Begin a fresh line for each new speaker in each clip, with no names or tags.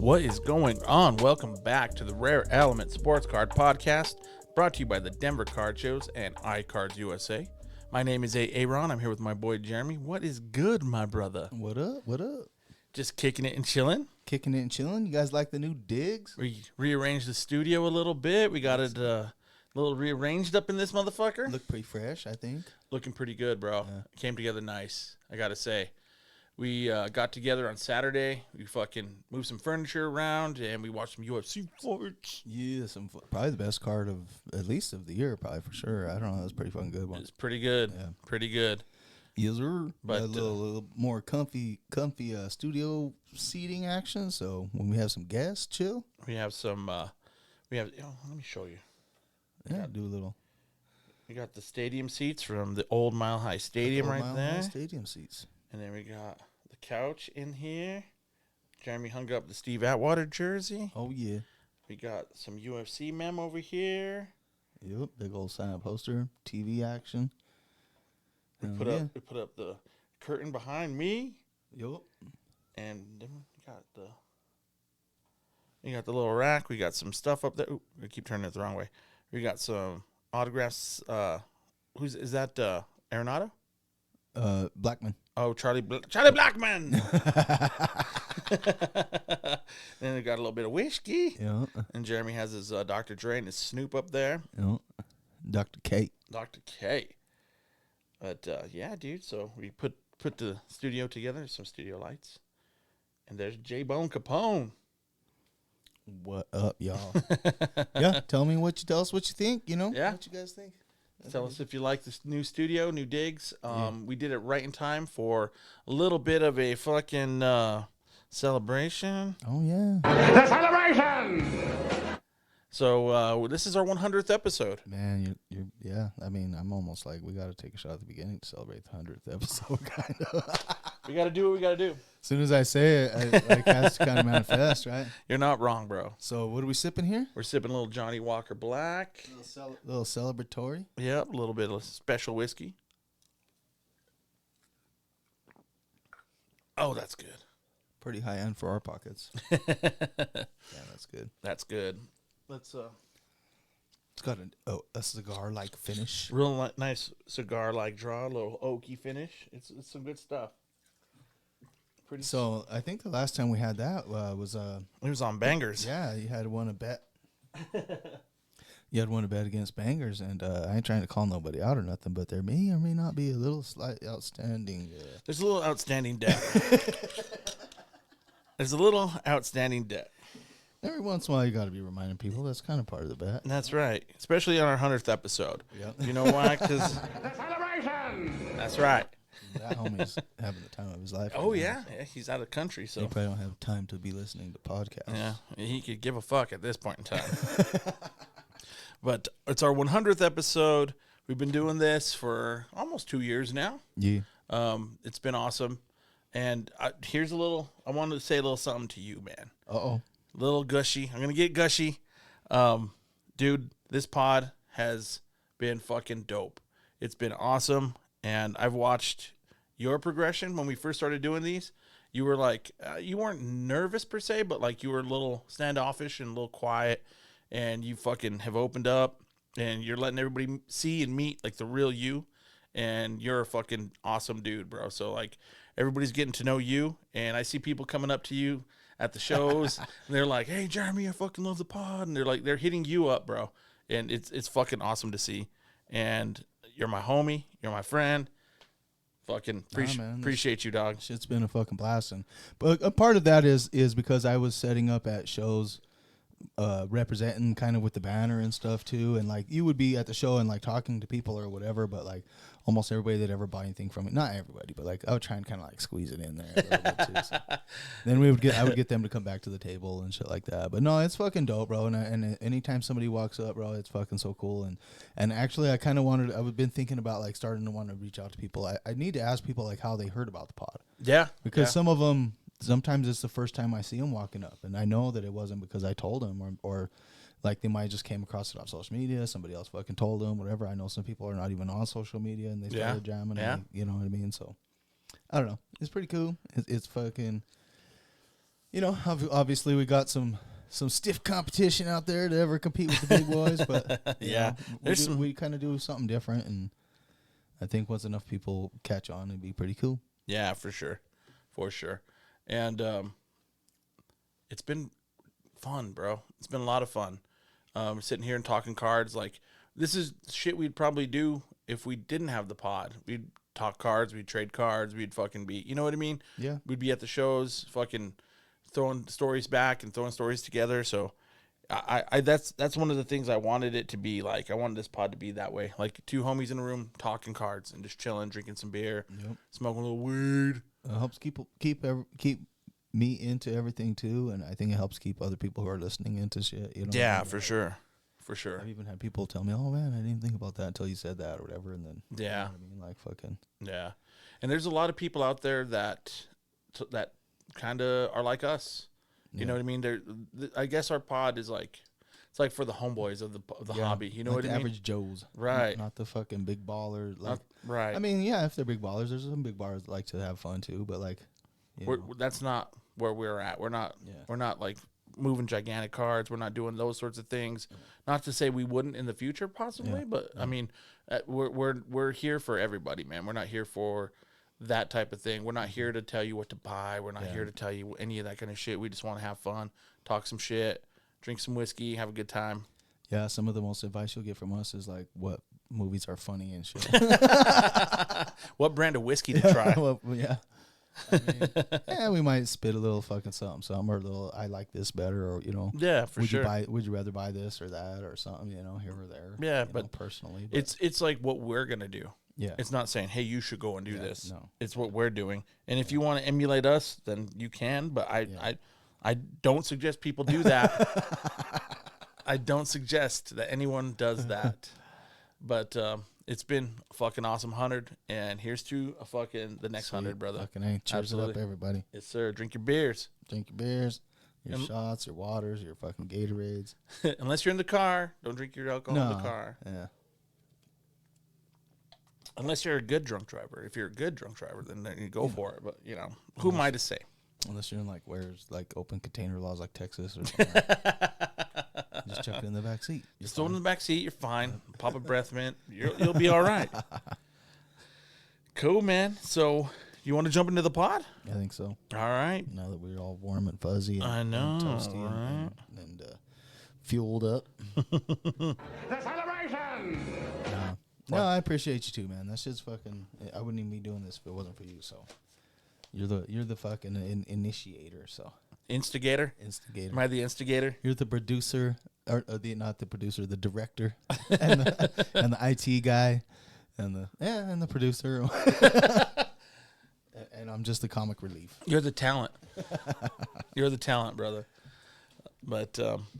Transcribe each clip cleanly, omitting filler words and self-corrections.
What is going on? Welcome back to the Rare Element Sports Card Podcast, brought to you by the Denver Card Shows and iCards USA. My name is Aaron. I'm here with my boy Jeremy. What is good, my brother?
What up? What up?
Just kicking it and chilling.
Kicking it and chilling. You guys like the new digs?
We rearranged the studio a little bit. We got it a little rearranged up in this motherfucker.
Look pretty fresh, I think.
Looking pretty good, bro.
Yeah.
Came together nice, I gotta say. We got together on Saturday. We fucking moved some furniture around, and we watched some UFC fights.
Yeah, probably the best card of, at least of the year, probably for sure. I don't know. It was a pretty fucking good one.
It's pretty good.
Yeah.
Pretty good.
Yes, sir.
But,
a little more comfy studio seating action. So when we have some guests, chill.
We have some, let me show you.
Yeah, do a little.
We got the stadium seats from the old Mile High Stadium right there.
Stadium seats.
And then we got the couch in here. Jeremy hung up the Steve Atwater jersey.
Oh, yeah.
We got some UFC mem over here.
Yep, big old sign
We
poster, TV action.
put up the curtain behind me.
Yep.
And then we got the little rack. We got some stuff up there. Ooh, I keep turning it the wrong way. We got some autographs. Is that Arenado?
Blackman.
Oh, Charlie Blackman. Then we got a little bit of whiskey.
Yeah.
And Jeremy has his Dr. Dre and his Snoop up there.
Yeah. Dr. K.
Dr. K. But yeah, dude. So we put the studio together. Some studio lights. And there's J-Bone Capone.
What up, y'all? Yeah, tell us what you think,
Yeah.
what you guys think.
Tell us if you like this new studio, new digs. We did it right in time for a little bit of a fucking celebration.
Oh, yeah.
The celebration!
So this is our 100th episode.
Man, you're yeah. I mean, I'm almost like, we got to take a shot at the beginning to celebrate the 100th episode, kind of.
We got to do what we got to do.
As soon as I say it, it has to kind of manifest, right?
You're not wrong, bro.
So what are we sipping here?
We're sipping a little Johnny Walker Black.
A little celebratory.
Yep, a little bit of special whiskey. Oh, that's good.
Pretty high end for our pockets. Yeah, that's good.
That's good. Let's
It's got a cigar-like finish.
real nice cigar-like draw, a little oaky finish. It's some good stuff. Pretty.
So I think the last time we had that was
It was on Bangers.
yeah, you had won a bet. You had won a bet against Bangers, and I ain't trying to call nobody out or nothing, but there may or may not be a little slight outstanding.
There's a little outstanding debt. There's a little outstanding debt.
Every once in a while, you got to be reminding people that's kind of part of the bet.
That's right. Especially on our 100th episode.
Yep.
You know why? Because
The celebration!
that's right.
That homie's having the time of his life.
Oh,
right now,
yeah.
so
Yeah, he's out of the country,
he
so.
probably don't have time to be listening to podcasts.
Yeah, he could give a fuck at this point in time. But it's our 100th episode. We've been doing this for almost 2 years now.
Yeah.
It's been awesome. And I wanted to say a little something to you, man.
Uh-oh.
Little gushy. I'm going to get gushy. Dude, this pod has been fucking dope. It's been awesome. And I've watched your progression when we first started doing these. You were like, you weren't nervous per se, but like you were a little standoffish and a little quiet. And you fucking have opened up and you're letting everybody see and meet like the real you. And you're a fucking awesome dude, bro. So like everybody's getting to know you. And I see people coming up to you at the shows and they're like, hey, Jeremy, I fucking love the pod. And they're hitting you up, bro. And it's fucking awesome to see. And you're my homie. You're my friend. Fucking appreciate you, dog.
Shit's been a fucking blast. But a part of that is because I was setting up at shows, representing kind of with the banner and stuff too, and like you would be at the show and like talking to people or whatever, but like almost everybody that ever bought anything from it, not everybody, but like I would try and kind of like squeeze it in there a little bit too. So. Then I would get them to come back to the table and shit like that. But no, it's fucking dope, bro. And anytime somebody walks up, bro, it's fucking so cool. And actually, I've been thinking about like starting to want to reach out to people. I need to ask people like how they heard about the pod.
Yeah,
because some of them. Sometimes it's the first time I see them walking up, and I know that it wasn't because I told them, or like they might just came across it on social media. Somebody else fucking told them, whatever. I know some people are not even on social media, and they started jamming.
Yeah.
And you know what I mean? So I don't know. It's pretty cool. It's fucking. You know, obviously we got some stiff competition out there to ever compete with the big boys, but
Yeah,
we kind of do something different, and I think once enough people catch on, it'd be pretty cool.
Yeah, for sure. And it's been fun, bro. It's been a lot of fun. Sitting here and talking cards. Like, this is shit we'd probably do if we didn't have the pod. We'd talk cards, we'd trade cards, we'd fucking be, you know what I mean?
Yeah.
We'd be at the shows, fucking throwing stories back and throwing stories together. So I that's one of the things I wanted it to be like. I wanted this pod to be that way. Like, two homies in a room talking cards and just chilling, drinking some beer, smoking a little weed.
It helps keep me into everything too, and I think it helps keep other people who are listening into shit. You know?
Yeah, for sure. I've
even had people tell me, "Oh man, I didn't think about that until you said that," or whatever, and then
yeah,
you know what I mean, like fucking
yeah. And there's a lot of people out there that kind of are like us. You know what I mean? I guess our pod is like, it's like for the homeboys of the hobby. You know
like
what
the
I mean?
average Joes,
Right?
Not the fucking big ballers. Like,
right.
I mean, yeah, if they're big ballers, there's some big ballers that like to have fun too. But like,
that's not where we're at. We're not.
Yeah.
We're not like moving gigantic cards. We're not doing those sorts of things. Not to say we wouldn't in the future, possibly, but I mean, we're here for everybody, man. We're not here for that type of thing. We're not here to tell you what to buy. We're not here to tell you any of that kind of shit. We just want to have fun, talk some shit, drink some whiskey, have a good time.
Yeah, some of the most advice you'll get from us is like what movies are funny and shit.
What brand of whiskey to try?
Well, yeah. I mean, yeah, we might spit a little fucking something, or a little, I like this better, or, you know.
Yeah, for sure.
Would you rather buy this or that or something, you know, here or there?
Yeah,
but
but
personally.
It's like what we're going to do.
Yeah.
It's not saying, hey, you should go and do this.
No.
It's what we're doing. And if you want to emulate us, then you can, but I don't suggest people do that. I don't suggest that anyone does that. But it's been a fucking awesome 100, and here's to a fucking the next 100, brother.
Fucking A. Cheers it up, everybody.
Yes, sir. Drink your beers.
Drink your beers, your shots, your waters, your fucking Gatorades.
Unless you're in the car, don't drink your alcohol in the car.
Yeah.
Unless you're a good drunk driver. If you're a good drunk driver, then you go for it. But, you know, who am I to say?
Unless you're in like like open container laws like Texas or something. Just chuck it in the back seat.
Just throw it in the back seat. You're fine. Pop a breath mint. You'll be all right. Cool, man. So you want to jump into the pod?
I think so.
All right.
Now that we're all warm and fuzzy and,
I know,
and toasty
right?
and fueled up.
The celebration!
No, I appreciate you too, man. That's just fucking. I wouldn't even be doing this if it wasn't for you. So you're the fucking initiator. So
Instigator? Am I the instigator?
You're the producer, or not the producer, the director, and the IT guy, and the producer. And I'm just the comic relief.
You're the talent. You're the talent, brother. But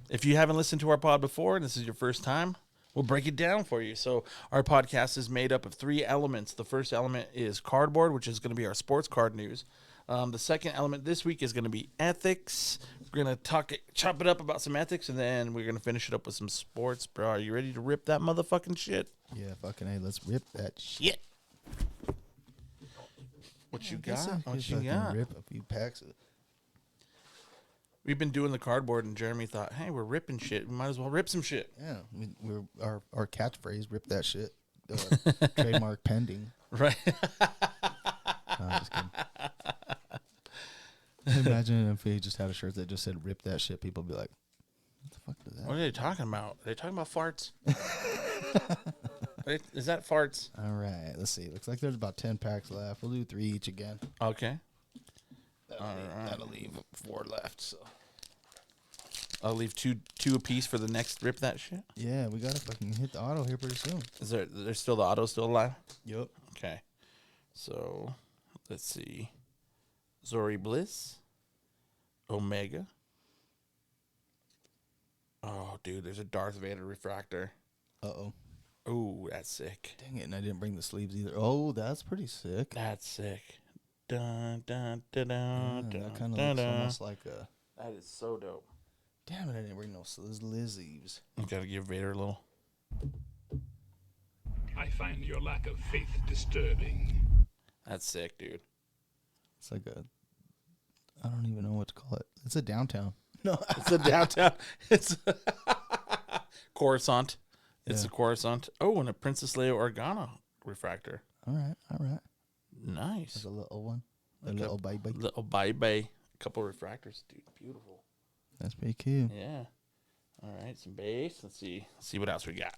if you haven't listened to our pod before and this is your first time, we'll break it down for you. So our podcast is made up of 3 elements. The first element is cardboard, which is going to be our sports card news. The second element this week is going to be ethics. We're going to chop it up about some ethics, and then we're going to finish it up with some sports. Bro, are you ready to rip that motherfucking shit?
Yeah, fucking A. Let's rip that shit.
What you got? What you got?
Rip a few packs of.
We've been doing the cardboard, and Jeremy thought, hey, we're ripping shit. We might as well rip some shit.
Yeah, we're our catchphrase, rip that shit. Trademark pending.
Right.
No, I'm just kidding. Imagine if we just had a shirt that just said "rip that shit." People would be like, "What the fuck does that?"
What are they talking about? Are they talking about farts? Is that farts?
All right, let's see. Looks like there's about 10 packs left. We'll do 3 each again.
Okay.
That'll leave 4 left. So
I'll leave two apiece for the next rip that shit.
yeah, we gotta fucking hit the auto here pretty soon.
Is there's still the auto still alive?
Yep.
Okay. So let's see. Zori Bliss. Omega. Oh, dude, there's a Darth Vader refractor.
Uh-oh.
Ooh, that's sick.
Dang it, and I didn't bring the sleeves either. Oh, that's pretty sick.
That's sick. Dun, dun, dun, dun,
That
dun,
kind of
dun,
looks
dun.
almost like a...
That is so dope.
Damn it, I didn't bring no sleeves.
You gotta give Vader a little.
I find your lack of faith disturbing.
That's sick, dude.
It's like I don't even know what to call it. It's a downtown. No.
It's a downtown. It's Coruscant. It's
Yeah.
a Coruscant. Oh, and a Princess Leia Organa refractor.
All right.
Nice.
That's a little one. A
Like
little baby.
Little bye-bye. A couple refractors. Dude, beautiful.
That's pretty cute.
Yeah. All right, some base. Let's see what else we got.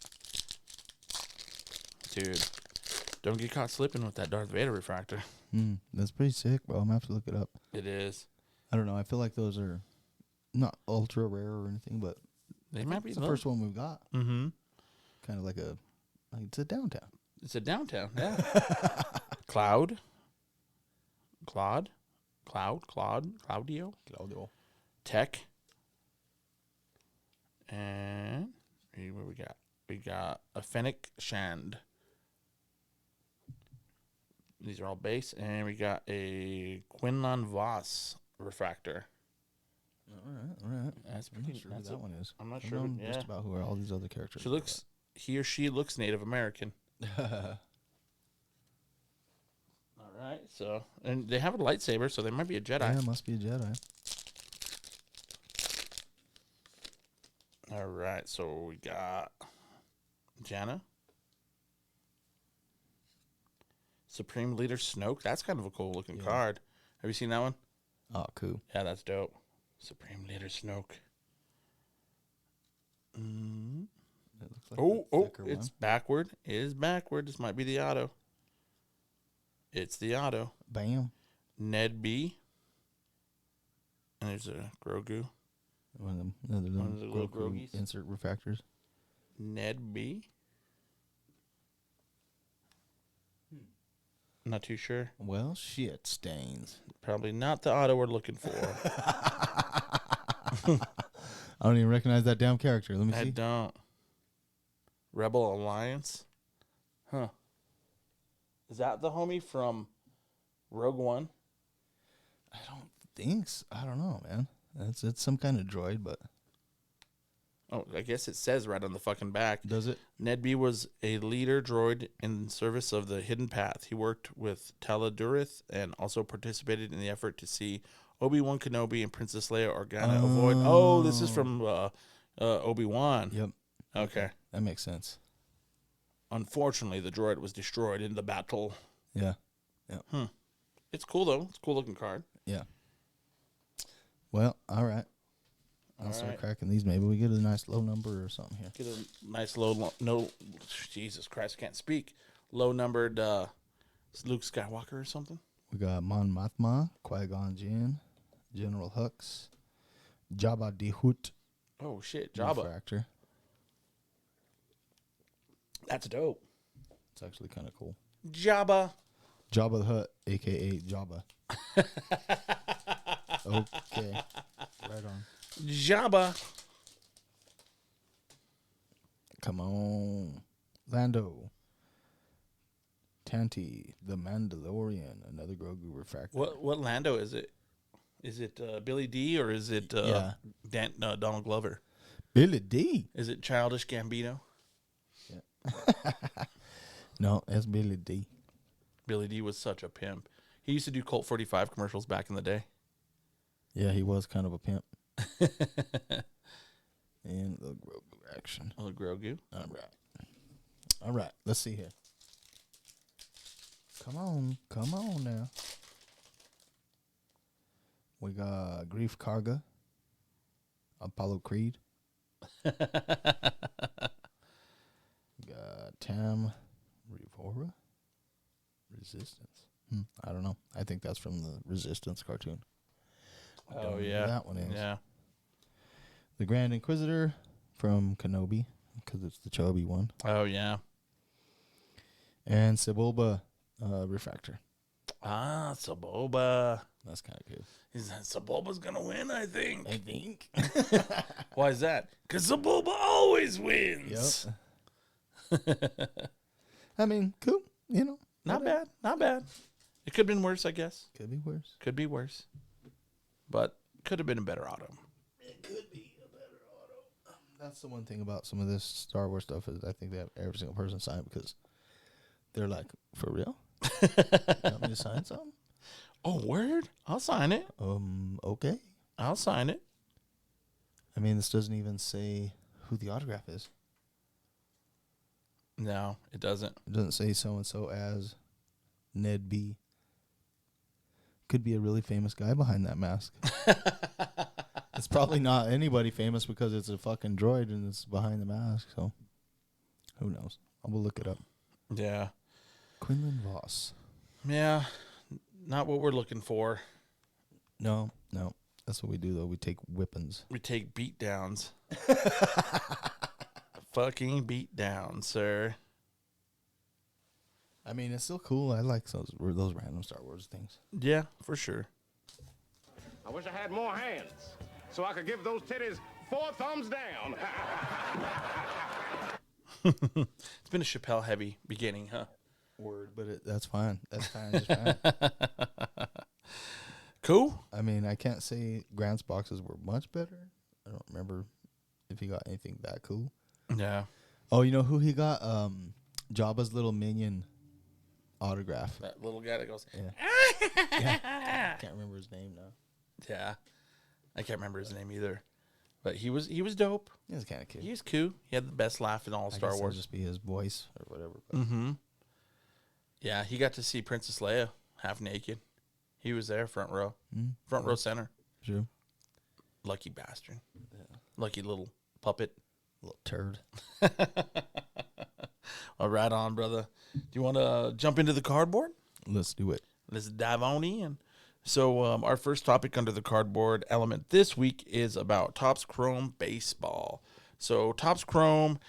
Dude, don't get caught slipping with that Darth Vader refractor.
That's pretty sick, bro. I'm gonna have to look it up.
It is.
I don't know. I feel like those are not ultra rare or anything, but
They might be
it's the first one we've got.
Mm-hmm.
Kind of like it's a downtown.
It's a downtown. Yeah. Claudio. Tech. And what we got? We got a Fennec Shand. These are all base. And we got a Quinlan Voss refractor.
All right.
That's
I'm
pretty.
not sure who
That's
that one is.
I'm not
I
sure.
know
Yeah.
just about who are all these other characters.
He or she looks Native American. All right. So, and they have a lightsaber, so they might be a Jedi.
Yeah, must be a Jedi.
All right. So we got Janna. Supreme Leader Snoke. That's kind of a cool looking card. Have you seen that one?
Oh, cool.
Yeah, that's dope. Supreme Leader Snoke.
It looks like
Oh,
the thicker
it's
one.
backward. It is backward. This might be the auto. It's the auto.
Bam.
Ned B. And there's a Grogu.
One of them
little
Grogu
Grogies.
insert refractors.
Ned B. Not too sure.
Well, shit stains.
Probably not the auto we're looking for.
I don't even recognize that damn character. Let me
I
see.
don't. Rebel Alliance. Huh. Is that the homie from Rogue One?
I don't think so. I don't know, man. It's some kind of droid, but
Oh, I guess it says right on the fucking back.
does it?
Ned B was a leader droid in service of the Hidden Path. He worked with Tala Durith and also participated in the effort to see Obi-Wan Kenobi and Princess Leia Organa avoid. Oh, this is from Obi-Wan.
Yep.
Okay.
That makes sense.
Unfortunately, the droid was destroyed in the battle.
Yeah.
It's cool, though. It's a cool looking card.
Yeah. Well, all right. I'll
All
start
right.
cracking these. Maybe we get a nice low number or something here.
Get a nice no, Jesus Christ, I can't speak. Low numbered Luke Skywalker or something.
We got Mon Mothma, Qui-Gon Jinn, General Hux, Jabba the Hutt,
Oh, shit. Jabba.
refractor.
That's dope.
It's actually kind of cool.
Jabba.
Jabba the Hutt, a.k.a. Jabba. Okay. Right on.
Jabba.
Come on. Lando. Tanti, the Mandalorian, another Grogu refractor.
What Lando is it? Is it Billy D or is it
Yeah.
Donald Glover?
Billy D.
Is it Childish Gambino?
No, that's Billy D.
Billy D was such a pimp. He used to do Colt 45 commercials back in the day.
Yeah, he was kind of a pimp. And the Grogu action.
Oh, Grogu.
All right. Let's see here. Come on now. We got Grief Karga, Apollo Creed. We got Tam Revora, Resistance. I don't know. I think that's from the Resistance cartoon. I don't know who that one is.
Yeah.
The Grand Inquisitor from Kenobi, because it's the chubby one.
Oh, yeah.
And Sebulba refractor.
Ah, Saboba.
That's kind of good.
Saboba's going to win, I think.
I think.
Why is that? Because Saboba always wins.
Yep. I mean, cool. You know,
Not bad. Not bad. It could have been worse, I guess.
could be worse.
Could be worse. But could have been a better auto.
It could be a better auto. That's the one thing about some of this Star Wars stuff is I think they have every single person sign because they're like, for real? You want me to sign something?
Oh, word? I'll sign it.
Okay.
I'll sign it.
I mean, this doesn't even say who the autograph is.
No, it doesn't.
It doesn't say so-and-so as Ned B. Could be a really famous guy behind that mask. It's probably not anybody famous because it's a fucking droid and it's behind the mask, so who knows? I will look it up.
Yeah.
Quinlan Voss.
Yeah. Not what we're looking for.
No. That's what we do, though. We take whippings.
We take beat downs. Fucking beat down, sir.
I mean, it's still cool. I like those random Star Wars things.
Yeah, for sure.
I wish I had more hands so I could give those titties 4 thumbs down.
It's been a Chappelle heavy beginning, huh?
Word, but that's fine. That's fine. Just fine.
Cool.
I mean, I can't say Grant's boxes were much better. I don't remember if he got anything that cool.
Yeah.
Oh, you know who he got? Jabba's little minion autograph.
That little guy that goes,
Yeah. Can't remember his name now.
yeah. I can't remember his name either. But he was dope.
He was kind of cute.
He was cool. He had the best laugh in all Star
It'll
Wars.
just be his voice or whatever. But
Mm-hmm. Yeah, he got to see Princess Leia half naked. He was there, front row. Front row center.
Sure.
Lucky bastard. Yeah. Lucky little puppet.
Little turd.
All right on, brother. Do you want to jump into the cardboard?
Let's do it.
Let's dive on in. So our first topic under the cardboard element this week is about Topps Chrome Baseball. So Topps Chrome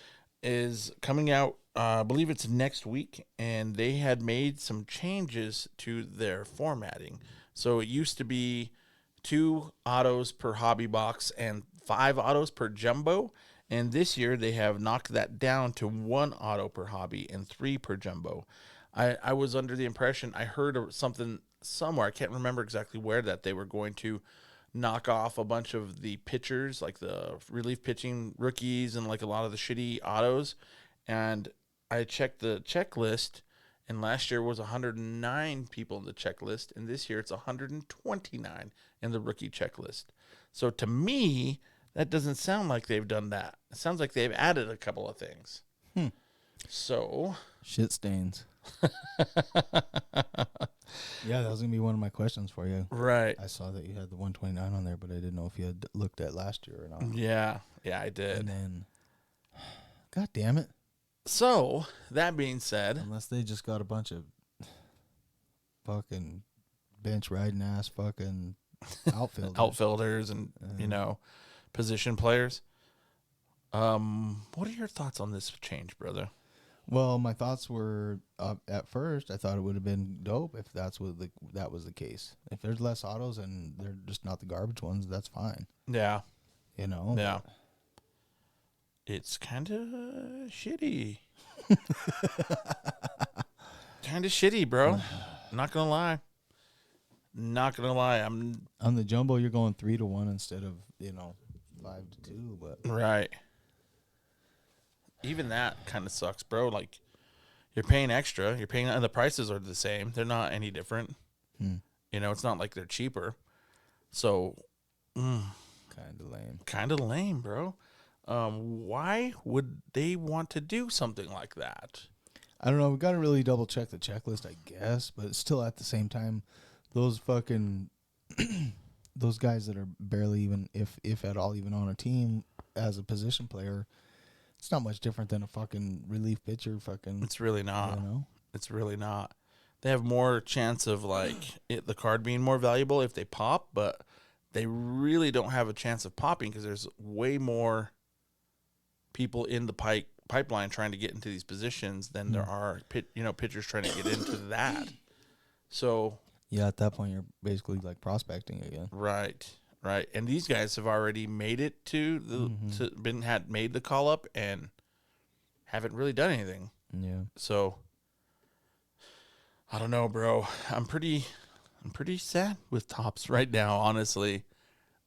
is coming out, I believe it's next week, and they had made some changes to their formatting. So it used to be 2 autos per hobby box and 5 autos per jumbo. And this year they have knocked that down to 1 auto per hobby and 3 per jumbo. I was under the impression, I heard something somewhere, I can't remember exactly where, that they were going to knock off a bunch of the pitchers, like the relief pitching rookies and like a lot of the shitty autos. And I checked the checklist, and last year was 109 people in the checklist, and this year it's 129 in the rookie checklist. So to me, that doesn't sound like they've done that. It sounds like they've added a couple of things. So
Shit stains. Yeah, that was going to be one of my questions for you.
right.
I saw that you had the 129 on there, but I didn't know if you had looked at last year or not.
Yeah, I did.
And then, God damn it.
So that being said,
Unless they just got a bunch of fucking bench riding ass fucking
outfielders and position players. What are your thoughts on this change, brother?
Well, my thoughts were at first I thought it would have been dope if that was the case. If there's less autos and they're just not the garbage ones, that's fine.
Yeah,
You know.
yeah. It's kind of shitty. Kind of shitty, bro. Not gonna lie. I'm
On the jumbo, you're going 3-1 instead of 5-2, but
right. Even that kind of sucks, bro. Like, you're paying extra. You're paying, and the prices are the same. They're not any different. It's not like they're cheaper. So,
kind of lame.
kind of lame, bro. Why would they want to do something like that?
I don't know. We got to really double check the checklist, I guess, but still at the same time, those fucking those guys that are barely even, if at all, even on a team as a position player. It's not much different than a fucking relief pitcher.
It's really not. It's really not. They have more chance of the card being more valuable if they pop, but they really don't have a chance of popping because there's way more people in the pipeline trying to get into these positions than there are pitchers trying to get into that. So
yeah, at that point you're basically like prospecting again.
Right. And these guys have already made it to made the call up and haven't really done anything.
Yeah.
So I don't know, bro. I'm pretty sad with Topps right now, honestly.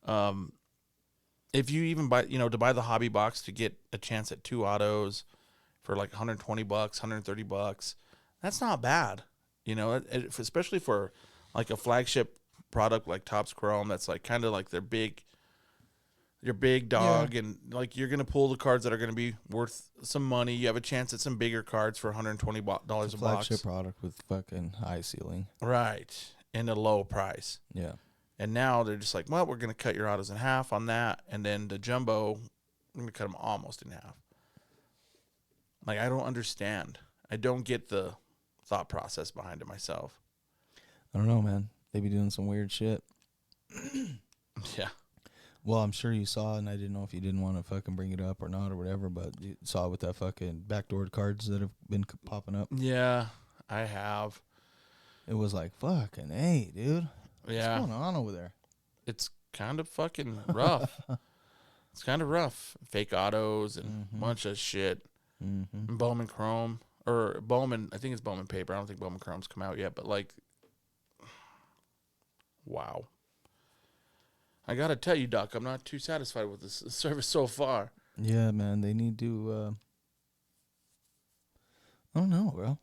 If you even buy, to buy the hobby box to get a chance at 2 autos for like $120, $130, that's not bad. Especially for like a flagship product like Topps Chrome that's like kind of like your big dog, and like you're gonna pull the cards that are gonna be worth some money. You have a chance at some bigger cards for $120 a box.
Flagship product with fucking high ceiling.
Right. And a low price.
Yeah.
And now they're just like, well, we're gonna cut your autos in half on that, and then the jumbo, we're gonna cut them almost in half. Like, I don't understand. I don't get the thought process behind it myself.
I don't know, man. They be doing some weird shit.
Yeah.
Well, I'm sure you saw, and I didn't know if you didn't want to fucking bring it up or not or whatever, but you saw with that fucking backdoor cards that have been popping up.
Yeah, I have.
It was like, fucking hey, dude.
Yeah.
What's going on over there?
It's kind of fucking rough. It's kind of rough. Fake autos and a bunch of shit.
Mm-hmm.
Bowman Chrome. Or Bowman, I think it's Bowman Paper. I don't think Bowman Chrome's come out yet, but like, wow. I gotta tell you, Doc, I'm not too satisfied with this service so far.
Yeah, man, they need to. I don't know, bro.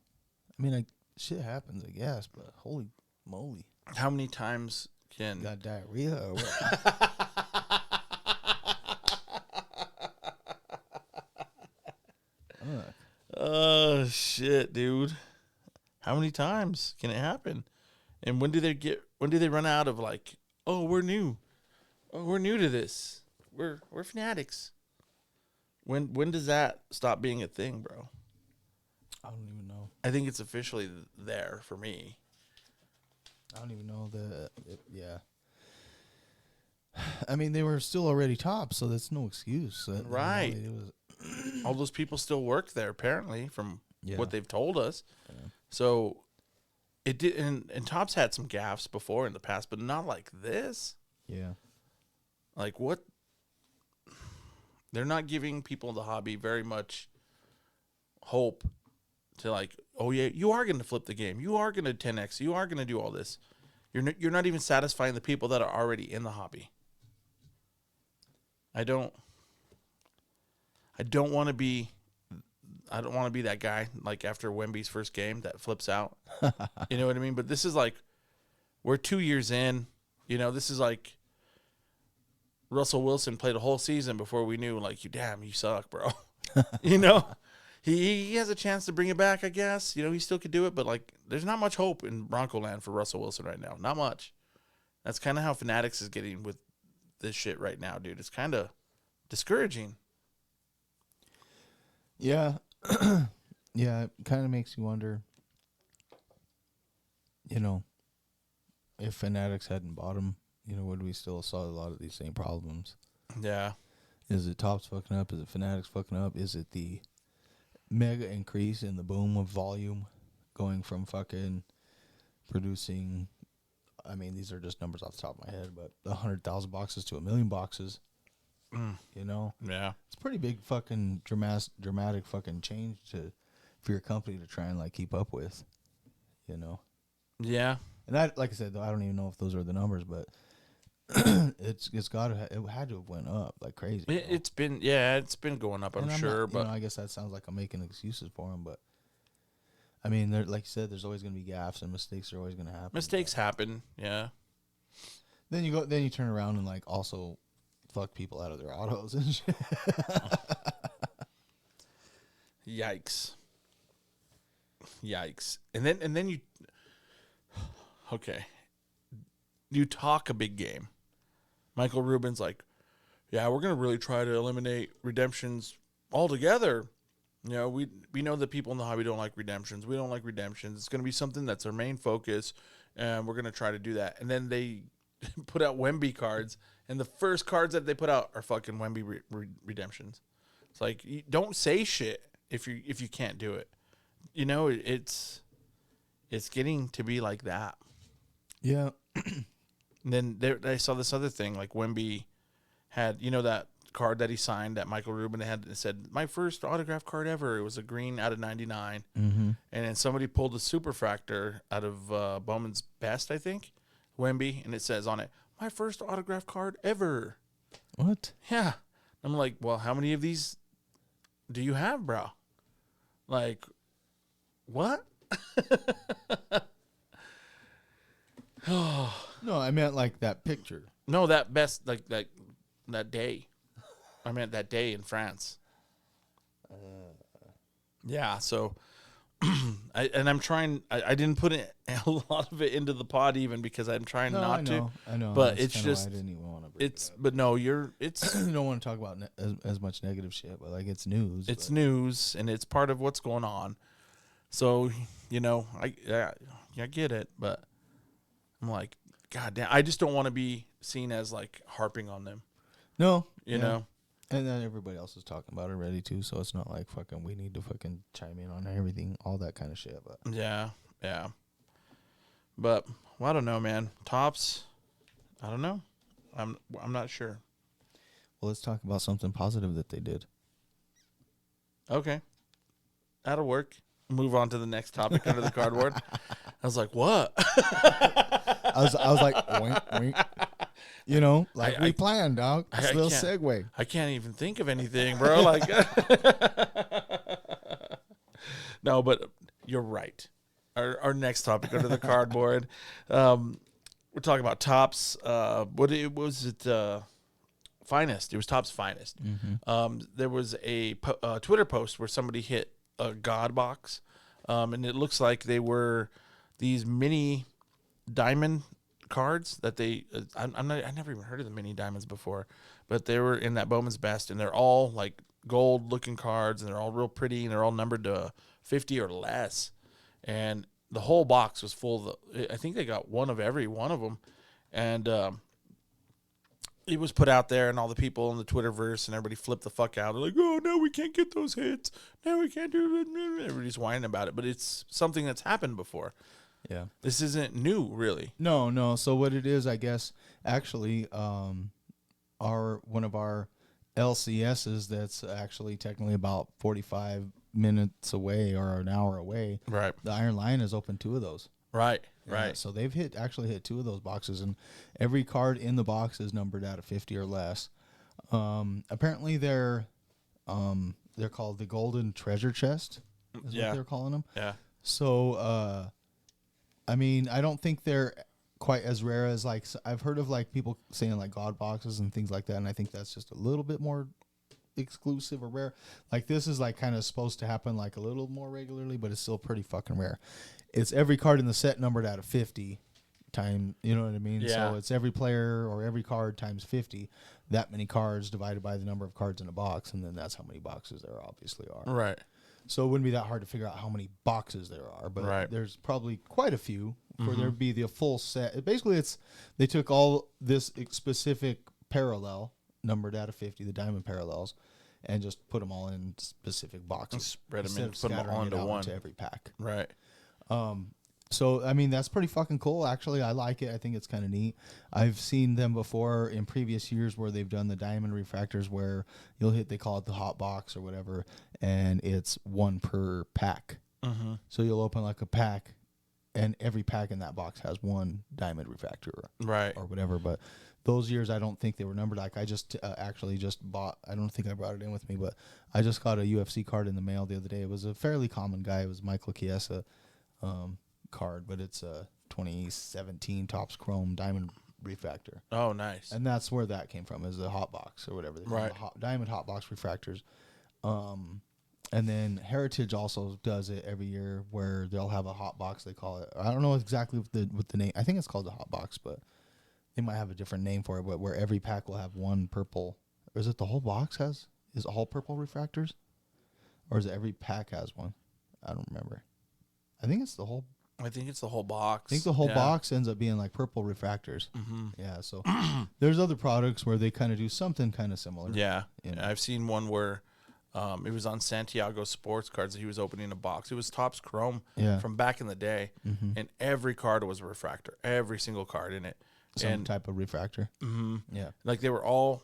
I mean, shit happens, I guess, but holy moly!
How many times can
Got diarrhea or what?
Oh shit, dude! How many times can it happen? And when do they run out of like? Oh, we're new. Oh, we're new to this. We're fanatics. When does that stop being a thing, bro?
I don't even know.
I think it's officially there for me.
I don't even know yeah. I mean, they were still already top, so that's no excuse.
Right.
You know,
All those people still work there, apparently, from
Yeah.
what they've told us.
Yeah.
So it did, and Topps had some gaffes before in the past, but not like this.
Yeah.
Like what? They're not giving people in the hobby very much hope to like, oh yeah, you are going to flip the game. You are going to 10x. You are going to do all this. You're not even satisfying the people that are already in the hobby. I don't want to be that guy like after Wemby's first game that flips out. You know what I mean? But this is like, we're 2 years in. You know, this is like Russell Wilson played a whole season before we knew, like, you suck, bro. You know? He has a chance to bring it back, I guess. You know, he still could do it, but, like, there's not much hope in Bronco land for Russell Wilson right now. Not much. That's kind of how Fanatics is getting with this shit right now, dude. It's kind of discouraging.
Yeah. Yeah, it kind of makes you wonder, you know, if Fanatics hadn't bought them, you know, would we still saw a lot of these same problems?
Yeah.
Is it Topps fucking up? Is it Fanatics fucking up? Is it the mega increase in the boom of volume going from fucking producing, I mean, these are just numbers off the top of my head, but 100,000 boxes to 1 million boxes, you know?
Yeah.
It's a pretty big fucking dramatic fucking change for your company to try and like keep up with, you know?
Yeah.
And I, like I said, though, I don't even know if those are the numbers, but it had to have went up like crazy.
It's been going up, I'm sure, but
I guess that sounds like I'm making excuses for them, but I mean, like you said, there's always going to be gaffes and mistakes are always going to happen.
mistakes happen. Yeah.
Then you turn around and like also fuck people out of their autos and shit.
Yikes. And then you okay. You talk a big game. Michael Rubin's like, yeah, we're going to really try to eliminate redemptions altogether. You know, we know that people in the hobby don't like redemptions. We don't like redemptions. It's going to be something that's our main focus, and we're going to try to do that. And then they put out Wemby cards, and the first cards that they put out are fucking Wemby redemptions. It's like, don't say shit if you can't do it. You know, it's getting to be like that.
Yeah.
And then I saw this other thing, like Wemby had, you know, that card that he signed that Michael Rubin had, it said, my first autograph card ever. It was a green out of 99.
Mm-hmm.
And then somebody pulled a superfractor out of Bowman's Best, I think, Wemby, and it says on it, my first autograph card ever.
What?
Yeah. I'm like, well, how many of these do you have, bro? Like, what?
No, I meant like that picture.
No, that best like that day. I meant that day in France. Yeah, so I'm trying. I didn't put a lot of it into the pod even because I'm trying
No,
not to.
I know.
But
That's
it's
kinda why
just
I didn't even want to bring
it's.
it
But no, it's
up. I don't want to talk about as much negative shit, but like it's news.
it's
but.
news and it's part of what's going on. So I get it, but I'm like, God damn, I just don't want to be seen as like harping on them.
No,
You know.
And then everybody else is talking about it already too, so it's not like fucking we need to fucking chime in on everything, all that kind of shit. But
Yeah. But well, I don't know, man. Tops, I don't know. I'm not sure.
well, let's talk about something positive that they did.
Okay, that'll work. Move on to the next topic under the cardboard. I was like, what?
I was like, wink, wink. You know, like we planned, dog. It's a little
can't-
segue.
I can't even think of anything, bro. Like, no, but you're right. Our next topic under the cardboard. We're talking about Tops. What was it? Finest. It was Tops Finest. There was a Twitter post where somebody hit a God box, and it looks like they were these mini diamond cards that they. I never even heard of the mini diamonds before, but they were in that Bowman's Best, and they're all like gold looking cards, and they're all real pretty, and they're all numbered to 50 or less, and the whole box was full of I think they got one of every one of them, and it was put out there, and all the people in the Twitterverse and everybody flipped the fuck out. They're like, oh, no, we can't get those hits. No, we can't do it. Everybody's whining about it, but it's something that's happened before.
Yeah.
This isn't new, really.
No. So what it is, I guess, actually, one of our LCSs that's actually technically about 45 minutes away or an hour away.
Right.
The Iron Lion has opened 2 of those.
Right.
So they've actually hit 2 of those boxes, and every card in the box is numbered out of 50 or less. Apparently they're called the Golden Treasure Chest. Is what they're calling them.
Yeah.
So, I mean, I don't think they're quite as rare as like I've heard of like people saying like God boxes and things like that, and I think that's just a little bit more exclusive or rare. Like this is like kind of supposed to happen like a little more regularly, but it's still pretty fucking rare. It's every card in the set numbered out of 50 time, you know what I mean?
Yeah.
So it's every player or every card times 50, that many cards divided by the number of cards in a box, and then that's how many boxes there obviously are.
Right.
So it wouldn't be that hard to figure out how many boxes there are, but there's probably quite a few for there to be the full set. Basically, they took all this specific parallel numbered out of 50, the diamond parallels, and just put them all in specific boxes.
Spread them in, put them all into one.
Into every pack.
Right.
So, I mean, that's pretty fucking cool. Actually, I like it. I think it's kind of neat. I've seen them before in previous years where they've done the diamond refractors where they call it the hot box or whatever, and it's 1 per pack.
Mm-hmm.
So you'll open like a pack, and every pack in that box has 1 diamond refractor or whatever. But those years, I don't think they were numbered. Like I just actually just bought, I don't think I brought it in with me, but I just got a UFC card in the mail the other day. It was a fairly common guy. It was Michael Chiesa. Card, but it's a 2017 Topps Chrome Diamond Refractor.
Oh, nice.
And that's where that came from, is the hot box or whatever. They call them, Diamond hot box refractors. And then Heritage also does it every year where they'll have a hot box, they call it. I don't know exactly what the name. I think it's called the hot box, but they might have a different name for it. But where every pack will have 1 purple. Or is it the whole box is it all purple refractors? Or is it every pack has 1? I don't remember. I think it's the whole
box.
I think the whole box ends up being like purple refractors.
Mm-hmm.
Yeah, so there's other products where they kind of do something kind of similar.
Yeah.
You know?
I've seen one where it was on Santiago Sports Cards that he was opening a box. It was Topps Chrome from back in the day, and every card was a refractor. Every single card in it.
Some type of refractor.
Mm-hmm.
Yeah.
Like they were all,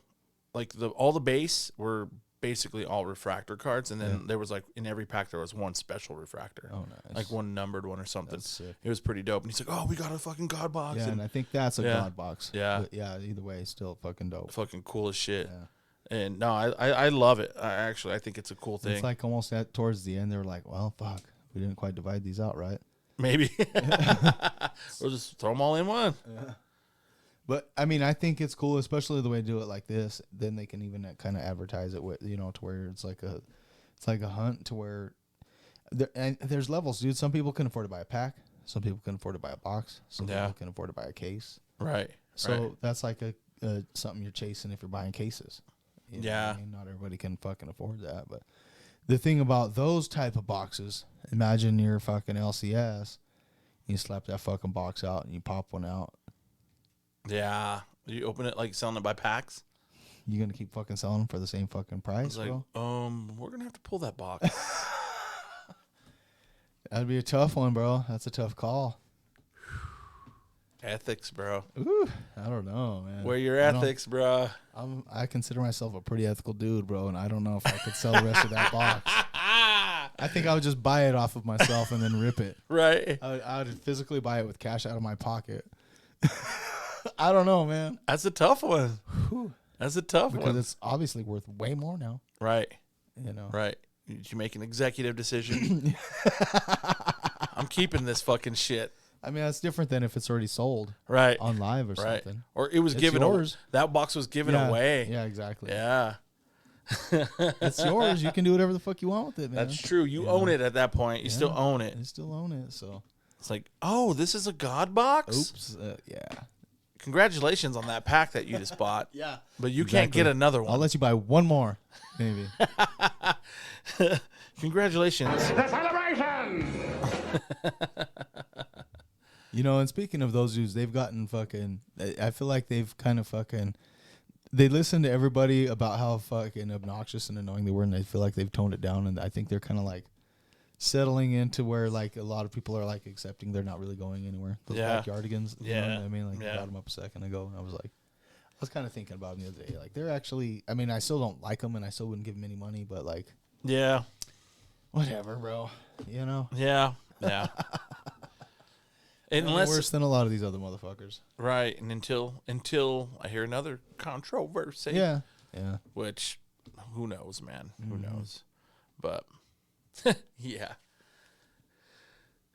like all the base were basically all refractor cards, and then there was like in every pack there was 1 special refractor.
Oh, nice.
Like 1 numbered one or something.
That's sick.
It was pretty dope. And he's like, "Oh, we got a fucking God box."
Yeah, and I think that's a God box.
Yeah.
But yeah, either way, still fucking dope.
Fucking cool as shit.
Yeah.
And no, I love it. I think it's a cool thing.
It's like almost towards the end, they were like, well, fuck, we didn't quite divide these out right.
Maybe. We'll just throw them all in one.
But I mean, I think it's cool, especially the way to do it like this. Then they can even kind of advertise it with, to where it's like a hunt to where and there's levels, dude. Some people can afford to buy a pack. Some people can afford to buy a box. Some people can afford to buy a case.
Right.
So that's like a something you're chasing if you're buying cases. You know
Yeah.
what I mean? Not everybody can fucking afford that. But the thing about those type of boxes, imagine you're fucking LCS. You slap that fucking box out and you pop one out.
Yeah. You open it like selling it by packs?
You gonna keep fucking selling them for the same fucking price,
Like,
bro?
we're gonna have to pull that box.
That'd be a tough one, bro. That's a tough call.
Ethics, bro.
Ooh, I don't know, man.
Where your ethics, bro?
I consider myself a pretty ethical dude, bro, and I don't know if I could sell the rest of that box. I think I would just buy it off of myself and then rip it.
Right.
I would physically buy it with cash out of my pocket. I don't know, man.
That's a tough one.
Whew.
That's a tough
Because
one.
it's obviously worth way more now.
Right.
Right.
Did you make an executive decision? I'm keeping this fucking shit.
I mean, that's different than if it's already sold.
Right.
On live or
Right.
something.
Or it was
It's
given
yours.
That box was given away.
Yeah, exactly.
Yeah.
It's yours. You can do whatever the fuck you want with it, man.
That's true. You own it at that point. You still own it.
You still own it, so.
It's like, oh, this is a God box?
Oops. Yeah.
Congratulations on that pack that you just bought.
Yeah.
But you can't get another one.
I'll let you buy one more, maybe.
Congratulations.
The celebration!
And speaking of those dudes, they've gotten fucking, I feel like they've kind of fucking, they listen to everybody about how fucking obnoxious and annoying they were, and they feel like they've toned it down, and I think they're kind of like settling into where like a lot of people are like accepting they're not really going anywhere. Those backyardigans, you know what I mean? Like I brought them up a second ago, and I was kind of thinking about them the other day. Like they're actually, I mean, I still don't like them, and I still wouldn't give them any money, but like,
Yeah.
whatever, bro.
Yeah. Yeah.
Unless worse than a lot of these other motherfuckers.
Right. And until I hear another controversy.
Yeah. Yeah.
Which, who knows, man? Who knows? But, yeah.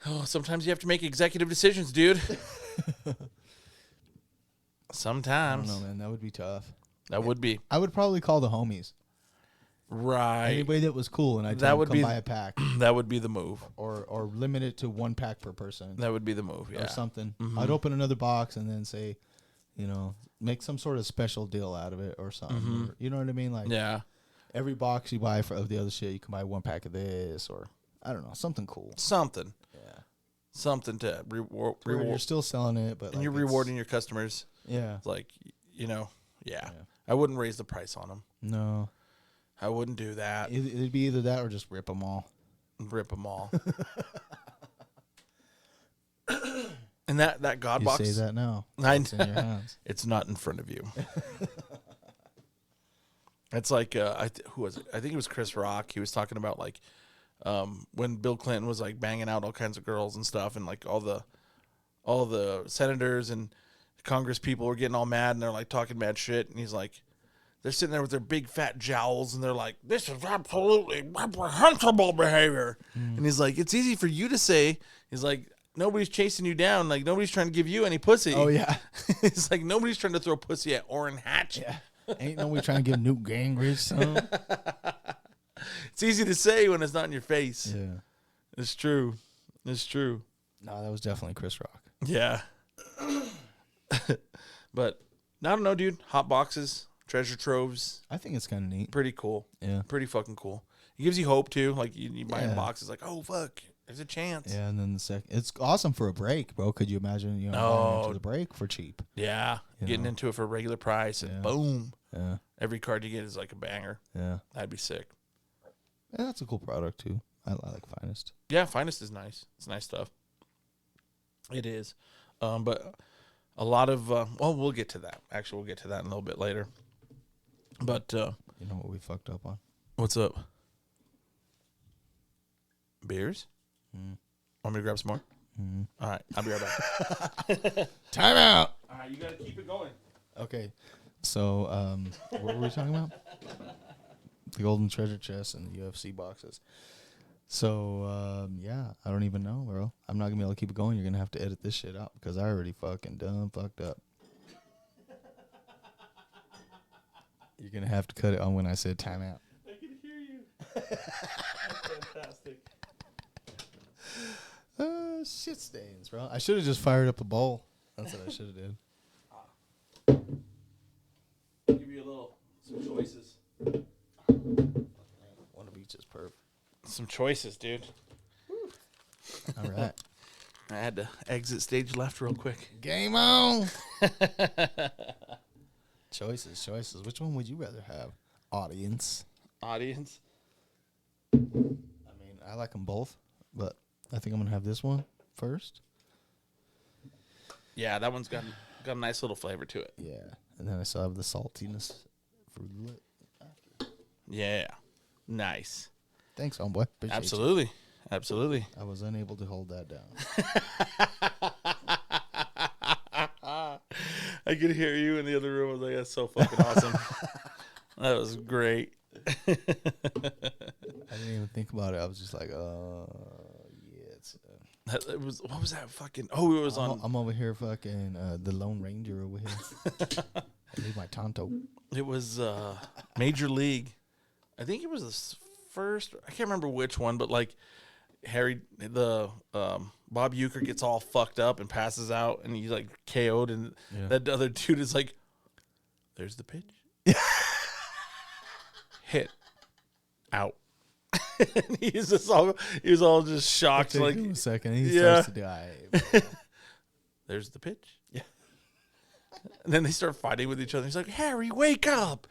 Oh, sometimes you have to make executive decisions, dude. Sometimes.
I don't know, man. That would be tough.
That would be.
I would probably call the homies.
Right.
Anybody that was cool, and I'd tell them come buy a pack.
That would be the move.
Or limit it to one pack per person.
That would be the move, yeah.
Or something. I'd open another box and then say, make some sort of special deal out of it or something. Or, you know what I mean? Like,
yeah.
Every box you buy of the other shit, you can buy one pack of this, or I don't know, something cool.
Something.
Yeah.
Something to reward.
You're still selling it, but
and you're rewarding your customers.
Yeah.
It's like, yeah. I wouldn't raise the price on them.
No.
I wouldn't do that.
It'd be either that or just rip them all.
Rip them all. And that God box.
You say that now.
It's
in your hands.
It's not in front of you. It's like who was it? I think it was Chris Rock. He was talking about like when Bill Clinton was like banging out all kinds of girls and stuff, and like all the senators and Congress people were getting all mad, and they're like talking mad shit, and he's like, they're sitting there with their big fat jowls, and they're like, this is absolutely reprehensible behavior. And he's like, it's easy for you to say. He's like, nobody's chasing you down. Like, nobody's trying to give you any pussy.
Oh, yeah.
It's like, nobody's trying to throw pussy at Orrin Hatch.
Yeah. Ain't nobody trying to give Newt Gingrich some.
It's easy to say when it's not in your face.
Yeah.
It's true. It's true.
No, that was definitely Chris Rock.
Yeah. But, I don't know, dude. Hot boxes. Treasure troves.
I think it's kind of neat.
Pretty cool.
Yeah.
Pretty fucking cool. It gives you hope, too. Like, you buy a box, it's like, oh, fuck, there's a chance.
Yeah, and then it's awesome for a break, bro. Could you imagine, buying into the break for cheap?
Yeah. Getting into it for a regular price, and boom.
Yeah.
Every card you get is like a banger.
Yeah.
That'd be sick.
Yeah, that's a cool product, too. I like Finest.
Yeah, Finest is nice. It's nice stuff. It is. But a lot of, we'll get to that. Actually, we'll get to that in a little bit later. But
you know what we fucked up on?
What's up? Beers? Want me to grab some more? All right, I'll be right back.
Time out.
All right, you got to keep it going.
Okay. So, what were we talking about? The golden treasure chest and the UFC boxes. So, yeah, I don't even know, bro. I'm not going to be able to keep it going. You're going to have to edit this shit out because I already fucking done fucked up. You're going to have to cut it on when I said timeout.
I can hear you. That's fantastic.
Shit stains, bro. I should have just fired up the bowl. That's what I should have did.
I'll give you some choices.
One of each is perfect.
Some choices, dude.
All right.
I had to exit stage left real quick.
Game on. Choices. Which one would you rather have? Audience.
I
I mean, I like them both, but I think I'm going to have this one first.
Yeah, that one's got a nice little flavor to it.
Yeah. And then I still have the saltiness for lit.
Yeah. Nice.
Thanks, homeboy. Appreciate
Absolutely.
you.
Absolutely.
I was unable to hold that down.
I could hear you in the other room. I was like, that's so fucking awesome. That was great.
I didn't even think about it. I was just like, yeah. It's,
It was, what was that fucking? Oh, it was on.
I'm over here fucking the Lone Ranger over here. I need my Tonto.
It was Major League. I think it was the first. I can't remember which one, but like Bob Uecker gets all fucked up and passes out, and he's like KO'd, and that other dude is like, "There's the pitch, hit, out." And he was all just shocked,
Take
like
him a second. He starts to die.
there's the pitch. Yeah. And then they start fighting with each other. He's like, "Harry, wake up!"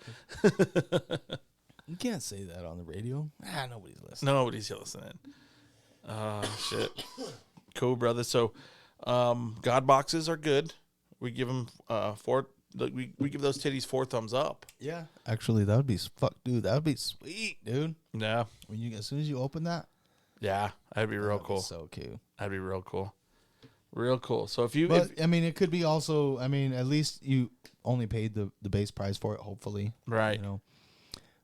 You can't say that on the radio. Nobody's listening.
Nobody's listening. Shit. Cool, brother. So, God boxes are good. We give them we give those titties 4 thumbs up.
Yeah, actually, that would be dude. That would be sweet, dude.
Yeah,
As soon as you open that,
yeah, that'd be real cool.
So cute.
That'd be real cool. Real cool. So
I mean, it could be also. I mean, at least you only paid the base price for it. Hopefully,
right.
You know.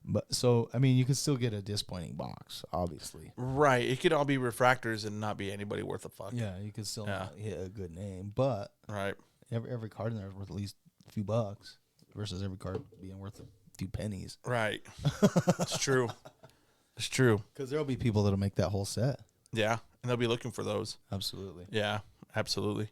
But so I mean, you could still get a disappointing box, obviously.
Right. It could all be refractors and not be anybody worth a fuck.
Yeah, you could still not hit a good name, but
right.
Every card in there is worth at least a few bucks versus every card being worth a few pennies.
Right. It's true. It's true.
Because there'll be people that'll make that whole set.
Yeah, and they'll be looking for those.
Absolutely.
Yeah, absolutely.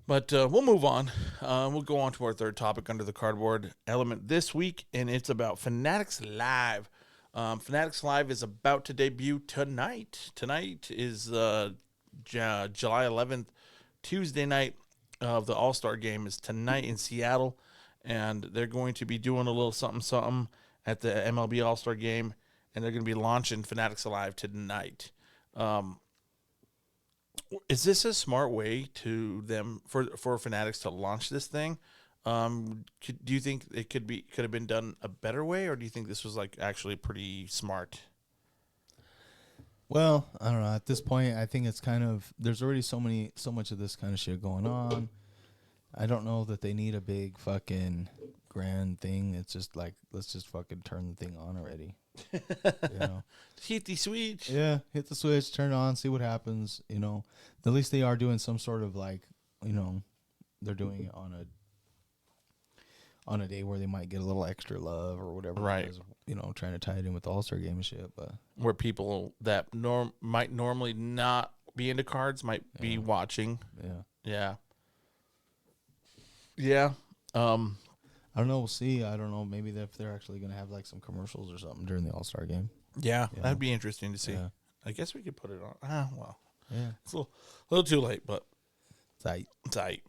But we'll move on. We'll go on to our third topic under the cardboard element this week, and it's about Fanatics Live. Fanatics Live is about to debut tonight. Tonight is July 11th, Tuesday night of the All-Star Game is tonight in Seattle, and they're going to be doing a little something at the MLB All-Star Game, and they're going to be launching Fanatics Live tonight. Is this a smart way for Fanatics to launch this thing? Do you think it could have been done a better way, or do you think this was like actually pretty smart?
Well, I don't know. At this point, I think it's kind of there's already so much of this kind of shit going on. I don't know that they need a big fucking grand thing. It's just like let's just fucking turn the thing on already. You know,
hit the switch.
Yeah, hit the switch, turn it on, see what happens. You know, at least they are doing some sort of like, you know, they're doing it on a day where they might get a little extra love or whatever.
Right.
Because, you know, trying to tie it in with the All-Star Game and shit. But
where people that might normally not be into cards might be watching.
Yeah.
Yeah.
I don't know. We'll see. I don't know. Maybe if they're actually going to have like some commercials or something during the All-Star Game.
Yeah, that'd be interesting to see.
Yeah.
I guess we could put it on. Well.
Yeah.
It's a little too late, but
Tight.
tight.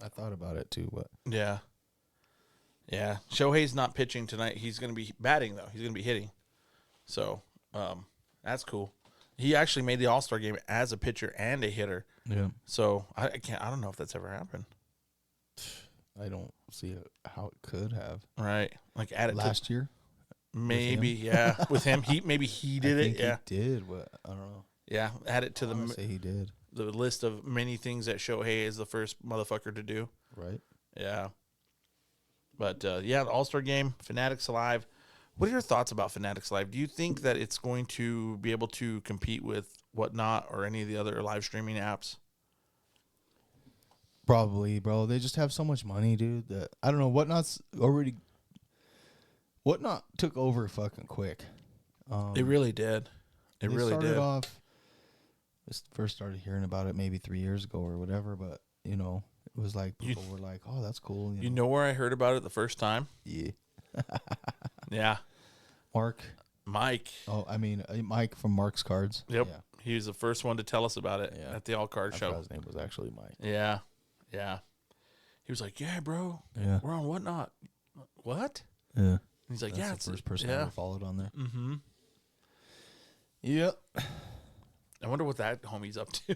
I thought about it too, but
Yeah. Yeah. Shohei's not pitching tonight. He's going to be batting, though. He's going to be hitting. So, that's cool. He actually made the All-Star Game as a pitcher and a hitter.
yeah,
So, I don't know if that's ever happened.
I don't see how it could have.
Right. Like, add it
Last year.
maybe, yeah. With him, maybe he did
I
it.
think
Yeah.
he did, but I don't know.
Yeah. Add it to
I would say he did.
the list of many things that Shohei is the first motherfucker to do.
Right.
Yeah. But, the All-Star Game, Fanatics Alive. What are your thoughts about Fanatics Live? Do you think that it's going to be able to compete with Whatnot or any of the other live streaming apps?
Probably, bro. They just have so much money, dude. That I don't know. Whatnot took over fucking quick.
It really did. It
They
really
started
did.
off. I first started hearing about it maybe 3 years ago or whatever, but you know, it was like people were like, "Oh, that's cool."
You know where I heard about it the first time?
Yeah.
Yeah.
Mark.
Mike.
Oh, I mean Mike from Mark's Cards.
Yep.
Yeah.
He was the first one to tell us about it
Yeah.
at the All Card
I
Show.
forgot his name was actually Mike.
Yeah. Yeah. He was like, "Yeah, bro.
Yeah.
We're on Whatnot." What?
Yeah.
And he's like,
That's
"Yeah,
the
it's
first person I ever followed on there.
Mm-hmm.
Yep.
I wonder what that homie's up to.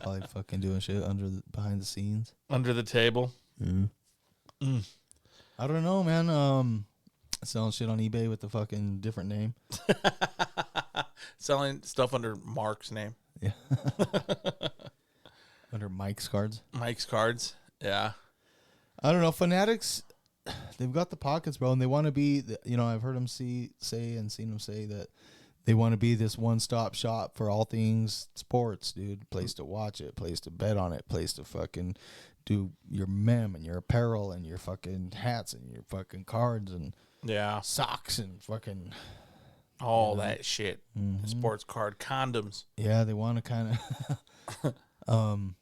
Probably fucking doing shit behind the scenes.
Under the table.
I don't know, man. Selling shit on eBay with the fucking different name.
Selling stuff under Mark's name.
Yeah. Under Mike's Cards.
Mike's Cards. Yeah.
I don't know. Fanatics, they've got the pockets, bro, and they want to be. I've heard them seen them say that they want to be this one-stop shop for all things sports, dude. Place to watch it, place to bet on it, place to fucking do your mem and your apparel and your fucking hats and your fucking cards and
Yeah.
socks and fucking
All that shit. Sports card condoms.
yeah. They want to kind of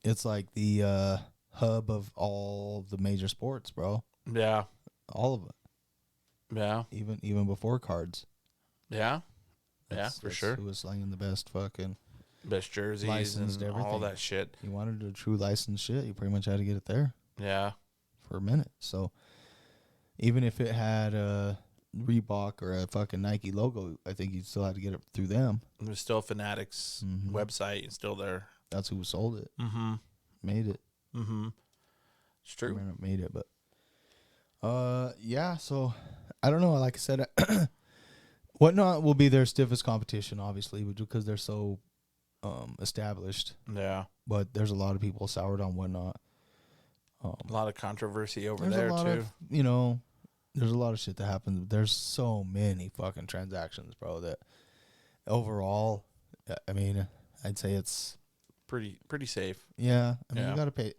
it's like the hub of all the major sports, bro.
Yeah.
All of it,
Yeah.
even before cards.
Yeah. Yeah,
That's
for sure.
Who was slinging the best fucking?
Best jerseys
Licensed
and all
everything.
that shit.
You wanted a true licensed shit, you pretty much had to get it there
Yeah.
for a minute. So even if it had a Reebok or a fucking Nike logo, I think you still had to get it through them.
It was still Fanatics website and still there.
That's who sold it,
Mm-hmm.
made it.
Mm-hmm. It's true.
Made it, but yeah. So I don't know. Like I said, Whatnot will be their stiffest competition, obviously, because they're so established.
Yeah.
But there's a lot of people soured on Whatnot.
A lot of controversy over
There's
there,
a lot
too.
of, there's a lot of shit that happens. There's so many fucking transactions, bro, that overall, I mean, I'd say it's
Pretty safe.
yeah. I mean,
Yeah.
you gotta pay.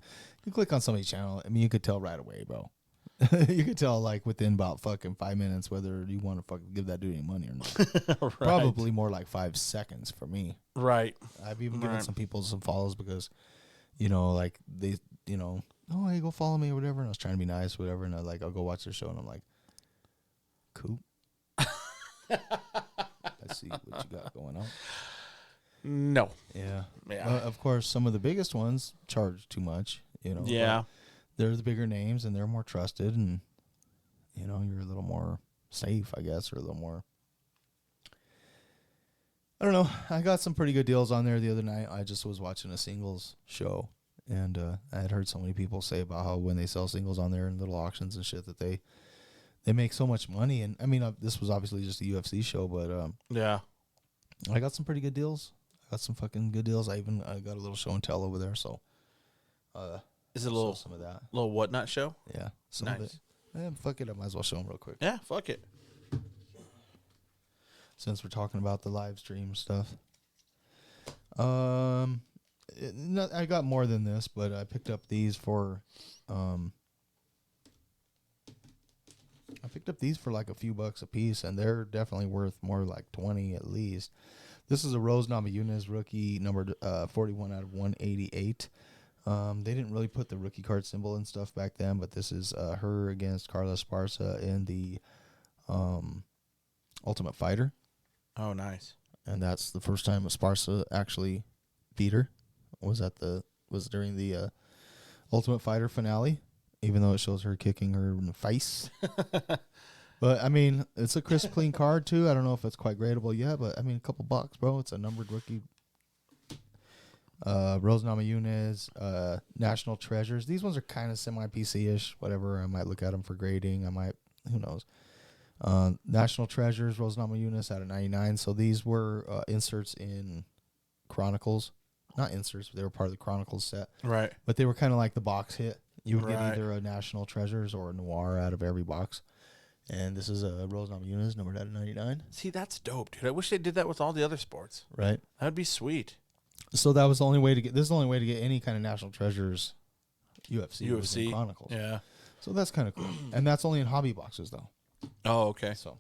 You click on somebody's channel. I mean, you could tell right away, bro. You could tell like within about fucking 5 minutes whether you want to fucking give that dude any money or not.
Right.
Probably more like 5 seconds for me.
Right.
I've even given
Right.
some people some follows because, like they, oh, hey, go follow me or whatever. And I was trying to be nice, whatever. And I'll go watch their show and I'm like, cool. Let's see what you got going on.
No.
Yeah.
Yeah.
Of course, some of the biggest ones charge too much,
Yeah.
but they're the bigger names and they're more trusted and, you're a little more safe, I guess, or a little more. I don't know. I got some pretty good deals on there the other night. I just was watching a singles show and I had heard so many people say about how when they sell singles on there in little auctions and shit that they make so much money. And I mean, this was obviously just a UFC show, but
Yeah.
I got some pretty good deals. I got some fucking good deals. I got a little show and tell over there, so
Is it a
I'll
little
show some of that?
little Whatnot show?
Yeah, some of
Nice.
it. Fuck it, I might as well show them real quick
Yeah. Fuck it.
since we're talking about the live stream stuff. I got more than this, but I picked up these for like a few bucks a piece, and they're definitely worth more like 20 at least. This is a Rose Namajunas rookie, numbered 41 out of 188. They didn't really put the rookie card symbol and stuff back then, but this is her against Carla Esparza in the Ultimate Fighter,
Oh, nice.
and that's the first time Esparza actually beat her. Was during the Ultimate Fighter finale, even though it shows her kicking her in the face. But I mean, it's a crisp, clean card too. I don't know if it's quite gradable yet, but I mean, a couple bucks, bro. It's a numbered rookie. Rose Namajunas, National Treasures. These ones are kind of semi PC-ish. Whatever. I might look at them for grading. Who knows? National Treasures, Rose Namajunas out of 99. So these were inserts in Chronicles. Not inserts, but they were part of the Chronicles set.
Right.
But they were kind of like the box hit. You would get
Right.
either a National Treasures or a Noir out of every box. And this is a Rose Namajunas, numbered out of 99.
See, that's dope, dude. I wish they did that with all the other sports.
Right.
That would be sweet.
So that was the only way to get. This is the only way to get any kind of National Treasures UFC. was in Chronicles.
Yeah.
So that's kind of cool. And that's only in hobby boxes though.
Oh, okay.
So,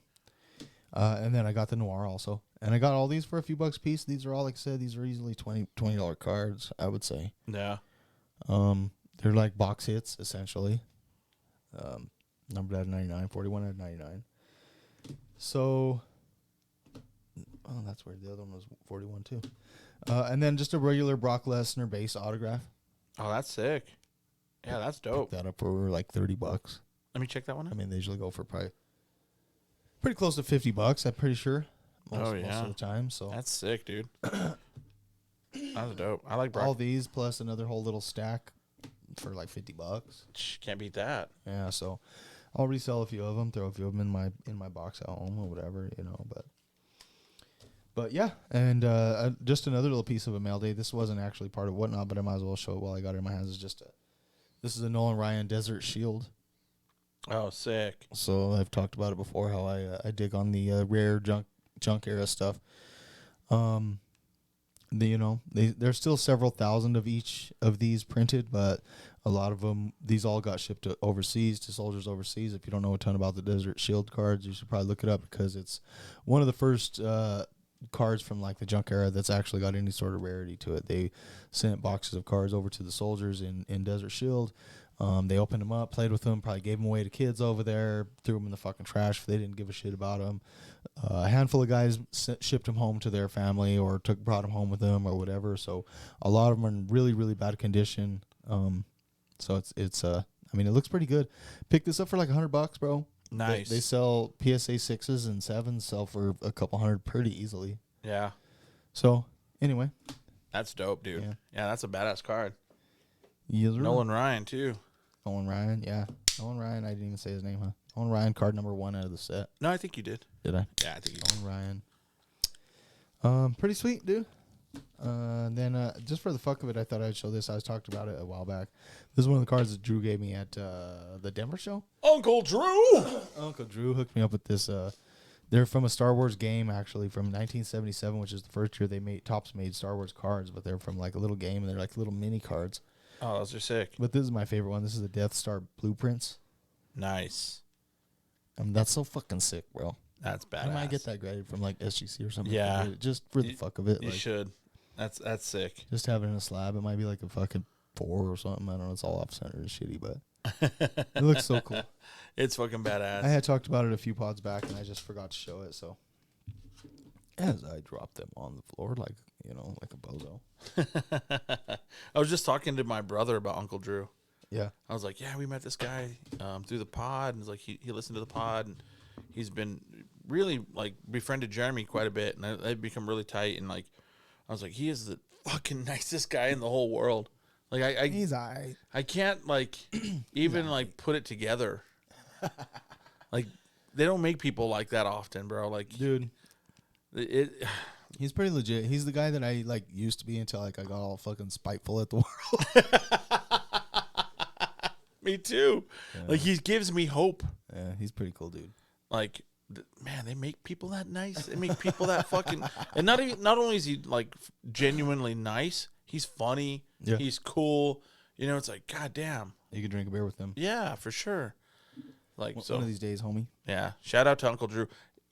and then I got the Noir also, and I got all these for a few bucks a piece. These are all, like I said, these are easily $20 cards, I would say.
Yeah.
They're like box hits essentially. Numbered out of 99, 41 out of 99. So, oh, that's weird. The other one was 41 too. And then just a regular Brock Lesnar base autograph.
Oh, that's sick. Yeah, that's dope.
Picked that up for like $30.
Let me check that one out.
I mean, they usually go for probably pretty close to $50. I'm pretty sure. Most of the time. So
that's sick, dude. That's dope. I like Brock.
all these plus another whole little stack for like $50.
Can't beat that.
Yeah, so I'll resell a few of them, throw a few of them in my box at home or whatever, But yeah, and just another little piece of a mail day. This wasn't actually part of Whatnot, but I might as well show it while I got it in my hands. This is a Nolan Ryan Desert Shield.
Oh, sick.
So I've talked about it before, how I dig on the rare junk era stuff. There's still several thousand of each of these printed, but a lot of them, these all got shipped overseas to soldiers overseas. If you don't know a ton about the Desert Shield cards, you should probably look it up because it's one of the first cards from like the junk era that's actually got any sort of rarity to it. They sent boxes of cards over to the soldiers in Desert Shield. They opened them up, played with them, probably gave them away to kids over there, threw them in the fucking trash if they didn't give a shit about them. A handful of guys shipped them home to their family or brought them home with them or whatever. So a lot of them are in really, really bad condition. So it's it looks pretty good. Pick this up for like $100, bro.
Nice.
They sell PSA 6s and 7s sell for a couple hundred pretty easily.
Yeah.
So anyway,
that's dope, dude. Yeah, that's a badass card.
Yes,
Nolan Ryan too.
Nolan Ryan, yeah. Nolan Ryan, I didn't even say his name, huh? Nolan Ryan, card number 1 out of the set.
No, I think you did.
Did I?
Yeah, I think you did.
Nolan Ryan. Pretty sweet, dude. Then just for the fuck of it, I thought I'd show this. I was talking about it a while back. This is one of the cards that Drew gave me at the Denver show.
Uncle Drew!
Uncle Drew hooked me up with this. They're from a Star Wars game, actually, from 1977, which is the first year Topps made Star Wars cards, but they're from like a little game, and they're like little mini cards.
Oh, those are sick.
But this is my favorite one. This is the Death Star blueprints.
Nice.
That's so fucking sick, bro.
That's badass.
I might get that graded from like SGC or something.
Yeah.
Just for the fuck of it.
You should. That's sick.
Just have it in a slab. It might be like a fucking 4 or something. I don't know. It's all off center and shitty, but it looks so cool.
It's fucking badass.
I had talked about it a few pods back, and I just forgot to show it. So as I dropped them on the floor, like a bozo.
I was just talking to my brother about Uncle Drew.
Yeah.
I was like, yeah, we met this guy through the pod, and it's like he listened to the pod, and he's been really like befriended Jeremy quite a bit, and they've become really tight. And like, I was like, he is the fucking nicest guy in the whole world. Like
he's alright.
I can't like even like put it together. Like they don't make people like that often, bro. Like,
dude, he's pretty legit. He's the guy that I like used to be until like I got all fucking spiteful at the world.
Me too. Yeah. Like he gives me hope.
Yeah, he's pretty cool, dude.
Like, man, they make people that nice. They make people that fucking. And not only is he like genuinely nice, he's funny. Yeah. He's cool. It's like, goddamn.
You could drink a beer with him.
Yeah, for sure. Like
one of these days, homie.
Yeah. Shout out to Uncle Drew.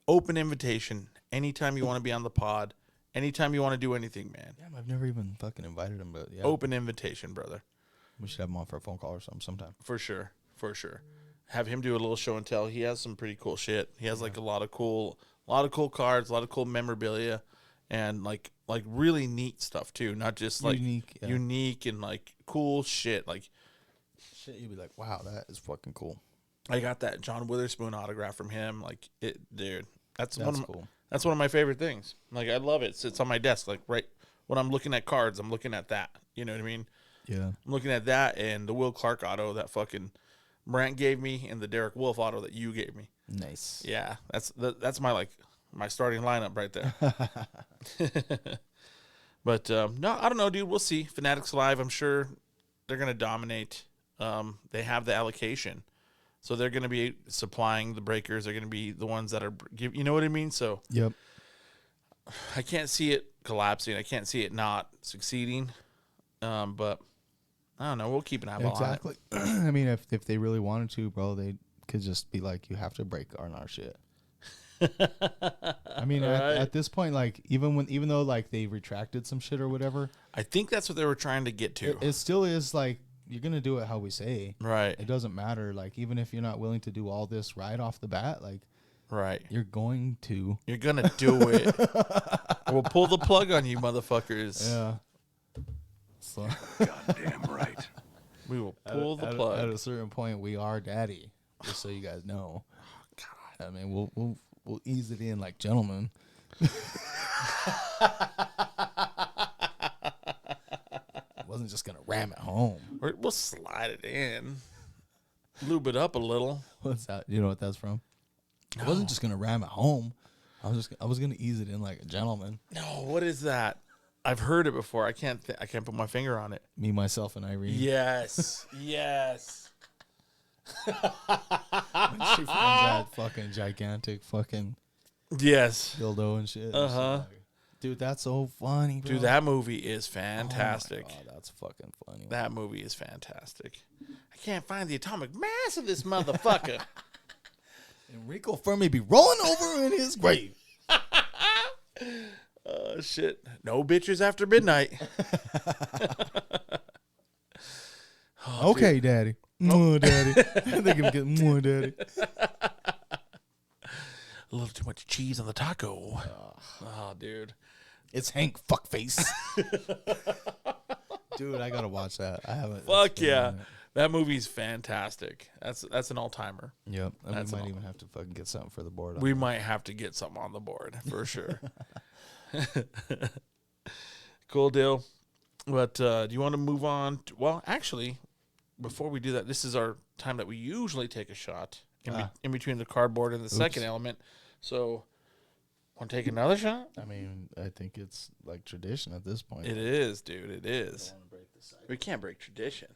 Open invitation. Anytime you want to be on the pod. Anytime you want to do anything, man.
Yeah, I've never even fucking invited him, but yeah.
Open invitation, brother.
We should have him on for a phone call or something sometime.
For sure. Have him do a little show and tell. He has some pretty cool shit. He has like a lot of cool cards, a lot of cool memorabilia, and like really neat stuff too. Not just like unique and like cool shit. Like
shit, you'd be like, wow, that is fucking cool.
I got that John Witherspoon autograph from him. Like dude. That's
cool.
That's one of my favorite things. Like I love it. It sits on my desk. Like right when I'm looking at cards, I'm looking at that. You know what I mean?
Yeah. I'm
looking at that and the Will Clark auto that fucking Brant gave me and the Derek Wolf auto that you gave me.
Nice.
Yeah, that's my starting lineup right there. But no, I don't know, dude. We'll see. Fanatics Live, I'm sure they're gonna dominate. They have the allocation. So they're going to be supplying the breakers. They're going to be the ones that are, you know what I mean? So
Yep.
I can't see it collapsing. I can't see it not succeeding. But I don't know. We'll keep an eye on it.
Exactly. I mean, if they really wanted to, bro, they could just be like, you have to break our shit. I mean,
Right.
at this point, like even though like they retracted some shit or whatever,
I think that's what they were trying to get to.
it still is like you're gonna do it how we say.
Right.
It doesn't matter. Like even if you're not willing to do all this right off the bat, like
Right.
you're going to.
You're going to do it. We'll pull the plug on you, motherfuckers.
Yeah. So
Goddamn right.
We will pull the plug.
At a certain point, we are daddy. Just so you guys know. God. I mean, we'll ease it in like gentlemen. Wasn't just gonna ram it home.
We'll slide it in. Lube it up a little.
What's that? You know what that's from? I wasn't just gonna ram it home. I was gonna ease it in like a gentleman.
No, what is that? I've heard it before. I can't put my finger on it.
Me, myself, and Irene.
Yes. Yes.
When she finds that fucking gigantic fucking
Yes.
dildo and shit.
Uh-huh.
Dude, that's so funny, bro.
Dude, that movie is
Oh my
fantastic.
God, that's fucking funny.
That movie is fantastic. I can't find the atomic mass of this motherfucker.
Enrico Fermi be rolling over in his grave.
Shit. No bitches after midnight.
Okay, daddy. More daddy. They're gonna get more daddy.
A little too much cheese on the taco. Oh, dude.
It's Hank Fuckface. Dude, I gotta watch that. I haven't.
Fuck yeah. That movie's fantastic. That's an all-timer.
Yep. And
That's
we might
all.
even have to fucking get something for the board.
We might have to get something on the board for sure. Cool deal. But do you want to move on? Well, actually, before we do that, this is our time that we usually take a shot in between the cardboard and the second element. So, want to take another shot?
I mean, I think it's like tradition at this point.
It is, dude. It is. We can't break tradition.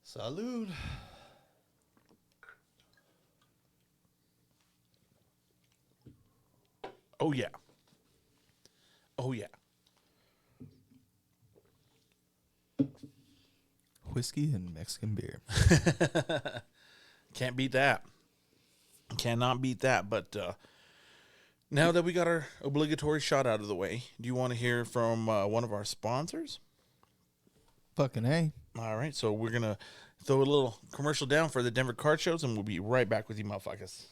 Salud.
Oh, yeah. Oh, yeah.
Whiskey and Mexican beer.
Can't beat that. Cannot beat that. But now that we got our obligatory shot out of the way, do you want to hear from one of our sponsors?
Fucking A.
All right, so we're going to throw a little commercial down for the Denver Card Shows, and we'll be right back with you motherfuckers.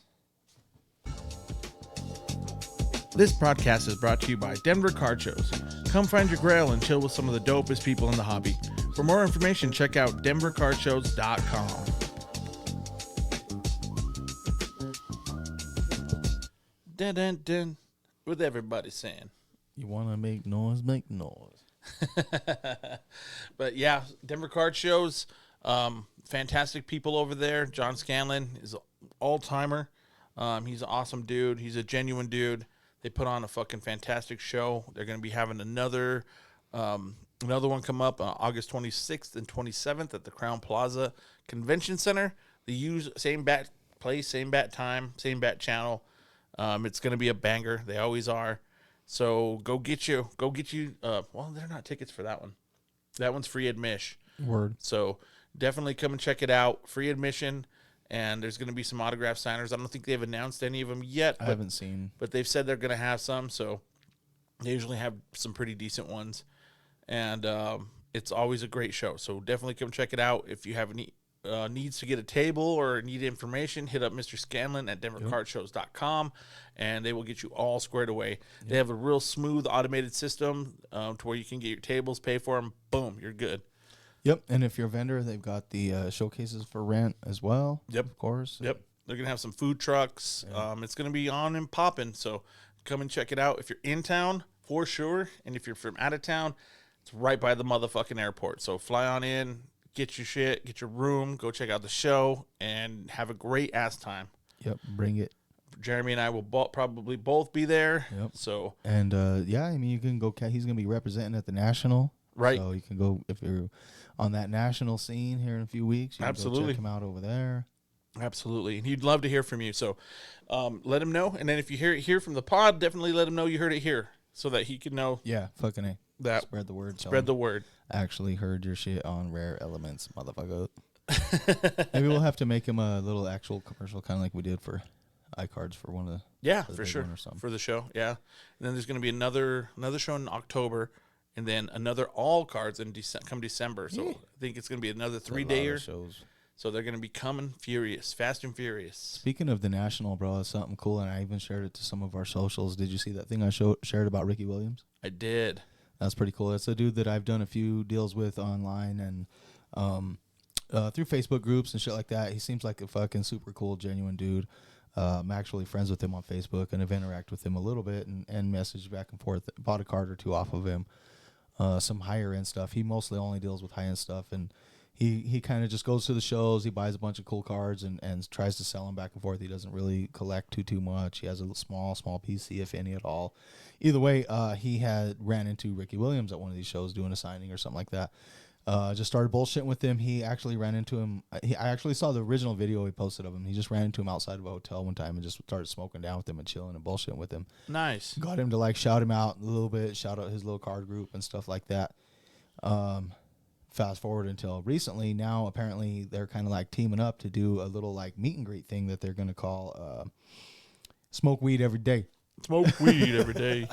This podcast is brought to you by Denver Card Shows. Come find your grail and chill with some of the dopest people in the hobby. For more information, check out denvercardshows.com. Dun, dun, dun, with everybody saying.
You want to make noise? Make noise.
But yeah, Denver Card Shows, fantastic people over there. John Scanlon is an all-timer. He's an awesome dude. He's a genuine dude. They put on a fucking fantastic show. They're going to be having another one come up August 26th and 27th at the Crown Plaza Convention Center. They use same bat place, same bat time, same bat channel. It's going to be a banger. They always are. So go get you. Well, they're not tickets for that one. That one's free admission.
Word.
So definitely come and check it out. Free admission. And there's going to be some autograph signers. I don't think they've announced any of them yet.
I haven't seen.
But they've said they're going to have some. So they usually have some pretty decent ones. And it's always a great show. So definitely come check it out. If you have any needs to get a table or need information, hit up Mr. Scanlon at denvercardshows.com, and they will get you all squared away. Yep. They have a real smooth automated system to where you can get your tables, pay for them, boom, you're good.
Yep, and if you're a vendor, they've got the showcases for rent as well.
Yep.
Of course.
Yep. They're going to have some food trucks. Yeah. It's going to be on and popping, so come and check it out. If you're in town, for sure, and if you're from out of town, it's right by the motherfucking airport. So fly on in, get your shit, get your room, go check out the show, and have a great ass time.
Yep, bring it.
Jeremy and I will probably both be there.
Yep.
So
and yeah, I mean you can go. He's gonna be representing at the national
Right.
So you can go, if you're on that national scene here in a few weeks, you can go
Absolutely.
check him out over there.
Absolutely. And he'd love to hear from you. So let him know. And then if you hear from the pod, definitely let him know you heard it here so that he can know
Yeah, fucking A.
that.
Spread the word.
Spread the word.
I actually heard your shit on Rare Elements, motherfucker. Maybe we'll have to make him a little actual commercial, kind of like we did for iCards for one of the.
Yeah,
for the
for
big
sure.
one or something.
For the show, yeah. And then there's going to be another show in October, and then another all cards in come December. So I think it's going to be another 3-dayer.
Shows.
So they're going to be coming furious, fast and furious.
Speaking of the national, bro, it's something cool, and I even shared it to some of our socials. Did you see that thing I shared about Ricky Williams?
I did.
That's pretty cool. It's a dude that I've done a few deals with online and through Facebook groups and shit like that. He seems like a fucking super cool, genuine dude. I'm actually friends with him on Facebook and have interacted with him a little bit and messaged back and forth. Bought a card or two off of him. Some higher end stuff. He mostly only deals with high end stuff, and he kind of just goes to the shows. He buys a bunch of cool cards and tries to sell them back and forth. He doesn't really collect too much. He has a small PC, if any at all. Either way, he had ran into Ricky Williams at one of these shows doing a signing or something like that. Just started bullshitting with him. He actually ran into him. I actually saw the original video he posted of him. He just ran into him outside of a hotel one time and just started smoking down with him and chilling and bullshitting with him.
Nice.
Got him to like shout him out a little bit, shout out his little card group and stuff like that. Fast forward until recently. Now apparently they're kind of like teaming up to do a little like meet and greet thing that they're going to call Smoke Weed Every Day.
Smoke weed every day.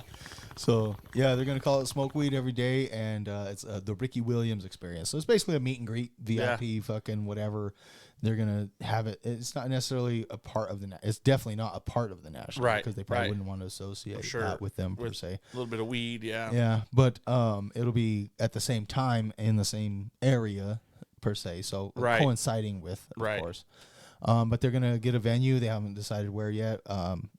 So, yeah, they're going to call it Smoke Weed Every Day, and it's the Ricky Williams experience. So it's basically a meet and greet, VIP, fucking whatever. They're going to have it. It's not necessarily a part of the it's definitely not a part of the national.
Right,
because they probably
right.
wouldn't want to associate
Sure.
that with them, per
With
se.
a little bit of weed, yeah.
Yeah, but it'll be at the same time in the same area, per se, so
Right.
coinciding with, of
Right.
course. But they're going to get a venue. They haven't decided where yet.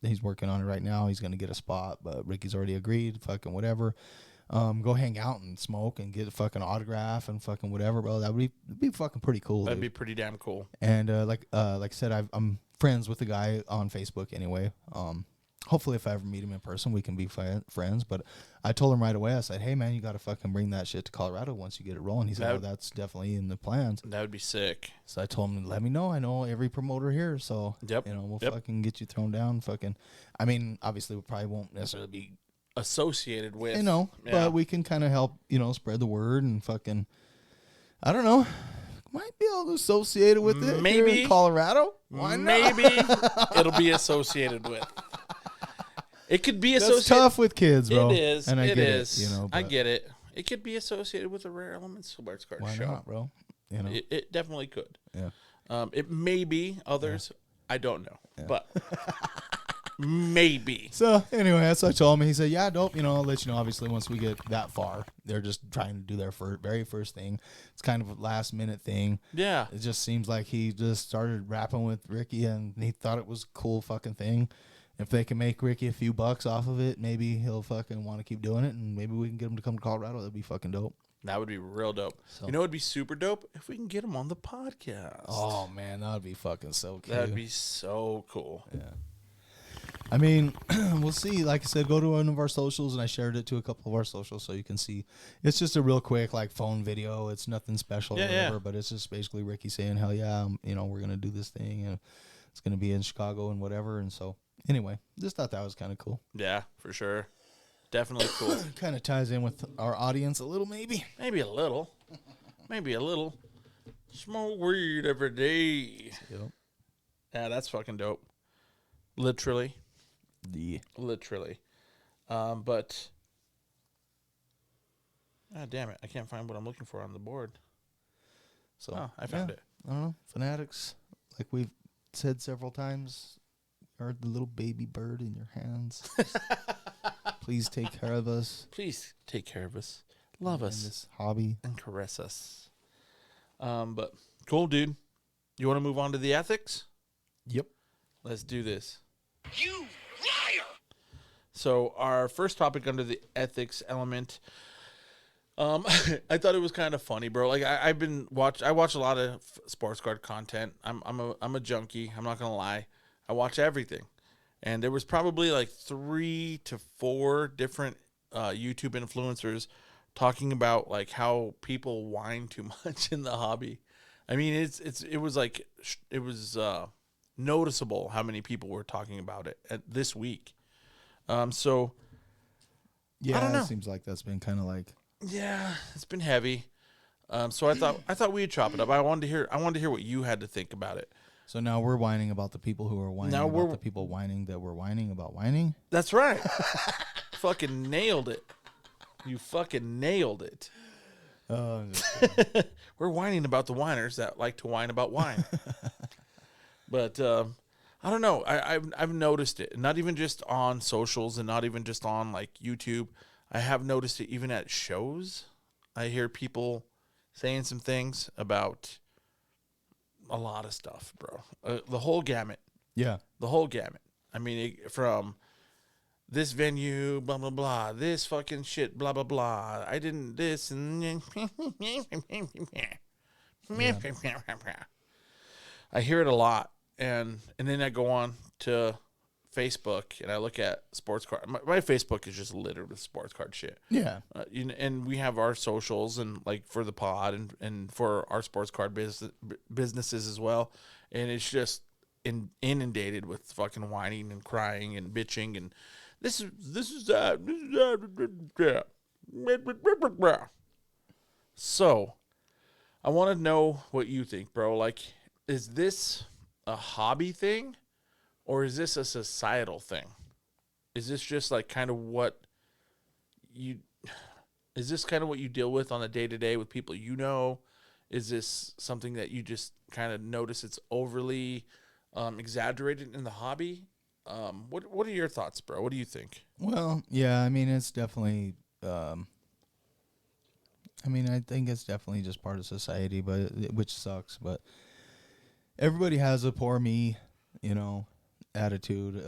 He's working on it right now. He's going to get a spot, but Ricky's already agreed. Fucking whatever. Go hang out and smoke and get a fucking autograph and fucking whatever, bro. That would be fucking pretty cool.
That'd
dude.
be pretty damn cool.
And like I said, I'm friends with the guy on Facebook anyway. Hopefully, if I ever meet him in person, we can be friends. But I told him right away. I said, "Hey, man, you got to fucking bring that shit to Colorado once you get it rolling." He said, "Oh, that's definitely in the plans."
That would be sick.
So I told him, "Let me know. I know every promoter here, so
Yep.
we'll
Yep.
fucking get you thrown down." Fucking, I mean, obviously, we probably won't necessarily be,
Associated with.
yeah. But we can kind of help, spread the word and fucking, I don't know, might be able to associate it with it here
Maybe.
in Colorado. Why not?
Maybe it'll be associated with. It could be
That's
associated.
tough with kids, bro.
It is.
And I
it
get
is.
it.
I
but
get it. It could be associated with a Rare Elements Sports Card
why
show.
not, bro?
It definitely could.
Yeah.
It may be others. I don't know, but maybe.
So anyway, that's what I told him. He said, "Yeah, dope. I'll let you know. Obviously, once we get that far, they're just trying to do their very first thing. It's kind of a last minute thing.
Yeah.
It just seems like he just started rapping with Ricky, and he thought it was a cool fucking thing. If they can make Ricky a few bucks off of it, maybe he'll fucking want to keep doing it, and maybe we can get him to come to Colorado. That'd be fucking dope."
That would be real dope.
So-
You know, it'd be super dope if we can get him on the podcast.
Oh man, that'd be fucking so cute.
That'd be so cool.
Yeah. I mean, we'll see. Like I said, go to one of our socials, and I shared it to a couple of our socials so you can see. It's just a real quick, like, phone video. It's nothing special or whatever, but it's just basically Ricky saying, "Hell yeah, we're going to do this thing, and it's going to be in Chicago and whatever." And so, anyway, just thought that was kind of cool.
Yeah, for sure. Definitely cool.
Kind of ties in with our audience a little, maybe.
Maybe a little. Maybe a little. Smoke weed every day.
Yep.
Yeah, that's fucking dope. Literally.
Yeah.
Literally. But damn it, I can't find what I'm looking for on the board.
So
Oh, I found it.
I don't know. Fanatics, like we've said several times, are the little baby bird in your hands. Please take care of us.
Please take care of us. Love
in
us.
this hobby.
And caress us. But cool, dude. You want to move on to the ethics?
Yep.
Let's do this.
You liar!
So our first topic under the ethics element, I thought it was kind of funny, bro. Like I watch a lot of sports card content. I'm a junkie. I'm not gonna lie. I watch everything, and there was probably like 3 to 4 different YouTube influencers talking about like how people whine too much in the hobby. I mean, it was like it was noticeable how many people were talking about it this week. So
Yeah,
I don't know.
it seems like that's been kind of like.
Yeah, it's been heavy. So I thought we'd chop it up. I wanted to hear what you had to think about it.
So now we're whining about the people who are whining
Now
about the people whining that we're whining about whining.
That's right. Fucking nailed it. You fucking nailed it.
Oh,
We're whining about the whiners that like to whine about wine. But I don't know. I've noticed it. Not even just on socials and not even just on like YouTube. I have noticed it even at shows. I hear people saying some things about a lot of stuff, bro. The whole gamut.
yeah.
The whole gamut. I mean, from this venue, blah, blah, blah. This fucking shit, blah, blah, blah. I didn't this and... I hear it a lot. And then I go on to Facebook and I look at sports card. My Facebook is just littered with sports card shit.
Yeah.
And we have our socials and like for the pod and for our sports card businesses as well. And it's just inundated with fucking whining and crying and bitching and this is that. So I want to know what you think, bro. Like, is this a hobby thing or is this a societal thing? Is this just like kind of what you deal with on a day-to-day with people you know? Is this something that you just kind of notice it's overly exaggerated in the hobby? What are your thoughts, bro? What do you think?
Well, yeah, I mean, it's definitely, I think it's definitely just part of society, which sucks, but everybody has a poor me, attitude.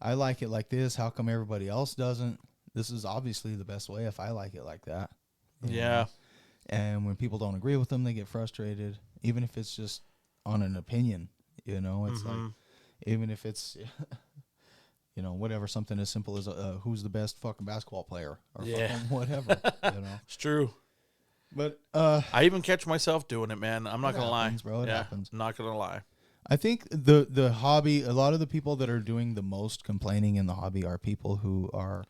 I like it like this. How come everybody else doesn't? This is obviously the best way if I like it like that.
Yeah.
know? And when people don't agree with them, they get frustrated, even if it's just on an opinion, it's like, even if it's, whatever, something as simple as who's the best fucking basketball player or fucking whatever,
It's true.
But
I even catch myself doing it, man. I'm not going to lie.
Bro, it happens.
I'm not going to lie.
I think the hobby, a lot of the people that are doing the most complaining in the hobby are people who are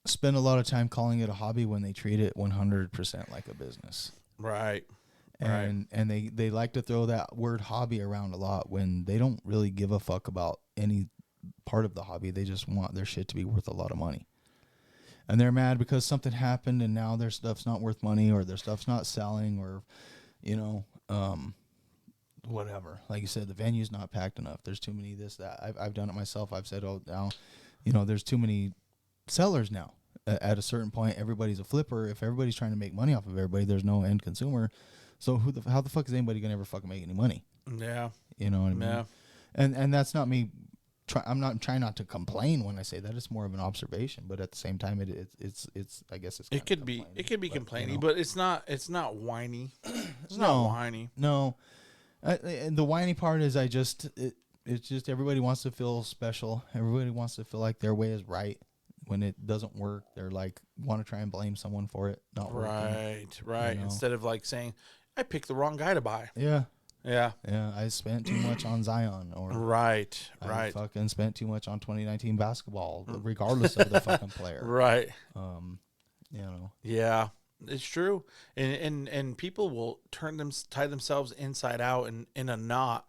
spend a lot of time calling it a hobby when they treat it 100% like a business.
Right.
And they like to throw that word hobby around a lot when they don't really give a fuck about any part of the hobby. They just want their shit to be worth a lot of money. And they're mad because something happened and now their stuff's not worth money or their stuff's not selling or, whatever. Like you said, the venue's not packed enough. There's too many this, that. I've done it myself. I've said, now, there's too many sellers now. At a certain point, everybody's a flipper. If everybody's trying to make money off of everybody, there's no end consumer. So how the fuck is anybody gonna ever fucking make any money?
Yeah.
You know what I mean?
Yeah.
And that's not me. I'm not trying not to complain when I say that. It's more of an observation. But at the same time, it's I guess it's
it could be complaining, but it's not whiny. It's not whiny.
No. And the whiny part is it's just everybody wants to feel special. Everybody wants to feel like their way is right. When it doesn't work, they're like want to try and blame someone for it not working.
Right. Instead of like saying, "I picked the wrong guy to buy."
Yeah.
Yeah.
I spent too much on Zion, or
right.
I fucking spent too much on 2019 basketball, regardless of the fucking player.
Right.
Yeah,
it's true, and people will tie themselves inside out in a knot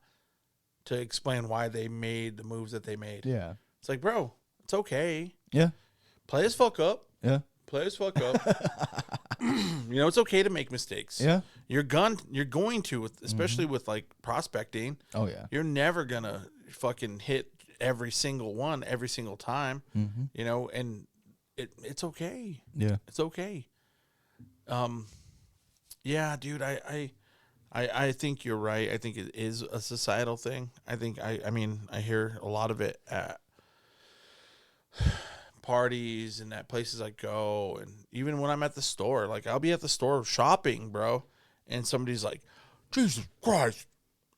to explain why they made the moves that they made.
Yeah.
It's like, bro, it's okay.
Yeah.
Play as fuck up.
Yeah.
Play as fuck up. It's okay to make mistakes.
Yeah.
You're going to, especially with like prospecting.
Oh yeah.
You're never gonna fucking hit every single one every single time.
Mm-hmm.
And it's okay.
Yeah.
It's okay. Yeah, dude, I think you're right. I think it is a societal thing. I think I hear a lot of it at parties and at places I go, and even when I'm at the store, like I'll be at the store shopping, bro, and somebody's like, "Jesus Christ,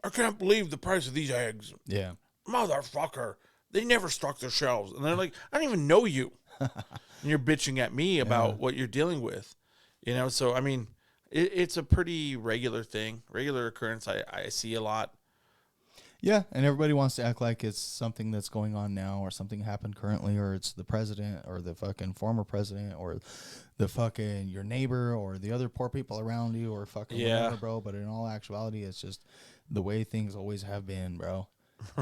I can't believe the price of these eggs."
Yeah.
Motherfucker, they never stock their shelves, and they're like, "I don't even know you." and you're bitching at me about what you're dealing with, you know? So, I mean, it's a pretty regular thing, regular occurrence. I see a lot.
Yeah, and everybody wants to act like it's something that's going on now or something happened currently, or it's the president or the fucking former president or the fucking your neighbor or the other poor people around you or fucking whatever, bro. But in all actuality, it's just the way things always have been, bro.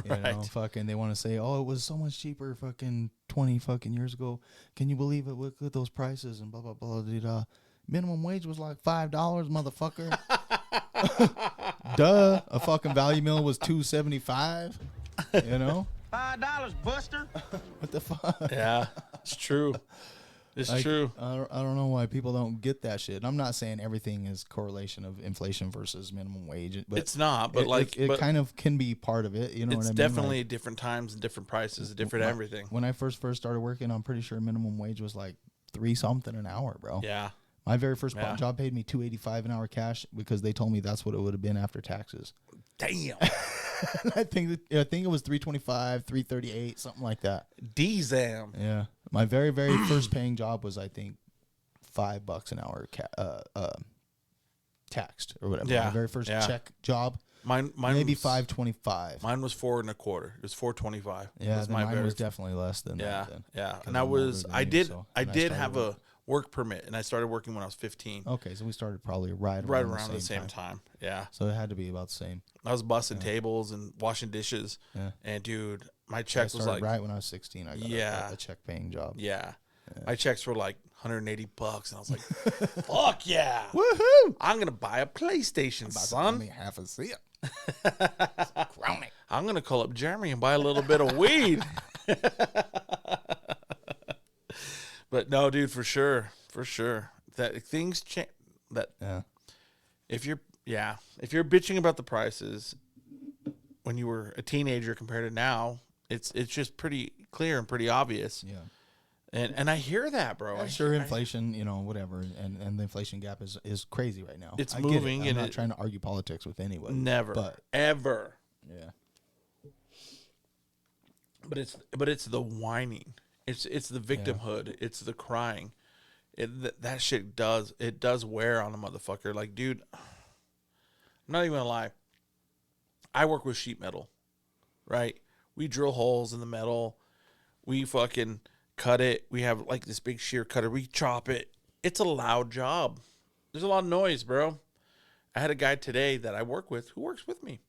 You know, fucking they want to say, oh, it was so much cheaper fucking 20 fucking years ago. Can you believe it? Look at those prices and blah, blah, blah, blah, blah. Minimum wage was like $5, motherfucker. Duh. A fucking value meal was $2.75. You know?
$5, Buster.
What the fuck?
Yeah, it's true. It's true.
I don't know why people don't get that shit. I'm not saying everything is correlation of inflation versus minimum wage. But
it's not, but
it kind of can be part of it. You know what I mean?
It's definitely different times and different prices, different everything.
When I first started working, I'm pretty sure minimum wage was like $3 something an hour, bro.
Yeah.
My very first job paid me $2.85 an hour cash because they told me that's what it would have been after taxes.
Damn.
I think it was $3.25, $3.38, something like that.
D-Zam.
Yeah. My very first paying job was, I think, $5 an hour taxed or whatever.
Yeah.
My very first check job.
Mine
maybe
was
$5.25.
Mine was $4.25. It was $4.25.
Yeah, mine was definitely less than that. Then,
yeah. And I did have a work permit, and I started working when I was 15.
Okay, so we started probably right
around the same time. Yeah.
So it had to be about the same.
I was bussing tables and washing dishes. Yeah. And dude, my check was like
right when I was 16. I got a check paying job.
Yeah. My checks were like $180, and I was like, "Fuck yeah,
woohoo!
I'm gonna buy a PlayStation, son."
Me half a sip.
I'm gonna call up Jeremy and buy a little bit of weed. But no, dude, for sure, that things change. If you're bitching about the prices when you were a teenager compared to now, it's just pretty clear and pretty obvious.
Yeah.
And I hear that, bro.
Yeah, sure, inflation, whatever, and the inflation gap is crazy right now.
It's moving,
I'm not trying to argue politics with anybody.
Never, but ever.
Yeah.
But it's the whining. It's the victimhood. Yeah. It's the crying. That shit does wear on a motherfucker. Like, dude, I'm not even gonna lie. I work with sheet metal, right? We drill holes in the metal. We fucking cut it. We have like this big shear cutter. We chop it. It's a loud job. There's a lot of noise, bro. I had a guy today that I work with who works with me.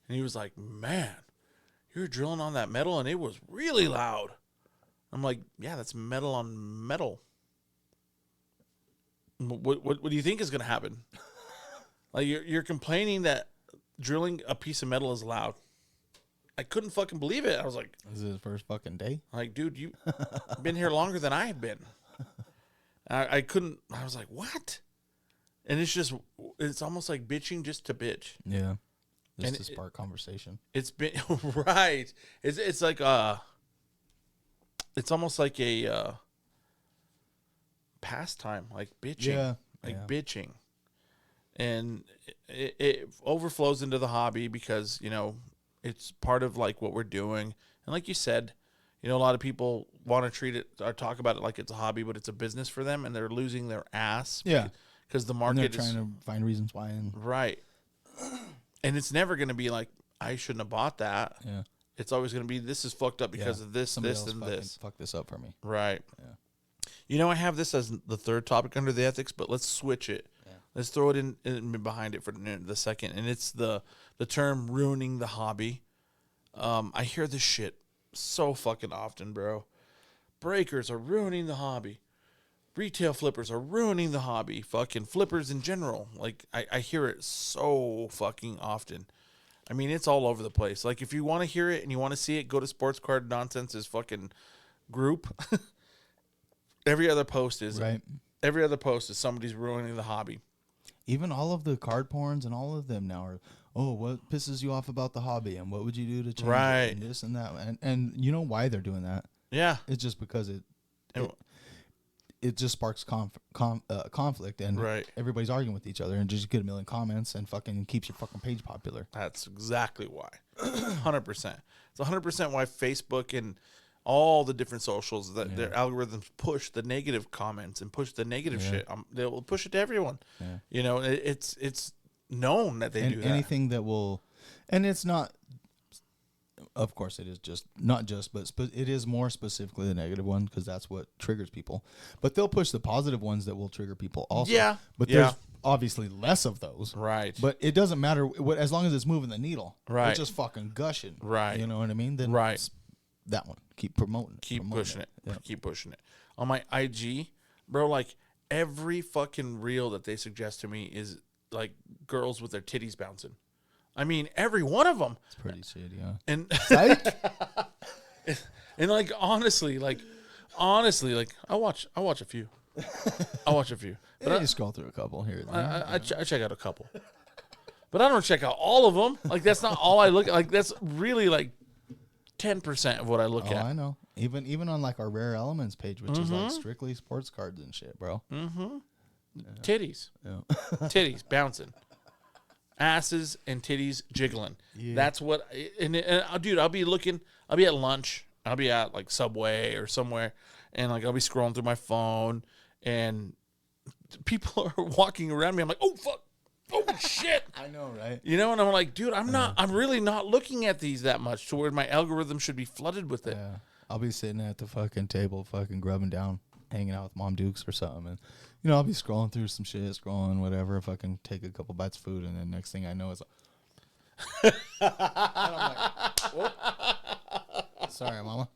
And he was like, "Man, you were drilling on that metal and it was really loud." I'm like, "Yeah, that's metal on metal. What do you think is going to happen?" Like, you're complaining that drilling a piece of metal is loud. I couldn't fucking believe it. I was like,
"This is his first fucking day?"
Like, dude, you've been here longer than I have been. I couldn't. I was like, "What?" And it's almost like bitching just to bitch.
Yeah. Just to spark conversation.
It's been right. It's like it's almost like a pastime, like bitching.
Yeah.
Bitching. And it overflows into the hobby because, it's part of like what we're doing. And like you said, a lot of people want to treat it or talk about it like it's a hobby, but it's a business for them, and they're losing their ass.
Yeah.
Because the market
is trying to find reasons why.
Right. And it's never going to be like, I shouldn't have bought that.
Yeah.
It's always going to be, this is fucked up because of this,
somebody
this,
else
and this.
Fuck this up for me.
Right.
Yeah.
I have this as the third topic under the ethics, but let's switch it. Yeah. Let's throw it in behind it for the second. And it's the term ruining the hobby. I hear this shit so fucking often, bro. Breakers are ruining the hobby. Retail flippers are ruining the hobby. Fucking flippers in general. Like, I hear it so fucking often. I mean, it's all over the place. Like, if you want to hear it and you want to see it, go to Sports Card Nonsense's fucking group. Every other post is somebody's ruining the hobby.
Even all of the card porns and all of them now are, what pisses you off about the hobby and what would you do to change it and this and that. And you know why they're doing that? Yeah. It's just because it just sparks conflict and everybody's arguing with each other and just get a million comments and fucking keeps your fucking page popular.
That's exactly why. 100%. It's 100% why Facebook and all the different socials that their algorithms push the negative comments and push the negative shit. They'll push it to everyone. Yeah. You know, it's known that they do that.
Anything that will, and it's not. Of course, it is not just, but it is more specifically the negative one because that's what triggers people. But they'll push the positive ones that will trigger people also.
Yeah.
But there's obviously less of those.
Right.
But it doesn't matter as long as it's moving the needle.
Right.
It's just fucking gushing.
Right.
You know what I mean? Then that one. Keep promoting.
Keep pushing it. Yeah. Keep pushing it. On my IG, bro, like every fucking reel that they suggest to me is like girls with their titties bouncing. I mean, every one of them.
It's pretty shitty, huh?
And and like honestly, like I watch a few.
But I just scroll through a couple here.
I check out a couple, but I don't check out all of them. Like that's not all I look at. Like that's really like 10% of what I look at.
I know. Even on like our Rare Elements page, which is like strictly sports cards and shit, bro.
Mm-hmm. Yeah. Titties, titties bouncing. Asses and titties jiggling. Yeah. That's what. And dude, I'll be at lunch. I'll be at like Subway or somewhere, and like I'll be scrolling through my phone, and people are walking around me. I'm like, oh fuck, oh shit.
I know, right?
You know, and I'm like, dude, I'm really not looking at these that much to where my algorithm should be flooded with it.
Yeah. I'll be sitting at the fucking table, fucking grubbing down, hanging out with Mom Dukes or something, and you know, I'll be scrolling through some shit, scrolling whatever, if I can take a couple bites of food, and then next thing I know is and I'm like, whoop. Sorry, Mama.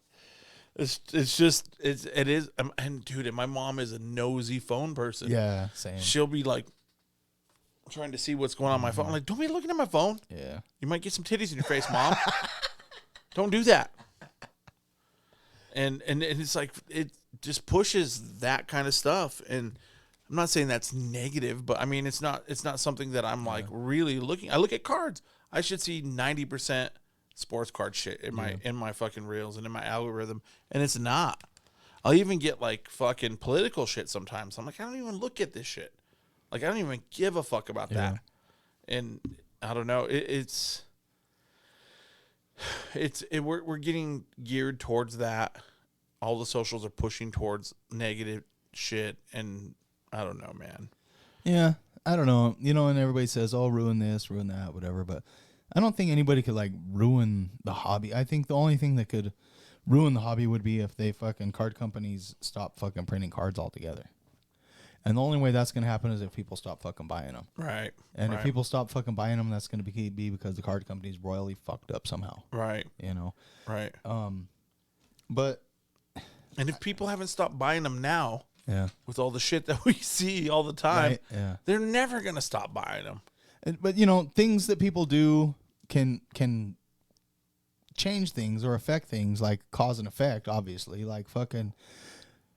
It is, and dude, and my mom is a nosy phone person.
Yeah, same.
She'll be like trying to see what's going on my phone. I'm like, don't be looking at my phone.
Yeah, you
might get some titties in your face, Mom. Don't do that. And it's like it just pushes that kind of stuff, and I'm not saying that's negative, but I mean it's not something that I'm like really looking. I look at cards. I should see 90% sports card shit in my fucking reels and in my algorithm, and it's not. I'll even get like fucking political shit sometimes. I'm like, I don't even look at this shit. Like I don't even give a fuck about that. And I don't know. We're getting geared towards that. All the socials are pushing towards negative shit, and I don't know, man.
Yeah, I don't know. You know, and everybody says, "Oh, ruin this, ruin that, whatever." But I don't think anybody could like ruin the hobby. I think the only thing that could ruin the hobby would be if they fucking card companies stop fucking printing cards altogether. And the only way that's going to happen is if people stop fucking buying them.
Right.
And if people stop fucking buying them, that's going to be because the card company's royally fucked up somehow.
Right.
You know.
Right.
But.
And if people haven't stopped buying them now,
yeah,
with all the shit that we see all the time,
right,
they're never going to stop buying them.
But, you know, things that people do can change things or affect things, like cause and effect, obviously. Like fucking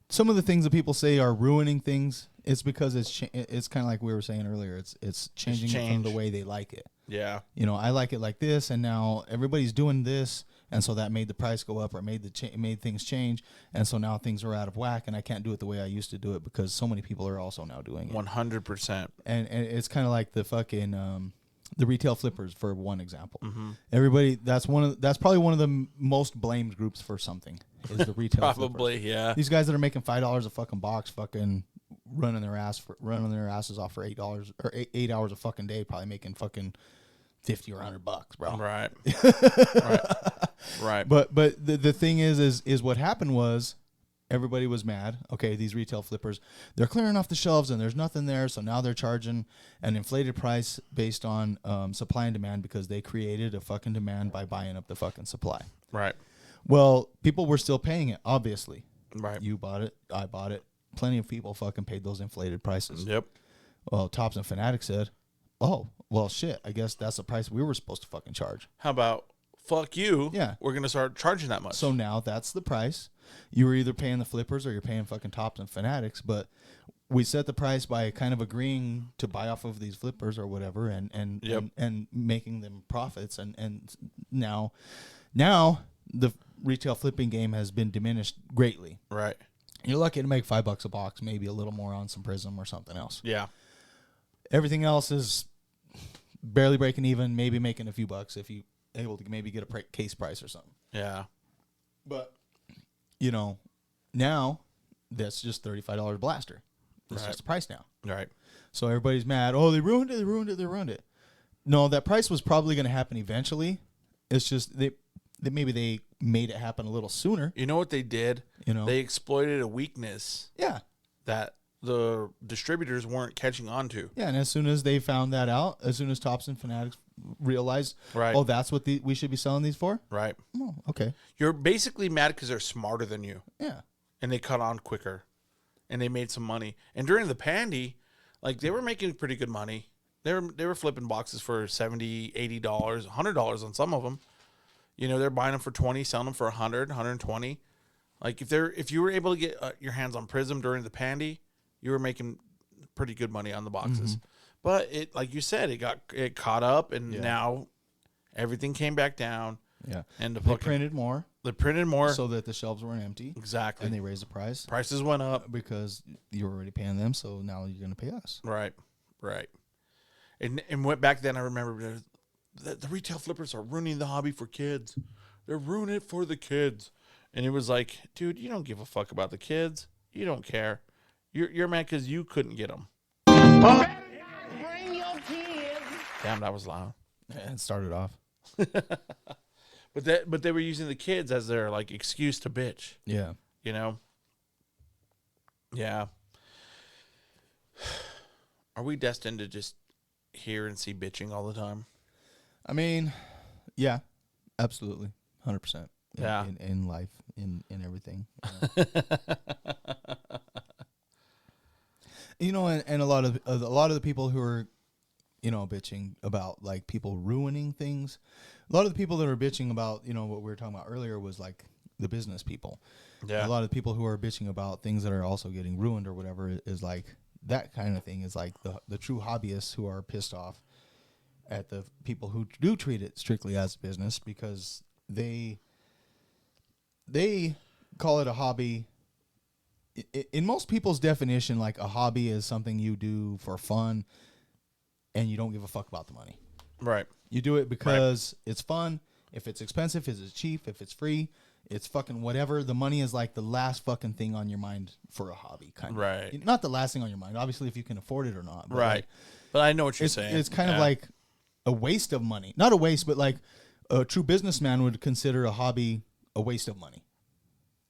some of the things that people say are ruining things, it's because it's kind of like we were saying earlier. It's changing it from the way they like it.
Yeah.
You know, I like it like this, and now everybody's doing this, and so that made the price go up or made things change, and so now things are out of whack, and I can't do it the way I used to do it because so many people are also now doing it.
100%.
And it's kind of like the fucking the retail flippers, for one example.
Mm-hmm.
Everybody, that's probably one of the most blamed groups for something is the retail
probably
flippers.
Yeah.
These guys that are making $5 a fucking box, fucking running their asses off for $8 or 8 hours a fucking day, probably making fucking $50 or $100, bro.
Right. Right.
But the thing is what happened was everybody was mad. Okay, these retail flippers, they're clearing off the shelves and there's nothing there, so now they're charging an inflated price based on supply and demand because they created a fucking demand by buying up the fucking supply.
Right.
Well, people were still paying it, obviously.
Right.
You bought it, I bought it. Plenty of people fucking paid those inflated prices.
Yep.
Well, Tops and Fanatics said, oh, well, shit, I guess that's the price we were supposed to fucking charge.
How about, fuck you,
yeah,
we're going to start charging that much.
So now that's the price. You were either paying the flippers or you're paying fucking Tops and Fanatics, but we set the price by kind of agreeing to buy off of these flippers or whatever and making them profits. And now the retail flipping game has been diminished greatly.
Right.
You're lucky to make $5 a box, maybe a little more on some Prism or something else.
Yeah.
Everything else is barely breaking even, maybe making a few bucks if you able to maybe get a case price or something.
Yeah.
But you know, now that's just $35 blaster. That's
Right.
just the price now.
Right.
So everybody's mad. Oh, they ruined it. They ruined it. They ruined it. No, that price was probably going to happen eventually. It's just they maybe they made it happen a little sooner.
You know what they did?
You know?
They exploited a weakness
Yeah.
that the distributors weren't catching on to.
Yeah, and as soon as they found that out, as soon as Tops and Fanatics realized,
Right.
oh, that's what we should be selling these for?
Right.
Oh, okay.
You're basically mad because they're smarter than you,
Yeah.
and they cut on quicker, and they made some money. And during the pandy, like they were making pretty good money. They were flipping boxes for $70, $80, $100 on some of them. You know, they're buying them for 20, selling them for 100, 120. Like if you were able to get your hands on Prism during the pandy, you were making pretty good money on the boxes. But it, like you said, it caught up, and now everything came back down.
Yeah.
And
They printed more
They printed more.
so that the shelves weren't empty.
Exactly.
And they raised the price
Prices went up.
because you were already paying them, so now you're going to pay us.
Right. Right. And went back then, I remember the retail flippers are ruining the hobby for kids. They're ruining it for the kids. And it was like, dude, you don't give a fuck about the kids. You don't care. You're mad because you couldn't get them.
Bring your kids.
Damn, that was loud.
And it started off.
But they were using the kids as their like excuse to bitch.
Yeah.
You know? Yeah. Are we destined to just hear and see bitching all the time?
I mean, yeah, absolutely. 100%.
Yeah.
In life, in everything. You know, and a lot of the people who are, you know, bitching about like people ruining things. A lot of the people that are bitching about, you know, what we were talking about earlier was like the business people.
Yeah.
A lot of the people who are bitching about things that are also getting ruined or whatever is like that kind of thing is like the true hobbyists who are pissed off at the people who do treat it strictly as a business because they call it a hobby. In most people's definition, like a hobby is something you do for fun and you don't give a fuck about the money.
Right.
You do it because it's fun. If it's expensive, if it's cheap, if it's free, it's fucking whatever. The money is like the last fucking thing on your mind for a hobby, kind of.
Right.
Not the last thing on your mind, obviously, if you can afford it or not. But
Right.
like,
But I know what you're saying.
it's kind of like a waste of money. Not a waste, but like a true businessman would consider a hobby a waste of money.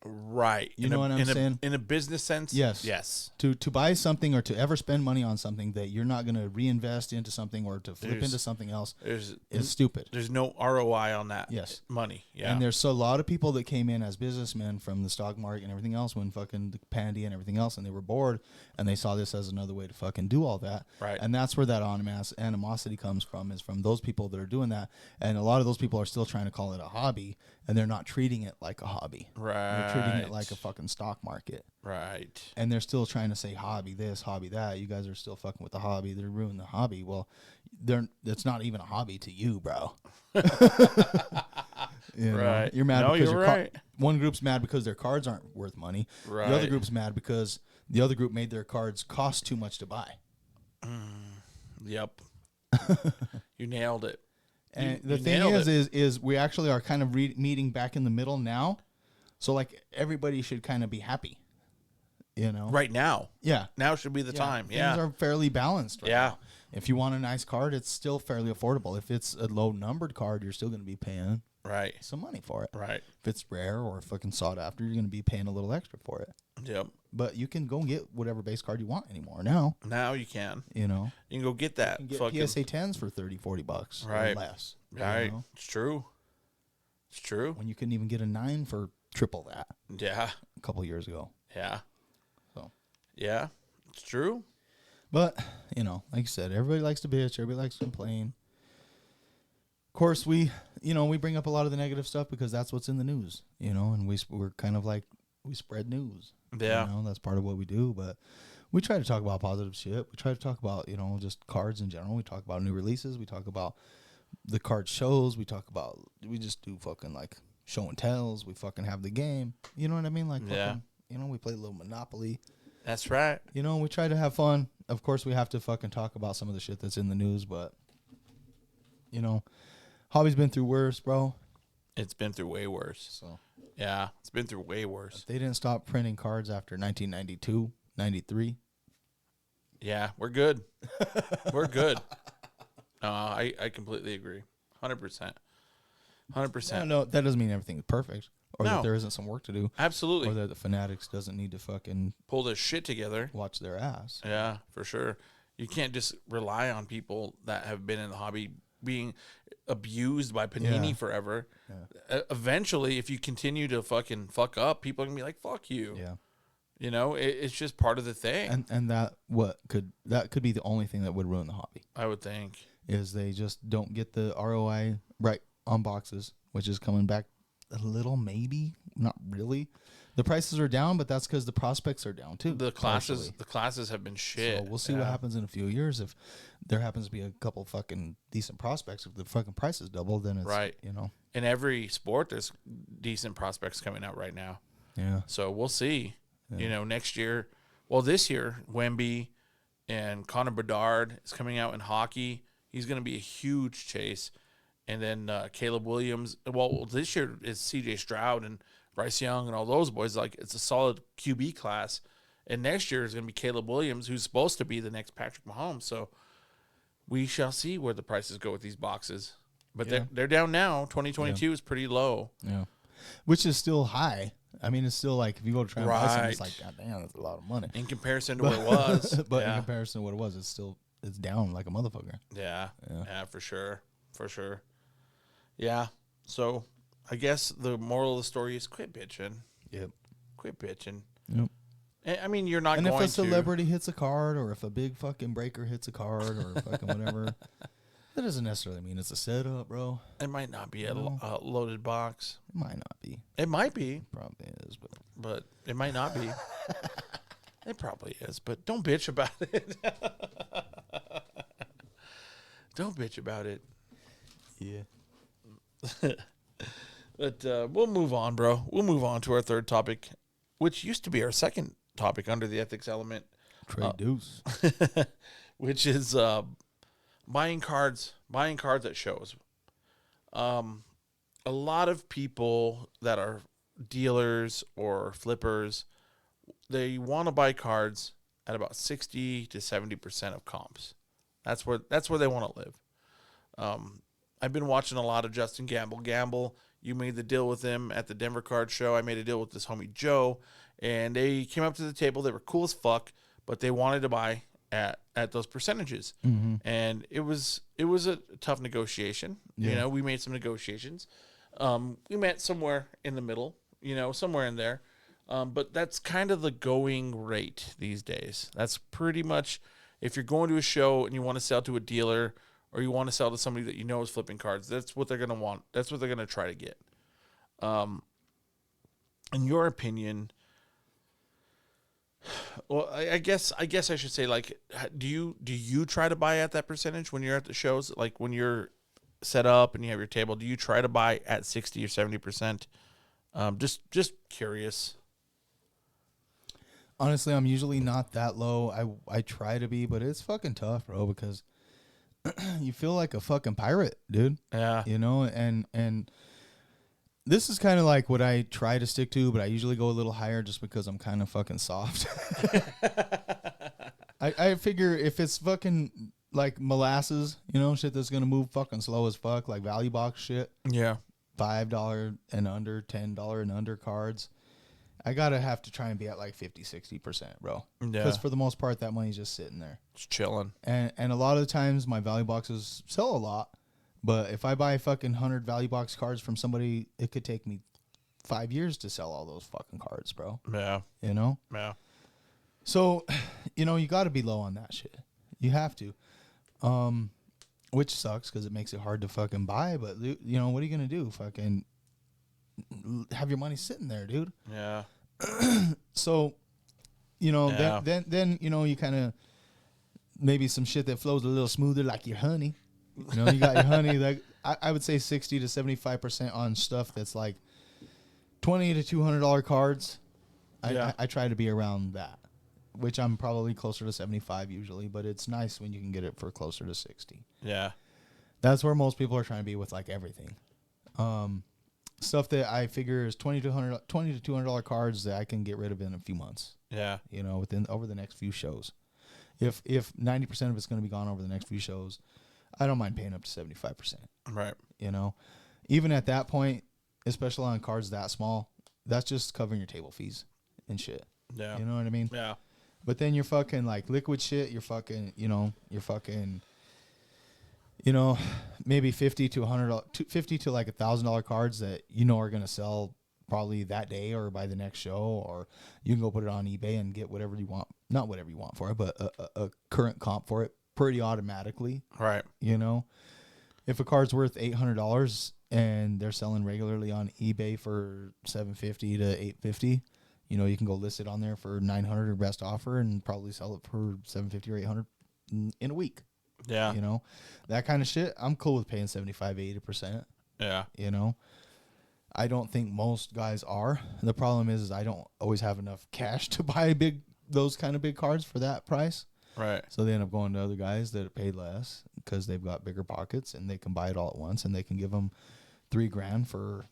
Right.
You know what I'm saying?
In a business sense?
Yes.
Yes.
To buy something or to ever spend money on something that you're not going to reinvest into something or to flip
There's-
into something else
There's
is stupid.
there's no ROI on that.
Yes.
Money. Yeah.
And there's a lot of people that came in as businessmen from the stock market and everything else when fucking the pandy and everything else, and they were bored and they saw this as another way to fucking do all that.
Right.
And that's where that animosity comes from, is from those people that are doing that. And a lot of those people are still trying to call it a hobby, and they're not treating it like a hobby.
Right.
They're treating it like a fucking stock market.
Right.
And they're still trying to say hobby this, hobby that. You guys are still fucking with the hobby. They're ruining the hobby. Well, it's not even a hobby to you, bro. You know,
Right.
you're mad
No,
because
you're
your
right.
one group's mad because their cards aren't worth money.
Right.
The other group's mad because the other group made their cards cost too much to buy.
Yep. You nailed it.
And
You
the thing
nailed
is we actually are kind of meeting back in the middle now. So like everybody should kind of be happy. You know?
Right now.
Yeah.
Now should be the time.
Things
Yeah.
are fairly balanced right
Yeah.
now. If you want a nice card, it's still fairly affordable. If it's a low numbered card, you're still going to be paying
Right.
some money for it.
Right.
If it's rare or fucking sought after, you're going to be paying a little extra for it.
Yep.
But you can go and get whatever base card you want anymore now.
Now you can.
You know,
You can go get that
you can get
fucking
PSA 10s for $30-$40
Right.
or less. you
Right.
know?
It's true. It's true.
When you couldn't even get a 9 for triple that
Yeah.
a couple years ago.
Yeah.
So,
Yeah. It's true.
but you know, like you said, everybody likes to bitch. Everybody likes to complain. Of course, we bring up a lot of the negative stuff because that's what's in the news, you know, and we're kind of like, we spread news.
Yeah.
You know, that's part of what we do, but we try to talk about positive shit. We try to talk about, you know, just cards in general. We talk about new releases. We talk about the card shows. We just do fucking like show and tells. We fucking have the game. You know what I mean? Like,
Yeah.
fucking, you know, we play a little Monopoly.
That's right.
You know, we try to have fun. Of course, we have to fucking talk about some of the shit that's in the news, but, you know, hobby's been through worse, bro.
It's been through way worse.
So
Yeah, it's been through way worse.
They didn't stop printing cards after 1992, 93.
Yeah, we're good. We're good. I completely agree. 100%. 100%.
No, that doesn't mean everything's perfect, or
No.
that there isn't some work to do,
Absolutely.
or that the Fanatics doesn't need to fucking
Pull this shit together.
watch their ass.
Yeah, for sure. You can't just rely on people that have been in the hobby being abused by Panini
Yeah.
forever.
Yeah.
Eventually, if you continue to fucking fuck up, people are going to be like, fuck you.
Yeah.
You know, it's just part of the thing,
And that could be the only thing that would ruin the hobby,
I would think.
is they just don't get the ROI right on boxes, which is coming back a little, maybe not really. The prices are down, but that's because the prospects are down too.
The
partially.
classes have been shit.
So we'll see what happens in a few years. If there happens to be a couple fucking decent prospects, if the fucking prices double, then it's
Right.
You know.
In every sport, there's decent prospects coming out right now.
Yeah.
So we'll see. You know, next year, well, this year, Wemby and Connor Bedard is coming out in hockey. He's going to be a huge chase. And then Caleb Williams. Well, this year is CJ Stroud and Bryce Young and all those boys. Like, it's a solid QB class. And next year is going to be Caleb Williams, who's supposed to be the next Patrick Mahomes. So we shall see where the prices go with these boxes. But they're down now. 2022 is pretty low.
Yeah. Which is still high. I mean, it's still like if you go to try and buy something, it's
Right.
like, God damn, that's a lot of money.
In comparison to what it was.
But
yeah.
in comparison to what it was, it's down like a motherfucker.
Yeah. Yeah, for sure. For sure. Yeah. So I guess the moral of the story is quit bitching.
Yep.
Quit bitching.
Yep.
I mean, you're not
And
going
if a
to.
celebrity hits a card, or if a big fucking breaker hits a card, or fucking whatever, that doesn't necessarily mean it's a setup, bro.
It might not be a loaded box.
It might not be.
It might be,
Probably is,
but it might not be. It probably is, but don't bitch about it. Don't bitch about it.
yeah.
But we'll move on, bro. We'll move on to our third topic, which used to be our second topic under the ethics element,
Trade deuce.
which is buying cards at shows. A lot of people that are dealers or flippers, they want to buy cards at about 60 to 70% of comps. That's where they want to live. I've been watching a lot of Justin Gamble. You made the deal with him at the Denver Card Show. I made a deal with this homie Joe, and they came up to the table. They were cool as fuck, but they wanted to buy at those percentages.
Mm-hmm.
And it was a tough negotiation.
Yeah.
You know, we made some negotiations. We met somewhere in the middle, you know, somewhere in there. But that's kind of the going rate these days. That's pretty much, if you're going to a show and you want to sell to a dealer or you want to sell to somebody that you know is flipping cards, that's what they're going to want. That's what they're going to try to get. In your opinion, well, I guess I should say, like, do you try to buy at that percentage when you're at the shows? Like, when you're set up and you have your table, do you try to buy at 60 or 70%? Just curious.
Honestly, I'm usually not that low. I try to be, but it's fucking tough, bro, because you feel like a fucking pirate, dude.
Yeah.
You know, and this is kind of like what I try to stick to, but I usually go a little higher just because I'm kind of fucking soft. I figure if it's fucking like molasses, you know, shit that's gonna move fucking slow as fuck, like value box shit,
Yeah.
$5 and under, $10 and under cards, I gotta have to try and be at like 50-60%, bro.
Yeah.
Because for the most part, that money's just sitting there.
Just chilling.
And a lot of the times, my value boxes sell a lot. But if I buy fucking 100 value box cards from somebody, it could take me 5 years to sell all those fucking cards, bro.
Yeah.
You know?
Yeah.
So, you know, you got to be low on that shit. You have to. Which sucks because it makes it hard to fucking buy. But, you know, what are you going to do? Fucking have your money sitting there, dude.
Yeah.
So, you know,
Yeah.
then you know, you kind of maybe some shit that flows a little smoother, like your honey. You know, you got your honey. Like I would say 60 to 75% on stuff that's like $20 to $200 cards.
Yeah.
I try to be around that, which I'm probably closer to 75 usually. But it's nice when you can get it for closer to 60.
Yeah.
That's where most people are trying to be with like everything. stuff that I figure is $20 to $200 cards that I can get rid of in a few months.
Yeah.
You know, over the next few shows. If 90% of it's going to be gone over the next few shows, I don't mind paying up to 75%.
Right.
You know, even at that point, especially on cards that small, that's just covering your table fees and shit.
Yeah.
You know what I mean?
Yeah.
But then you're fucking like liquid shit. You're fucking, maybe $50 to $50 to like $1,000 cards that you know are going to sell probably that day or by the next show, or you can go put it on eBay and get whatever you want. Not whatever you want for it, but a current comp for it pretty automatically.
Right.
You know, if a card's worth $800 and they're selling regularly on eBay for $750 to $850, you know, you can go list it on there for $900 or best offer and probably sell it for $750 or $800 in a week.
Yeah.
You know, that kind of shit. I'm cool with paying 75, 80%.
Yeah.
You know, I don't think most guys are. The problem is I don't always have enough cash to buy those kind of big cards for that price.
Right.
So they end up going to other guys that paid less because they've got bigger pockets and they can buy it all at once and they can give them $3,000 for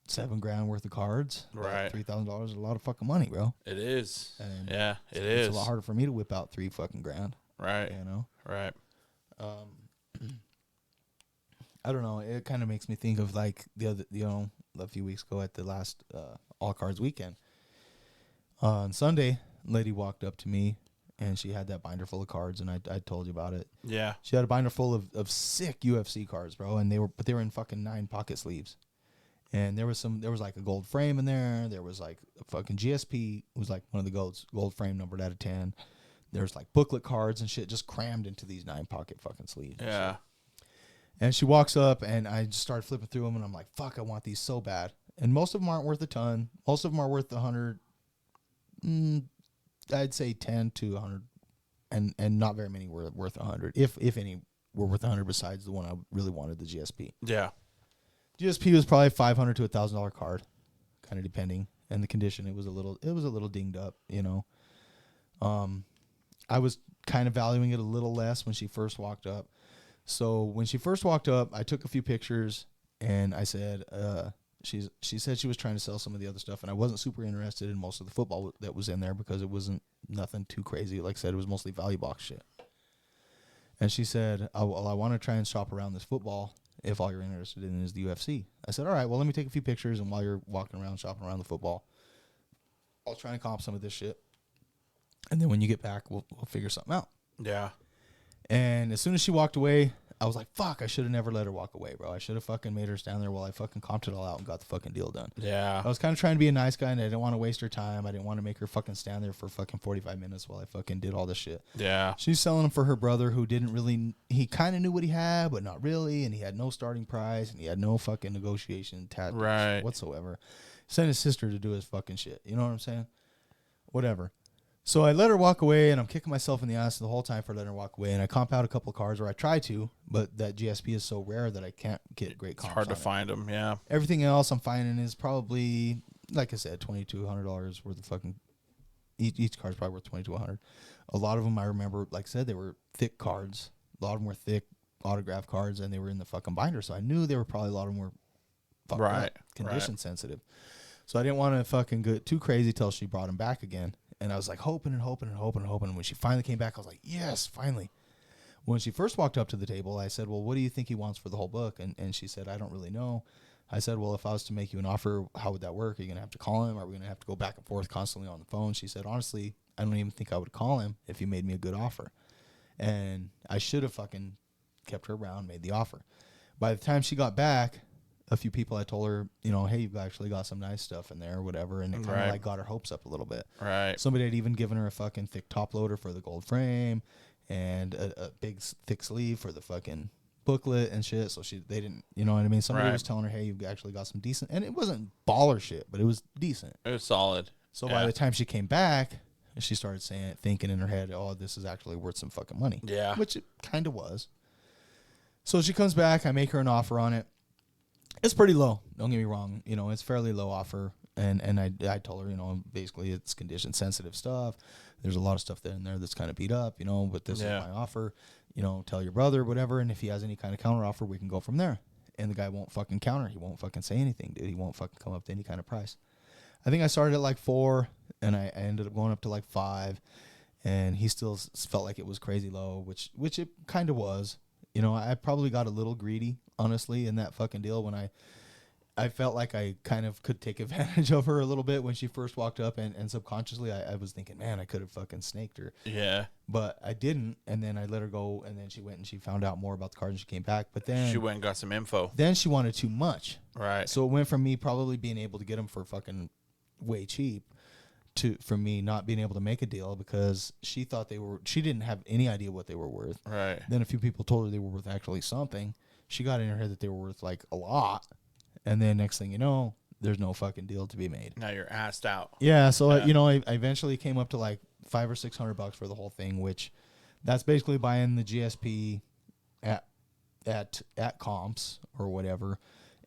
$7,000 worth of cards.
Right.
$3,000 is a lot of fucking money, bro.
It is.
And
yeah, it's
a lot harder for me to whip out $3 fucking grand.
Right.
You know?
Right.
I don't know. It kind of makes me think of like a few weeks ago at the last All Cards weekend. On Sunday, a lady walked up to me and she had that binder full of cards, and I told you about it.
Yeah.
She had a binder full of sick UFC cards, bro, and they were in fucking 9 pocket sleeves. And there was like a gold frame in there. There was like a fucking GSP. It was like one of the gold frame numbered out of 10. There's like booklet cards and shit just crammed into these 9 pocket fucking sleeves.
Yeah.
And she walks up and I just started flipping through them and I'm like, fuck, I want these so bad. And most of them aren't worth a ton. Most of them are worth 100. I'd say 10 to 100. And not very many were worth 100. If any were worth 100 besides the one I really wanted, the GSP.
Yeah.
GSP was probably $500 to $1,000 card, kind of depending. And the condition, it was a little dinged up, you know. I was kind of valuing it a little less when she first walked up. So when she first walked up, I took a few pictures and I said, she said she was trying to sell some of the other stuff, and I wasn't super interested in most of the football that was in there because it wasn't nothing too crazy. Like I said, it was mostly value box shit. And she said, I want to try and shop around this football if all you're interested in is the UFC. I said, all right, well, let me take a few pictures, and while you're walking around, shopping around the football, I'll try and comp some of this shit. And then when you get back, we'll figure something out.
Yeah.
And as soon as she walked away, I was like, fuck, I should have never let her walk away, bro. I should have fucking made her stand there while I fucking comped it all out and got the fucking deal done.
Yeah.
I was kind of trying to be a nice guy, and I didn't want to waste her time. I didn't want to make her fucking stand there for fucking 45 minutes while I fucking did all this shit.
Yeah.
She's selling them for her brother, who didn't really, he kind of knew what he had, but not really, and he had no starting price, and he had no fucking negotiation tactics whatsoever. Sent his sister to do his fucking shit. You know what I'm saying? Whatever. So I let her walk away, and I'm kicking myself in the ass the whole time for letting her walk away. And I comp out a couple of cards, or I try to, but that GSP is so rare that I can't get great comps.
It's hard to find them, yeah.
Everything else I'm finding is probably, like I said, $2,200 worth of fucking. Each card's probably worth $2,200. A lot of them I remember, like I said, they were thick cards. A lot of them were thick autograph cards, and they were in the fucking binder. So I knew they were probably a lot of them were fucking condition sensitive. So I didn't want to fucking get too crazy till she brought them back again. And I was like hoping and hoping and hoping and hoping. And when she finally came back, I was like, yes, finally. When she first walked up to the table, I said, well, what do you think he wants for the whole book? And she said, I don't really know. I said, well, if I was to make you an offer, how would that work? Are you going to have to call him? Are we going to have to go back and forth constantly on the phone? She said, honestly, I don't even think I would call him if he made me a good offer. And I should have fucking kept her around, made the offer. By the time she got back, a few people, I told her, you know, hey, you've actually got some nice stuff in there or whatever. And it kind of like got her hopes up a little bit.
Right.
Somebody had even given her a fucking thick top loader for the gold frame and a big thick sleeve for the fucking booklet and shit. So they didn't, you know what I mean? Somebody was telling her, hey, you've actually got some decent, and it wasn't baller shit, but it was decent.
It was solid.
So by the time she came back, she started thinking in her head, oh, this is actually worth some fucking money.
Yeah.
Which it kind of was. So she comes back, I make her an offer on it. It's pretty low. Don't get me wrong. You know, it's fairly low offer. And I told her, you know, basically it's condition sensitive stuff. There's a lot of stuff in there that's kind of beat up, you know, but this is my offer. You know, tell your brother, whatever. And if he has any kind of counter offer, we can go from there. and the guy won't fucking counter. He won't fucking say anything, dude. He won't fucking come up to any kind of price. I think I started at like 4, and I ended up going up to like 5, and he still felt like it was crazy low, which it kind of was. You know, I probably got a little greedy, honestly, in that fucking deal when I felt like I kind of could take advantage of her a little bit when she first walked up, and subconsciously I was thinking, man, I could have fucking snaked her.
Yeah.
But I didn't, and then I let her go, and then she went and she found out more about the card, and she came back. But then
She went and got some info.
then she wanted too much.
Right.
So it went from me probably being able to get them for fucking way cheap from me not being able to make a deal because she didn't have any idea what they were worth.
Right.
Then a few people told her they were worth actually something. She got in her head that they were worth like a lot. And then next thing you know, there's no fucking deal to be made.
Now you're assed out.
Yeah. So, I eventually came up to like $500 or $600 for the whole thing, which that's basically buying the GSP at comps or whatever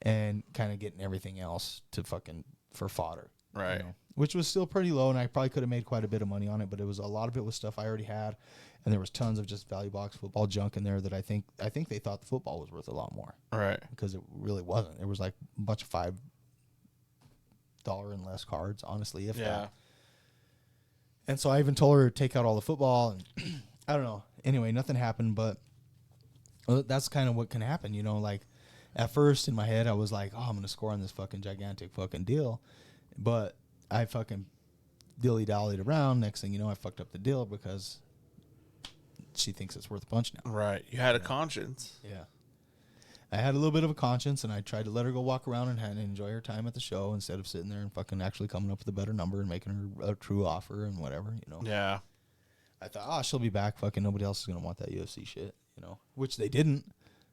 and kind of getting everything else to fucking for fodder.
Right.
Which was still pretty low, and I probably could have made quite a bit of money on it, but it was a lot of it was stuff I already had, and there was tons of just value box football junk in there that I think they thought the football was worth a lot more.
Right.
Because it really wasn't. It was like a bunch of $5 and less cards, honestly, if that. And so I even told her to take out all the football, and I don't know. Anyway, nothing happened, but that's kind of what can happen, you know, like at first in my head I was like, oh, I'm going to score on this fucking gigantic fucking deal. But I fucking dilly-dallied around. Next thing you know, I fucked up the deal because she thinks it's worth a bunch now.
Right. You had a conscience.
Yeah. I had a little bit of a conscience, and I tried to let her go walk around and enjoy her time at the show instead of sitting there and fucking actually coming up with a better number and making her a true offer and whatever, you know.
Yeah.
I thought, she'll be back. Fucking nobody else is going to want that UFC shit, you know, which they didn't.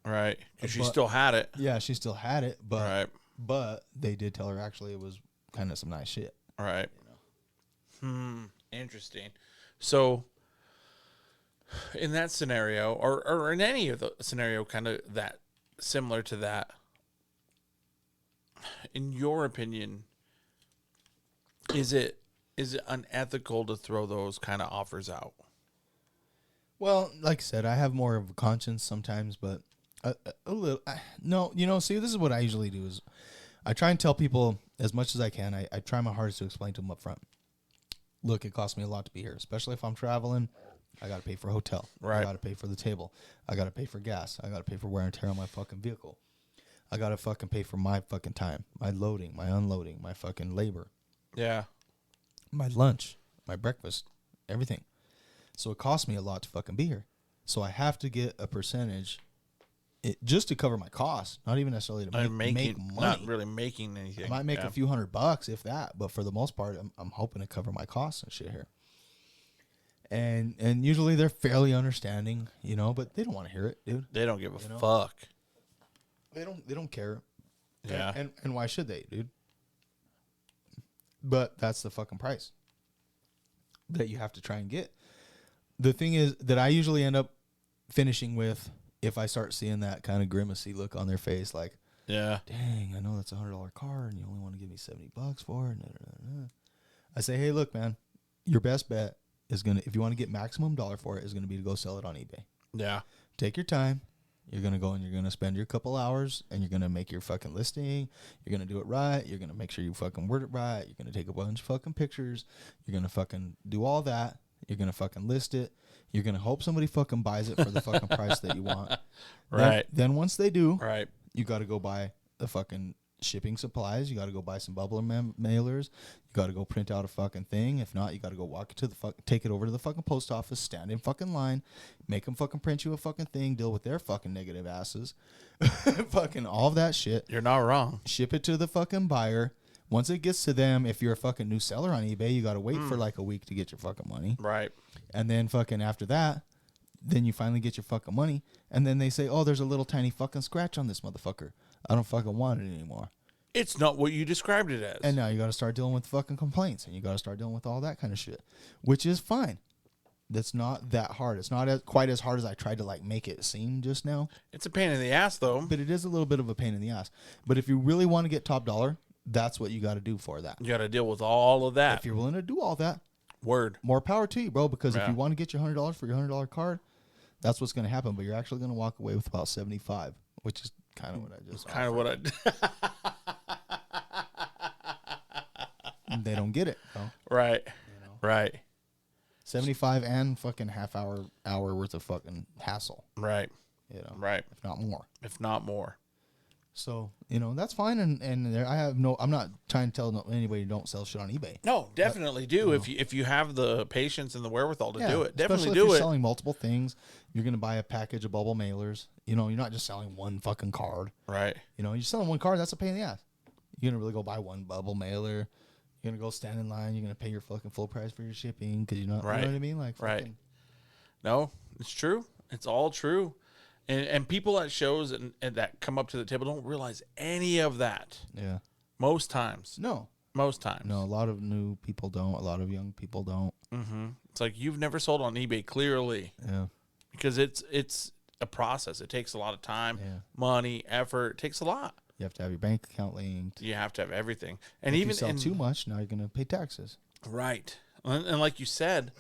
Right. Because she still had it.
Yeah, she still had it, but they did tell her actually it was kind of some nice shit.
Right. You know? Interesting. So, in that scenario, or in any of the scenario kind of that similar to that, in your opinion, is it unethical to throw those kind of offers out?
Well, like I said, I have more of a conscience sometimes, but a little. No, you know, see, this is what I usually do is I try and tell people as much as I can. I try my hardest to explain to them up front. Look, it costs me a lot to be here, especially if I'm traveling. I got to pay for a hotel.
Right.
I got to pay for the table. I got to pay for gas. I got to pay for wear and tear on my fucking vehicle. I got to fucking pay for my fucking time, my loading, my unloading, my fucking labor.
Yeah.
My lunch, my breakfast, everything. So it costs me a lot to fucking be here. So I have to get a percentage just to cover my costs, not even necessarily to make money.
Not really making anything.
I might make a few $100 if that, but for the most part, I'm hoping to cover my costs and shit here. And usually they're fairly understanding, you know, but they don't want to hear it, dude.
They don't give a fuck.
They don't care.
Yeah.
And why should they, dude? But that's the fucking price that you have to try and get. The thing is that I usually end up finishing with, if I start seeing that kind of grimacy look on their face, like,
yeah,
dang, I know that's $100 car and you only want to give me $70 for it. I say, hey, look, man, your best bet is if you want to get maximum dollar for it, is going to be to go sell it on eBay.
Yeah.
Take your time. You're going to go and you're going to spend your couple hours and you're going to make your fucking listing. You're going to do it right. You're going to make sure you fucking word it right. You're going to take a bunch of fucking pictures. You're going to fucking do all that. You're going to fucking list it. You're going to hope somebody fucking buys it for the fucking price that you want.
Right.
Then once they do,
right,
you got to go buy the fucking shipping supplies. You got to go buy some bubble mailers. You got to go print out a fucking thing. If not, you got to go walk it to take it over to the fucking post office, stand in fucking line, make them fucking print you a fucking thing, deal with their fucking negative asses, fucking all of that shit.
You're not wrong.
Ship it to the fucking buyer. Once it gets to them, if you're a fucking new seller on eBay, you got to wait for like a week to get your fucking money.
Right.
And then fucking after that, then you finally get your fucking money. And then they say, oh, there's a little tiny fucking scratch on this motherfucker. I don't fucking want it anymore.
It's not what you described it as.
And now you got to start dealing with fucking complaints. And you got to start dealing with all that kind of shit. Which is fine. That's not that hard. It's not quite as hard as I tried to like make it seem just now.
It's a pain in the ass, though.
But it is a little bit of a pain in the ass. But if you really want to get top dollar, that's what you got to do for that.
You got to deal with all of that.
If you're willing to do all that,
word,
more power to you, bro. Because if you want to get your $100 for your $100 card, that's what's going to happen. But you're actually going to walk away with about $75, which is Kind of what I just
Kind of what I.
They don't get it, bro.
Right. Right.
75 and fucking hour worth of fucking hassle.
Right. Right.
If not more.
If not more.
So, that's fine. And there, I'm not trying to tell anybody don't sell shit on eBay.
No, definitely do. If you have the patience and the wherewithal to do it, definitely
especially
do
if you're
it.
selling multiple things. You're going to buy a package of bubble mailers. You're not just selling one fucking card.
Right.
You're selling one card. That's a pain in the ass. You're going to really go buy one bubble mailer. You're going to go stand in line. You're going to pay your fucking full price for your shipping because you know what I mean? Like,
right. No, it's true. It's all true. And people at shows and that come up to the table don't realize any of that.
Yeah.
Most times.
No.
Most times.
No, a lot of new people don't. A lot of young people don't.
Mm-hmm. It's like you've never sold on eBay, clearly.
Yeah.
Because it's a process. It takes a lot of time, money, effort. It takes a lot.
You have to have your bank account linked.
You have to have everything. And
if
even
you sell too much, now you're going to pay taxes.
Right. And like you said,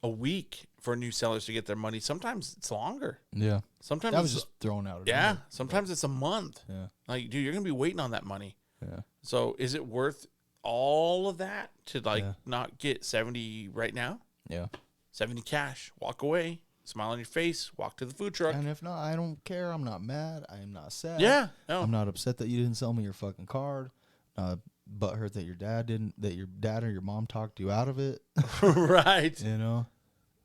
a week for new sellers to get their money. Sometimes it's longer.
Yeah.
Sometimes
that was just thrown out.
Yeah. Sometimes it's a month.
Yeah.
Like, dude, you're going to be waiting on that money.
Yeah.
So is it worth all of that to not get 70 right now?
Yeah.
70 cash, walk away, smile on your face, walk to the food truck.
And if not, I don't care. I'm not mad. I am not sad.
Yeah. No.
I'm not upset that you didn't sell me your fucking card. Butthurt that your dad didn't, that your dad or your mom talked you out of it.
Right.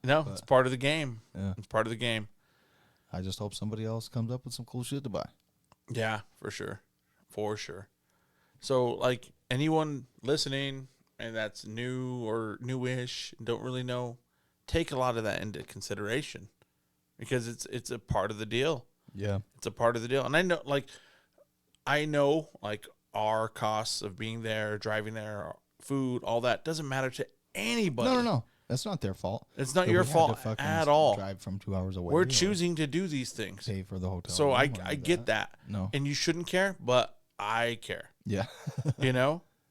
No, it's part of the game.
Yeah.
It's part of the game.
I just hope somebody else comes up with some cool shit to buy.
Yeah, for sure. For sure. So, like, anyone listening and that's new or newish and don't really know, take a lot of that into consideration because it's a part of the deal.
Yeah.
It's a part of the deal. And I know our costs of being there, driving there, food, all that doesn't matter to anybody.
No. That's not their fault.
It's not your fault at all.
Drive from 2 hours away.
We're choosing to do these things.
Pay for the hotel.
So I get that.
No.
And you shouldn't care, but I care.
Yeah.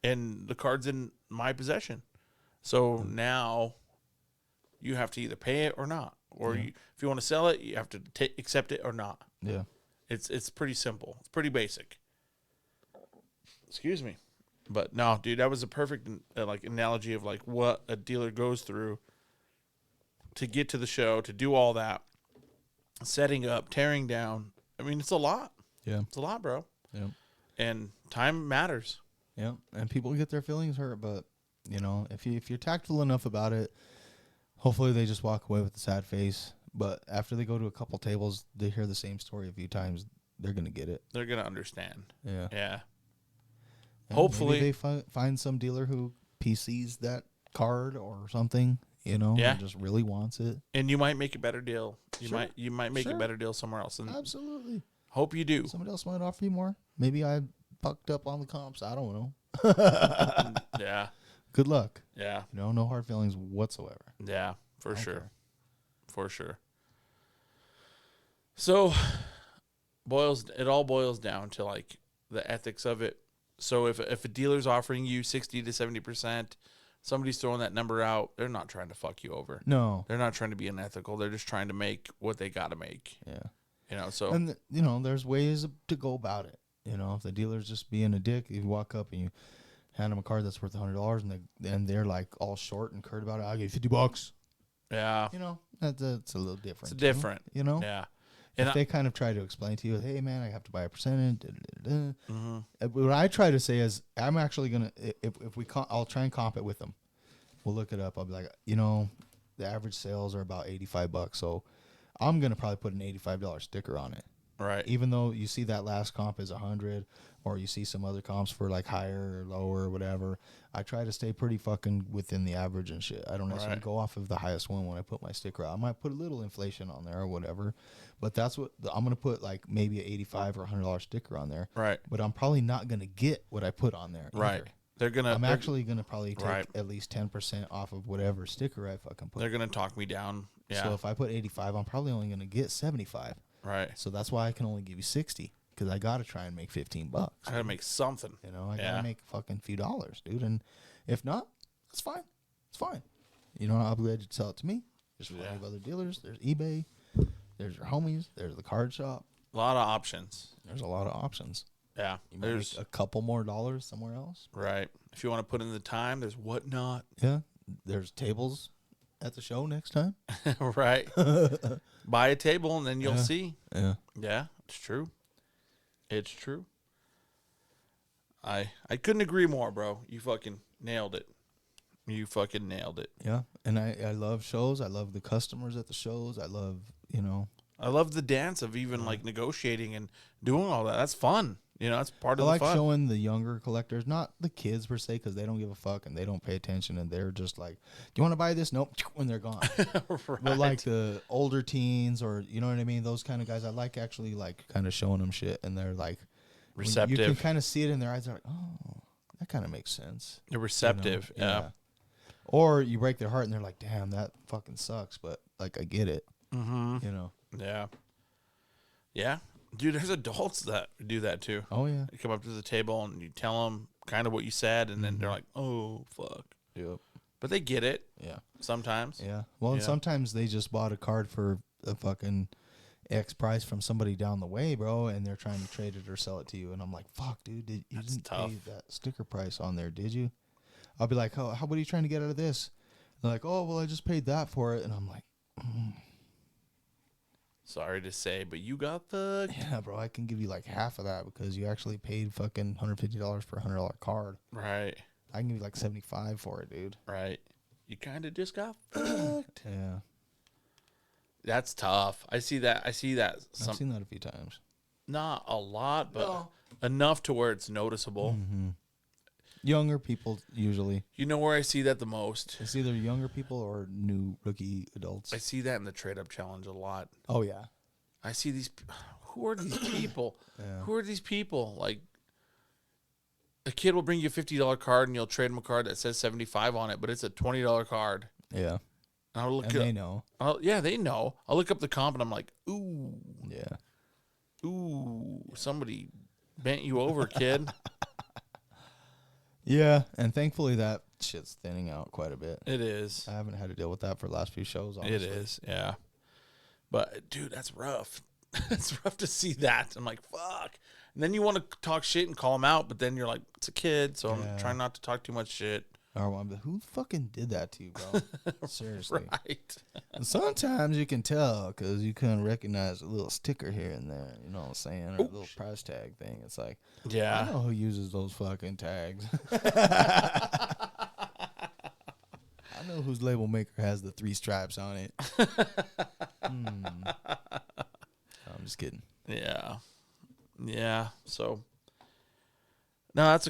And the card's in my possession. So now you have to either pay it or not. Or if you want to sell it, you have to accept it or not.
Yeah.
It's pretty simple. It's pretty basic. Excuse me. But no, dude, that was a perfect analogy of what a dealer goes through to get to the show, to do all that, setting up, tearing down. I mean, it's a lot.
Yeah.
It's a lot, bro.
Yeah.
And time matters.
Yeah. And people get their feelings hurt, but if you're tactful enough about it, hopefully they just walk away with a sad face. But after they go to a couple tables, they hear the same story a few times, they're gonna get it.
They're gonna understand.
Yeah.
Yeah.
And
hopefully
maybe they find some dealer who PCs that card or something, and just really wants it.
And you might make a better deal.
Sure.
You might make a better deal somewhere else. And
absolutely.
Hope you do.
Somebody else might offer you more. Maybe I fucked up on the comps. I don't know.
Yeah.
Good luck.
Yeah.
No hard feelings whatsoever.
Yeah, for sure.
care.
For sure. So it all boils down to the ethics of it. So if a dealer's offering you 60 to 70%, somebody's throwing that number out, they're not trying to fuck you over.
No.
They're not trying to be unethical. They're just trying to make what they got to make.
Yeah.
So.
And, there's ways to go about it. If the dealer's just being a dick, if you walk up and you hand them a card that's worth $100 and they're all short and curt about it, I'll give you $50.
Yeah.
That's a little different.
It's different.
Yeah.
And
if they kind of try to explain to you, hey man, I have to buy a percentage. What I try to say is, I'm actually gonna I'll try and comp it with them. We'll look it up. I'll be like, the average sales are about $85, so I'm gonna probably put an $85 sticker on it.
Right.
Even though you see that last comp is 100, or you see some other comps for higher or lower or whatever, I try to stay pretty fucking within the average and shit. I don't necessarily go off of the highest one when I put my sticker out. I might put a little inflation on there or whatever, but that's what I'm going to put maybe an $85 or $100 sticker on there.
Right.
But I'm probably not going to get what I put on there.
Right.
Either. I'm actually going to probably take at least 10% off of whatever sticker I fucking put.
They're going to talk me down. Yeah.
So if I put 85, I'm probably only going to get 75.
Right.
So that's why I can only give you 60, because I got to try and make $15.
I got to make something.
I got to make fucking few dollars, dude. And if not, it's fine. It's fine. I'll be glad you sell it to me. There's plenty of other dealers. There's eBay. There's your homies. There's the card shop.
A lot of options.
There's a lot of options.
Yeah.
You might
There's
make a couple more dollars somewhere else.
right. If you want to put in the time, there's whatnot.
Yeah. There's tables at the show next time.
Right. Buy a table and then you'll see.
Yeah.
Yeah, it's true. It's true. I couldn't agree more, bro. You fucking nailed it. You fucking nailed it.
Yeah. And I love shows. I love the customers at the shows. I love,
I love the dance of even like negotiating and doing all that. That's fun. That's part
I
of
like
the fun.
showing the younger collectors, not the kids per se, because they don't give a fuck and they don't pay attention and they're just like, do you want to buy this? Nope. When they're gone.
Right.
But like the older teens or, you know what I mean? Those kind of guys, I like actually like kind of showing them shit and they're like,
receptive.
You can kind of see it in their eyes. They're like, oh, that kind of makes sense.
They're receptive. Yeah.
Or you break their heart and they're like, damn, that fucking sucks. But like, I get it.
Mm-hmm. Yeah. Yeah. Dude, there's adults that do that too.
Oh, yeah.
You come up to the table and you tell them kind of what you said, and then they're like, oh, fuck.
Yep.
But they get it.
Yeah.
Sometimes.
Yeah. Well, and
Yeah.
sometimes they just bought a card for a fucking X price from somebody down the way, bro, and they're trying to trade it or sell it to you. And I'm like, fuck, dude, you
That's
didn't
tough.
pay that sticker price on there, did you? I'll be like, oh, what are you trying to get out of this? They're like, oh, well, I just paid that for it. And I'm like,
Sorry to say, but you got fucked.
yeah, bro, I can give you like half of that because you actually paid fucking $150 for a $100 card.
Right.
I can give you like $75 for it, dude.
Right. You kind of just got fucked.
Yeah.
That's tough. I see that.
I've seen that a few times.
Not a lot, but enough to where it's noticeable.
Mm-hmm. Younger people, usually.
You know where I see that the most?
It's either younger people or new rookie adults.
I see that in the trade up challenge a lot.
Oh, yeah.
I see these. Who are these people?
Yeah.
Who are these people? Like, a kid will bring you a $50 card and you'll trade him a card that says 75 on it, but it's a $20 card.
Yeah.
And I'll look
And they know.
Yeah, they know. I'll look up the comp and I'm like, ooh,
Yeah.
somebody bent you over, kid.
Yeah. And thankfully that shit's thinning out quite a bit.
It is.
I haven't had to deal with that for the last few shows, honestly.
It is, yeah. But, dude, that's rough. It's rough to see that. I'm like, fuck. And then you want to talk shit and call them out, but then you're like, it's a kid, so I'm trying not to talk too much shit.
Or I'm like, who fucking did that to you, bro? Seriously.
Right.
And sometimes you can tell because you can recognize a little sticker here and there. You know what I'm saying? Or a little price tag thing. It's like,
Yeah.
I know who uses those fucking tags. I know whose label maker has the 3 stripes on it. I'm just kidding.
Yeah. Yeah. So, no, that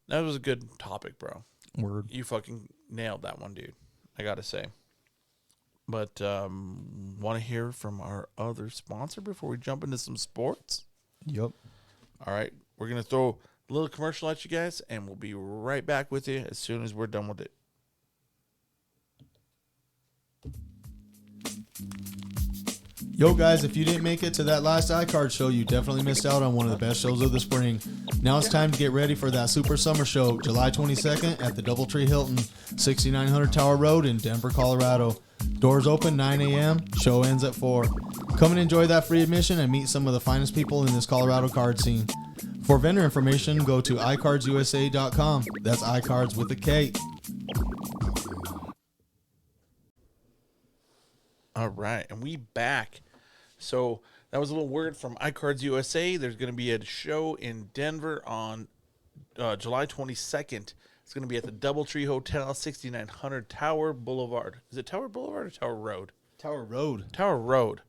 was a good topic, bro.
Word.
You fucking nailed that one, dude. I got to say. But, want to hear from our other sponsor before we jump into some sports?
Yep.
All right. We're going to throw a little commercial at you guys, and we'll be right back with you as soon as we're done with it.
Yo, guys, if you didn't make it to that last iCard show, you definitely missed out on one of the best shows of the spring. Now it's time to get ready for that Super Summer Show, July 22nd at the Doubletree Hilton, 6900 Tower Road in Denver, Colorado. Doors open 9 a.m., show ends at 4. Come and enjoy that free admission and meet some of the finest people in this Colorado card scene. For vendor information, go to iCardsUSA.com. That's iCards with a K.
All right, and we back. So that was a little word from iCards USA. There's going to be a show in Denver on July 22nd. It's going to be at the Doubletree Hotel, 6900 Tower Boulevard. Is it Tower Boulevard or Tower Road?
Tower Road.
Tower Road.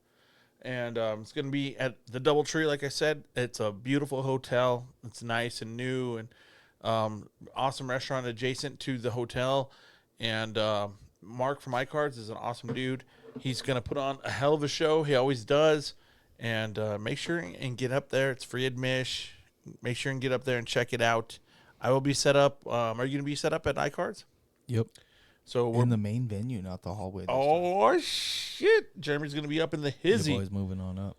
And it's going to be at the Doubletree, like I said. It's a beautiful hotel. It's nice and new, and awesome restaurant adjacent to the hotel. And Mark from iCards is an awesome dude. He's going to put on a hell of a show. He always does. And make sure and get up there. It's free admission. Make sure and get up there and check it out. I will be set up. Are you going to be set up at iCards?
Yep.
So we're
in the main venue, not the hallway.
Oh, shit. Jeremy's going to be up in the hizzy.
The boy's moving on up.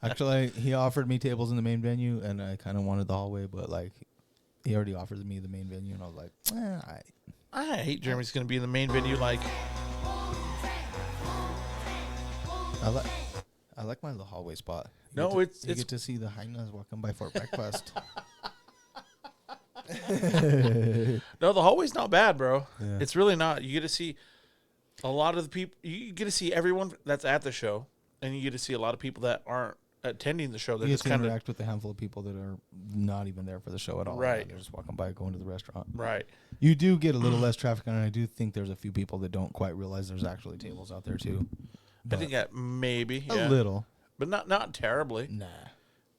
Actually, he offered me tables in the main venue, and I kind of wanted the hallway, but, like, he already offered me the main venue, and I was like,
I hate Jeremy's going to be in the main venue like...
I like my little hallway spot.
No,
you
it's
get to see the hyenas walking by for breakfast.
No, the hallway's not bad, bro.
Yeah.
It's really not. You get to see a lot of the people. You get to see everyone that's at the show, and you get to see a lot of people that aren't attending the show. They're
You get
just
to
kind of
interact with a handful of people that are not even there for the show at all.
Right.
They're just walking by, going to the restaurant.
right.
You do get a little less traffic, and I do think there's a few people that don't quite realize there's actually tables out there too.
I think that maybe
A little.
but not terribly.
Nah.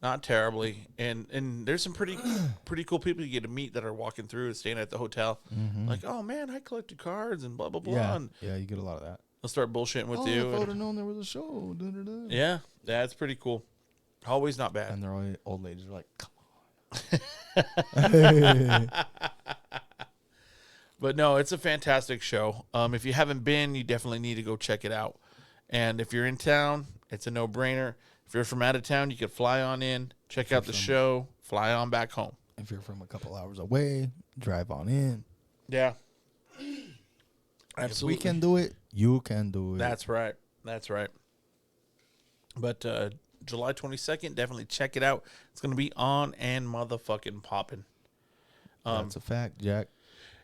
Not terribly, and there's some pretty cool people you get to meet that are walking through and staying at the hotel. Like, oh man, I collected cards and blah blah blah.
Yeah.
And
Yeah, you get a lot of that.
they'll start bullshitting with you.
If I
and-
would have known there was a show. Da-da-da.
yeah, that's pretty cool. Always not bad.
And they're all old ladies are like, come on.
But no, it's a fantastic show. If you haven't been, you definitely need to go check it out. And if you're in town, it's a no-brainer. If you're from out of town, you could fly on in, check out the show, fly on back home.
If you're from a couple hours away, drive on in.
Yeah.
If we can do it, you can do it.
That's right. That's right. But July 22nd, definitely check it out. It's going to be on and motherfucking popping.
That's a fact, Jack.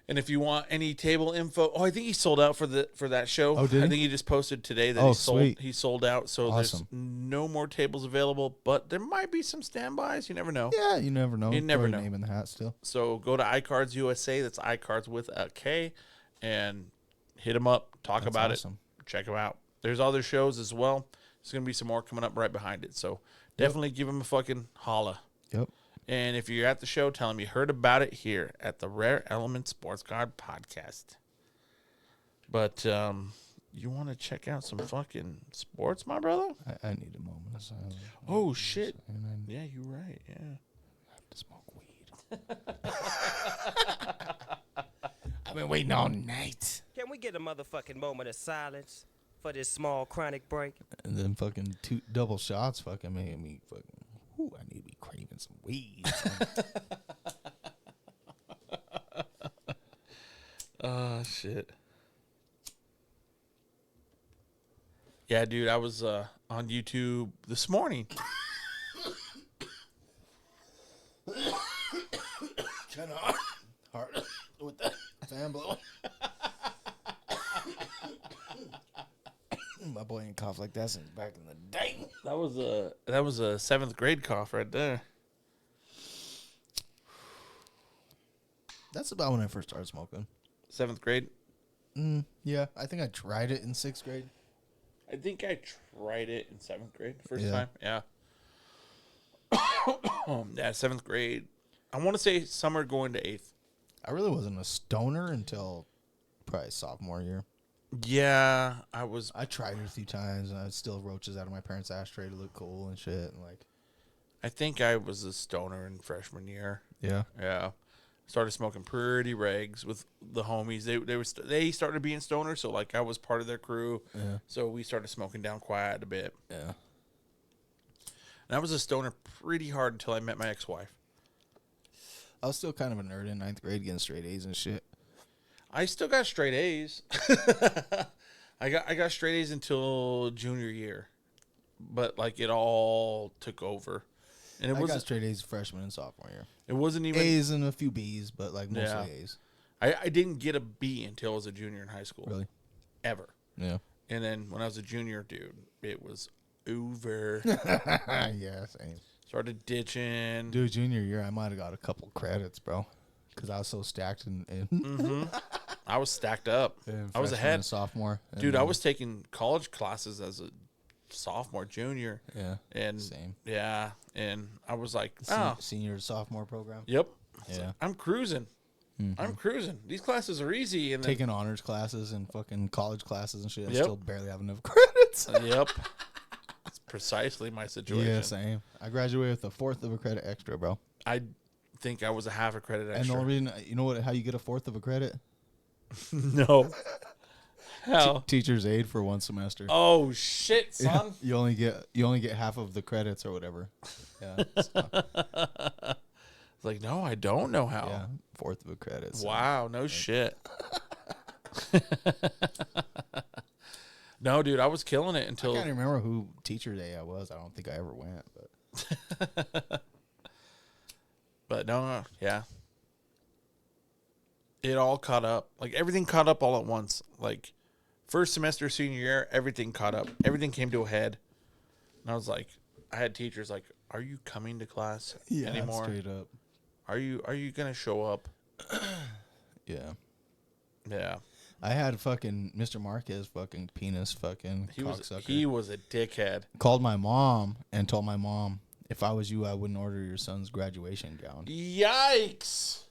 And if you want any table info, I think he sold out for that show.
Oh, did he?
I think he just posted today that
Oh,
he
sweet.
sold out. So
Awesome.
there's no more tables available, but there might be some standbys. You never know.
Yeah, you never know.
You never
Throw
know.
your name in the hat still.
So go to iCards USA. That's iCards with a K, and hit them up. Talk
That's
about
awesome.
it. Check them out. There's other shows as well. There's gonna be some more coming up right behind it. So definitely give them a fucking holla.
Yep.
And if you're at the show, tell them you heard about it here at the Rare Element Sports Card Podcast. But you want to check out some fucking sports, my brother?
I need a moment of silence.
Oh shit!
And I
Yeah, you're right. Yeah.
have to smoke weed. I've been waiting all night.
Can we get a motherfucking moment of silence for this small chronic break?
And then fucking two double shots fucking made me fucking. Ooh, I need to be craving some weed.
Oh shit. Yeah, dude, I was on YouTube this morning.
Kind of hard with that fan blowing. My boy ain't coughed like that since back in the day.
That was a 7th grade cough right there.
That's about when I first started smoking.
7th grade.
Yeah, I think I tried it in 6th grade.
I think I tried it in 7th grade first
Yeah.
time. Yeah. Yeah, 7th grade. I want to say summer going to 8th.
I really wasn't a stoner until probably sophomore year.
Yeah,
I tried it a few times, and I'd steal roaches out of my parents' ashtray to look cool and shit. And like,
I think I was a stoner in freshman year.
yeah,
Yeah. Started smoking pretty regs with the homies. They started being stoners, so like I was part of their crew.
Yeah.
So we started smoking down quiet a bit.
yeah.
And I was a stoner pretty hard until I met my ex-wife.
I was still kind of a nerd in 9th grade, getting straight A's and shit.
I still got straight A's. I got straight A's until junior year, but like it all took over, and
I got straight A's freshman and sophomore year.
it wasn't even.
A's and a few B's, but like mostly
Yeah.
A's.
I didn't get a B until I was a junior in high school.
Really?
Ever.
Yeah.
And then when I was a junior, dude, it was over.
Yeah, same.
Started ditching.
Dude, junior year, I might have got a couple credits, bro, because I was so stacked in
I was stacked up. I was
freshman
ahead.
and sophomore. And
Dude, I
then-
was taking college classes as a sophomore, junior.
Yeah.
And
Same.
Yeah. And I was like,
Senior to sophomore program.
yep.
Yeah.
I'm cruising. I'm cruising. These classes are easy. And then,
Taking honors classes and fucking college classes and shit. I
Yep.
still barely have enough credits.
Yep. That's precisely my situation.
Yeah, same. I graduated with a fourth of a credit extra, bro.
I think I was a half a credit
And
extra.
the only reason, you know what? How you get a fourth of a credit?
No. How?
Teacher's aid for one semester.
Oh shit, son.
You only get half of the credits or whatever. Yeah. So,
It's like, no, I don't know how.
yeah. Fourth of a credit. So.
Wow, no shit. No, dude, I was killing it
I
until
can't remember who teacher day I was. I don't think I ever went.
But no, yeah. It all caught up. Like, everything caught up all at once. Like, first semester, senior year, everything caught up. Everything came to a head. And I was like, I had teachers like, are you coming to class anymore?
Straight up.
Are you going to show up?
Yeah.
Yeah.
I had fucking Mr. Marquez fucking penis fucking cocksucker.
He was a dickhead.
Called my mom and told my mom, if I was you, I wouldn't order your son's graduation gown.
Yikes.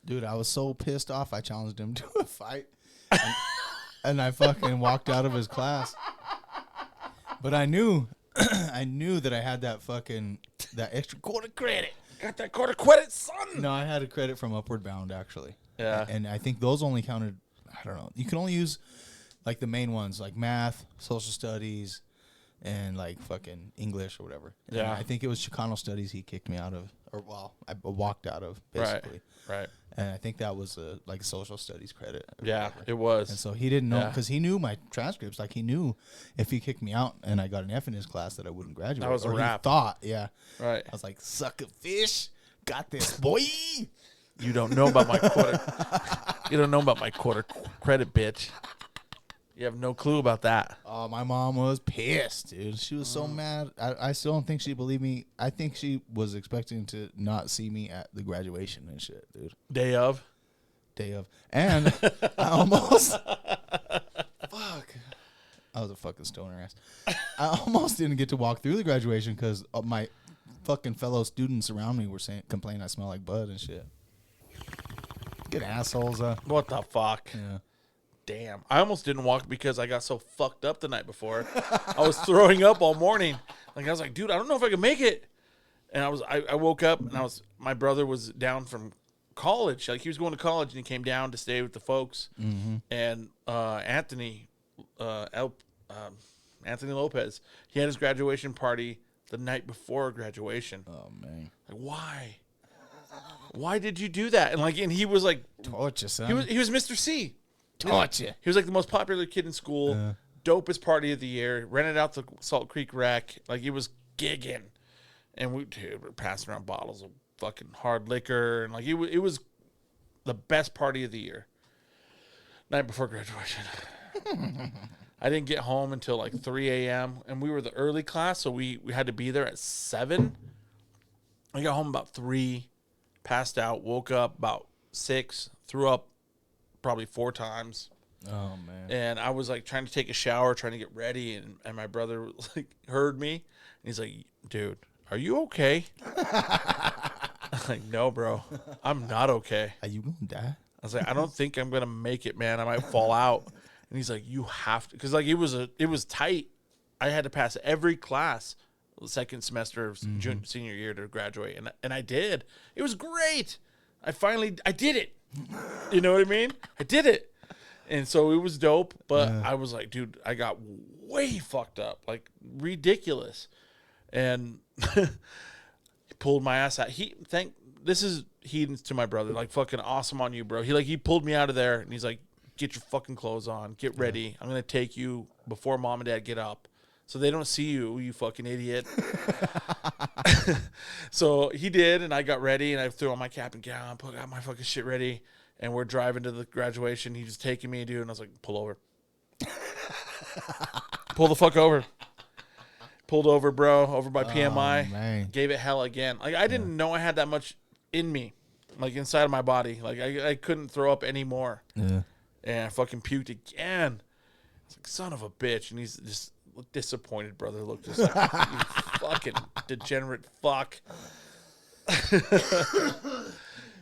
Dude, I was so pissed off. I challenged him to a fight. And I fucking walked out of his class. But I knew that I had that extra quarter credit.
Got that quarter credit, son.
No, I had a credit from Upward Bound, actually.
Yeah.
And I think those only counted, I don't know. You can only use, like, the main ones, like math, social studies, and, like, fucking English or whatever. And
Yeah.
I think it was Chicano Studies he kicked me out of. Or, well, I walked out of, basically.
Right.
And I think that was, like, social studies credit.
Yeah,
whatever.
it was.
And so he didn't know,
Yeah.
because he knew my transcripts. Like, he knew if he kicked me out and I got an F in his class that I wouldn't graduate.
That was a
Or he
wrap.
thought, yeah.
Right.
I was like, suck a fish. Got this, boy.
You don't know about my quarter. You don't know about my quarter credit, bitch. You have no clue about that.
Oh, my mom was pissed, dude. She was so mad. I still don't think she believed me. I think she was expecting to not see me at the graduation and shit, dude.
Day of.
And I almost... Fuck. I was a fucking stoner ass. I almost didn't get to walk through the graduation because my fucking fellow students around me were complaining I smell like bud and shit. Good assholes.
What the fuck?
Yeah.
Damn. I almost didn't walk because I got so fucked up the night before. I was throwing up all morning. Like, I was like, dude, I don't know if I can make it. And I woke up and my brother was down from college. Like, he was going to college and he came down to stay with the folks. Mm-hmm. And Anthony Lopez, he had his graduation party the night before graduation.
Oh, man.
Like, why did you do that? And he was like,
Torture, son.
he was Mr. C.
Torture.
He was like the most popular kid in school, dopest party of the year, rented out the Salt Creek Rec. Like, he was gigging. And we were passing around bottles of fucking hard liquor. And, like, it was the best party of the year. Night before graduation. I didn't get home until, like, 3 a.m. And we were the early class, so we had to be there at 7. I got home about 3, passed out, woke up about 6, threw up probably 4 times.
Oh, man.
And I was like trying to take a shower, trying to get ready, and my brother was like heard me, and he's like, "Dude, are you okay?" I'm like, "No, bro, I'm not okay."
Are you gonna die?
I was like, "I don't think I'm gonna make it, man. I might fall out." And he's like, "You have to," because like it was tight. I had to pass every class the second semester of senior year to graduate, and I did. It was great. I did it. You know what I mean? I did it. And so it was dope, but I was like, dude, I got way fucked up, like ridiculous. And he pulled my ass out. This is heathens to my brother, like fucking awesome on you, bro. He pulled me out of there and he's like, get your fucking clothes on, get ready. I'm going to take you before mom and dad get up so they don't see you fucking idiot. So he did, and I got ready, and I threw on my cap and gown, got my fucking shit ready, and we're driving to the graduation. He was taking me, dude, and I was like, pull over. Pull the fuck over. Pulled over, bro, over by PMI.
Man.
Gave it hell again. Like, I didn't know I had that much in me, like, inside of my body. Like, I couldn't throw up anymore.
Yeah.
And I fucking puked again. I was like, son of a bitch. And he's just disappointed, brother. Look, just like, you fucking degenerate fuck.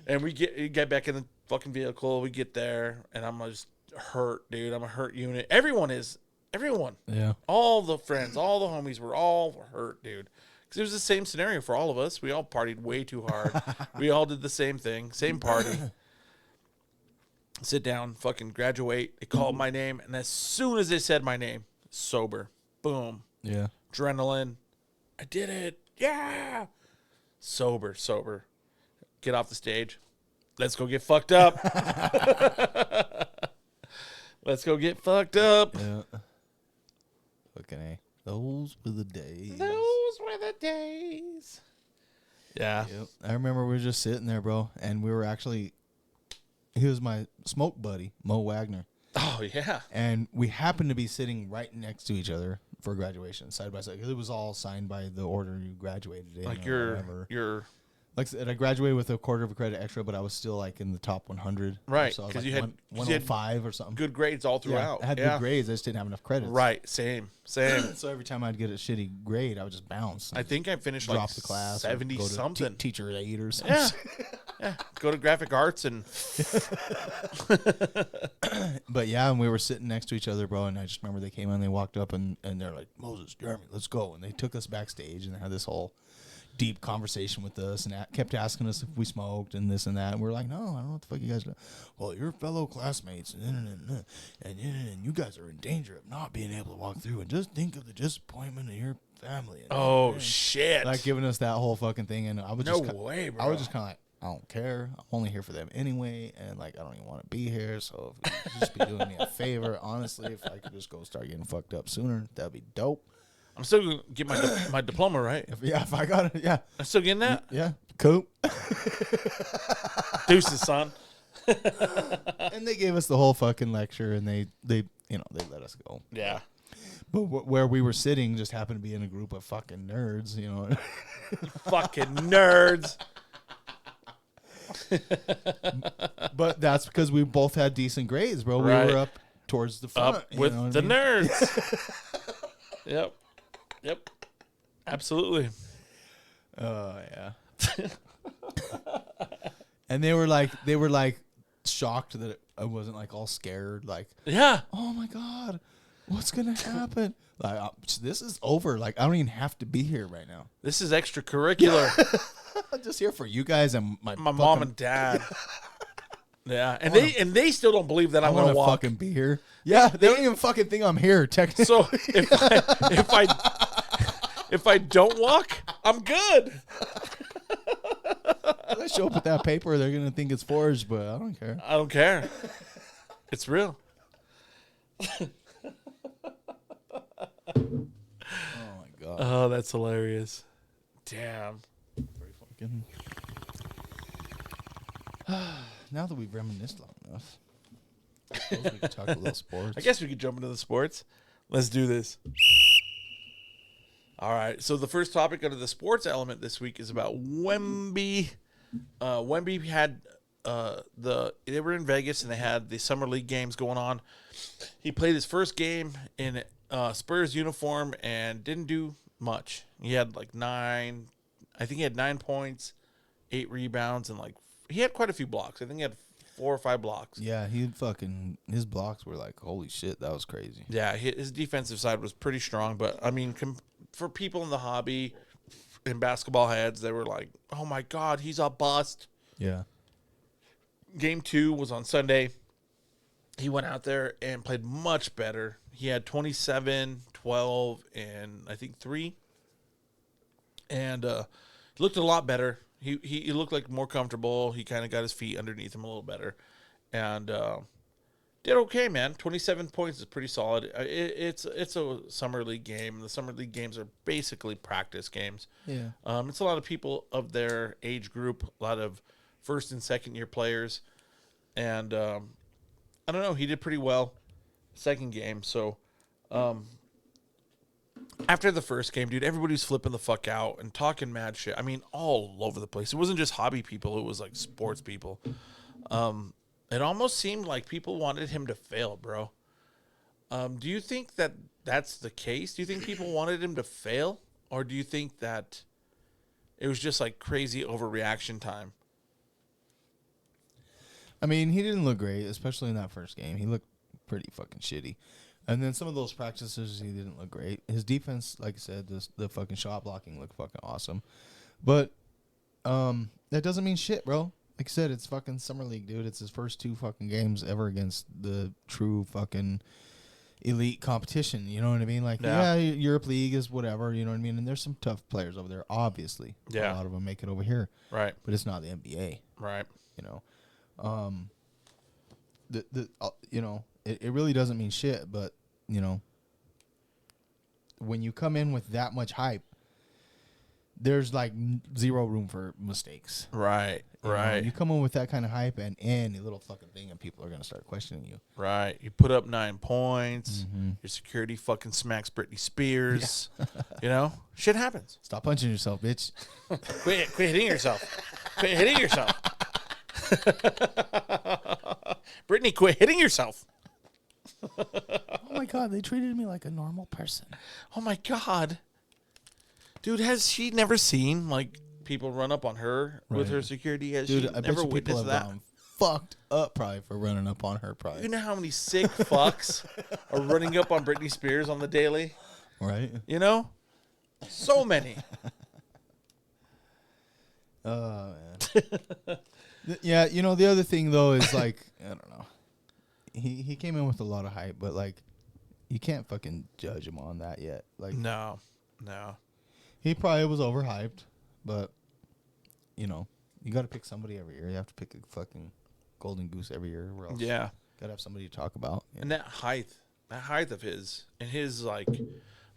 And we get back in the fucking vehicle. We get there, and I'm just hurt, dude. I'm a hurt unit. Everyone is. Everyone.
Yeah.
All the friends, all the homies were all hurt, dude. Because it was the same scenario for all of us. We all partied way too hard. We all did the same thing, same party. Sit down, fucking graduate. They called my name, and as soon as they said my name, sober. Boom.
Yeah.
Adrenaline. I did it. Yeah. Sober. Get off the stage. Let's go get fucked up. Let's go get fucked up.
Yeah. Those were the days.
Those were the days. Yeah.
Yep. I remember we were just sitting there, bro, and we were actually. He was my smoke buddy, Mo Wagner.
Oh yeah.
And we happened to be sitting right next to each other for graduation, side by side. 'Cause it was all signed by the order you graduated in.
Like
or
your
like I said, I graduated with a quarter of a credit extra, but I was still like in the top 100.
Right,
So I was
'cause
like
you had
105 or something.
good grades all throughout.
I had good grades. I just didn't have enough credits.
Right. Same.
So every time I'd get a shitty grade, I would just bounce.
I think I finished
drop
like
the class,
70
go to
something.
Teacher aide or something.
Yeah. Yeah. Go to graphic arts and
But yeah, and we were sitting next to each other, bro. And I just remember they came in, they walked up, and they're like, "Moses, Jeremy, let's go." And they took us backstage and they had this whole deep conversation with us and kept asking us if we smoked and this and that. And we're like, "No, I don't know what the fuck you guys do." "Well, you're fellow classmates, and you guys are in danger of not being able to walk through. And just think of the disappointment of your family." And
oh shit.
like giving us that whole fucking thing, and I was
No
just
way, bro.
I was just kind of like, I don't care. I'm only here for them anyway, and like I don't even want to be here. So if you could just be doing me a favor, honestly, if I could just go start getting fucked up sooner, that'd be dope.
I'm still gonna get my diploma, right?
If I got it, yeah,
I'm still getting that.
yeah, cool.
Deuces, son.
And they gave us the whole fucking lecture, and they they let us go.
Yeah.
But where we were sitting just happened to be in a group of fucking nerds,
Fucking nerds.
But that's because we both had decent grades, bro.
Right.
We were up towards the front.
Up with
you know what
the
I mean?
nerds. Yep. Absolutely.
Oh yeah. And they were like shocked that I wasn't like all scared, like,
Yeah.
"Oh my god, what's gonna happen?" Like, this is over. Like, I don't even have to be here right now.
This is extracurricular.
I'm just here for you guys and my
Mom and dad. Yeah, and they still don't believe that I'm
want
gonna
to
walk.
fucking be here. Yeah, they don't even fucking think I'm here. Technically,
So if I don't walk, I'm good.
if I show up with that paper, they're gonna think it's forged, but I don't care.
I don't care. It's real.
Oh my god.
Oh, that's hilarious. Damn.
Fucking. Now that we've reminisced long enough, I suppose we could talk a little sports.
I guess we could jump into the sports. Let's do this. All right. So the first topic under the sports element this week is about Wemby. Wemby had they were in Vegas and they had the summer league games going on. He played his first game in Spurs uniform and didn't do much. He had like 9 points, 8 rebounds, and he had quite a few blocks. I think he had 4 or 5 blocks.
Yeah, his blocks were like, holy shit, that was crazy.
Yeah, his defensive side was pretty strong, but I mean, for people in the hobby and basketball heads, they were like, "Oh my god, he's a bust."
Yeah.
Game 2 was on Sunday. He went out there and played much better. He had 27, 12, and I think 3. And looked a lot better. He looked like more comfortable. He kind of got his feet underneath him a little better. And did okay, man. 27 points is pretty solid. It's a summer league game. The summer league games are basically practice games.
Yeah.
It's a lot of people of their age group, a lot of first and second year players. And I don't know, he did pretty well second game. So after the first game, dude, everybody was flipping the fuck out and talking mad shit. I mean, all over the place. It wasn't just hobby people. It was like sports people. It almost seemed like people wanted him to fail, bro. Do you think that that's the case? Do you think people wanted him to fail? Or do you think that it was just like crazy overreaction time?
I mean, he didn't look great, especially in that first game. He looked pretty fucking shitty. And then some of those practices, he didn't look great. His defense, like I said, the fucking shot blocking looked fucking awesome. But that doesn't mean shit, bro. Like I said, it's fucking summer league, dude. It's his first 2 fucking games ever against the true fucking elite competition. You know what I mean? Like, yeah, Europe League is whatever. You know what I mean? And there's some tough players over there, obviously.
Yeah.
A lot of them make it over here.
Right.
But it's not the NBA.
Right.
You know, you know, it really doesn't mean shit, but you know, when you come in with that much hype, there's like zero room for mistakes.
Right.
You know,
Right.
you come in with that kind of hype and any little fucking thing, and people are gonna start questioning you.
Right. You put up 9 points. Your security fucking smacks Britney Spears. You know, shit happens.
Stop punching yourself, bitch.
Quit hitting yourself. Quit hitting yourself. Brittany, quit hitting yourself.
Oh my god, they treated me like a normal person.
Oh my god. Dude, has she never seen like people run up on her with her security? Has
Dude,
she
I bet
never
you people
witnessed
have
that?
gone fucked up probably for running up on her probably.
You know how many sick fucks are running up on Britney Spears on the daily?
Right?
You know? So many.
Oh man. Yeah, you know, the other thing though is like, I don't know. He came in with a lot of hype, but like you can't fucking judge him on that yet. Like
No.
he probably was overhyped, but you know, you got to pick somebody every year. You have to pick a fucking golden goose every year, or else
Yeah.
got to have somebody to talk about.
And that height of his, and his like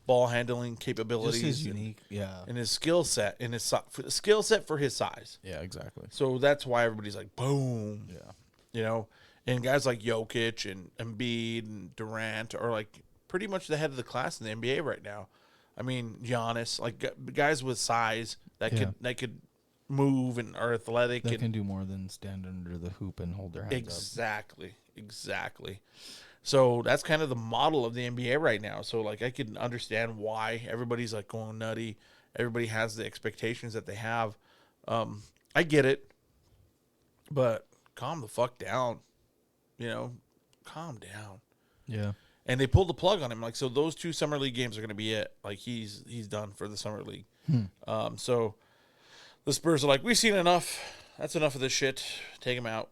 ball handling capabilities,
Just his unique, yeah,
and his skill set, and his skill set for his size.
yeah, exactly.
So that's why everybody's like, boom.
Yeah,
You know, and guys like Jokic and Embiid and Durant are like pretty much the head of the class in the NBA right now. I mean, Giannis, like guys with size that could move and are athletic.
they
and
can do more than stand under the hoop and hold their hands
Exactly. So that's kind of the model of the NBA right now. So like I can understand why everybody's like going nutty. Everybody has the expectations that they have. I get it, but calm the fuck down. You know, calm down.
Yeah.
And they pulled the plug on him. Like, so those 2 summer league games are going to be it. Like he's done for the summer league. So the Spurs are like, we've seen enough. That's enough of this shit. Take him out.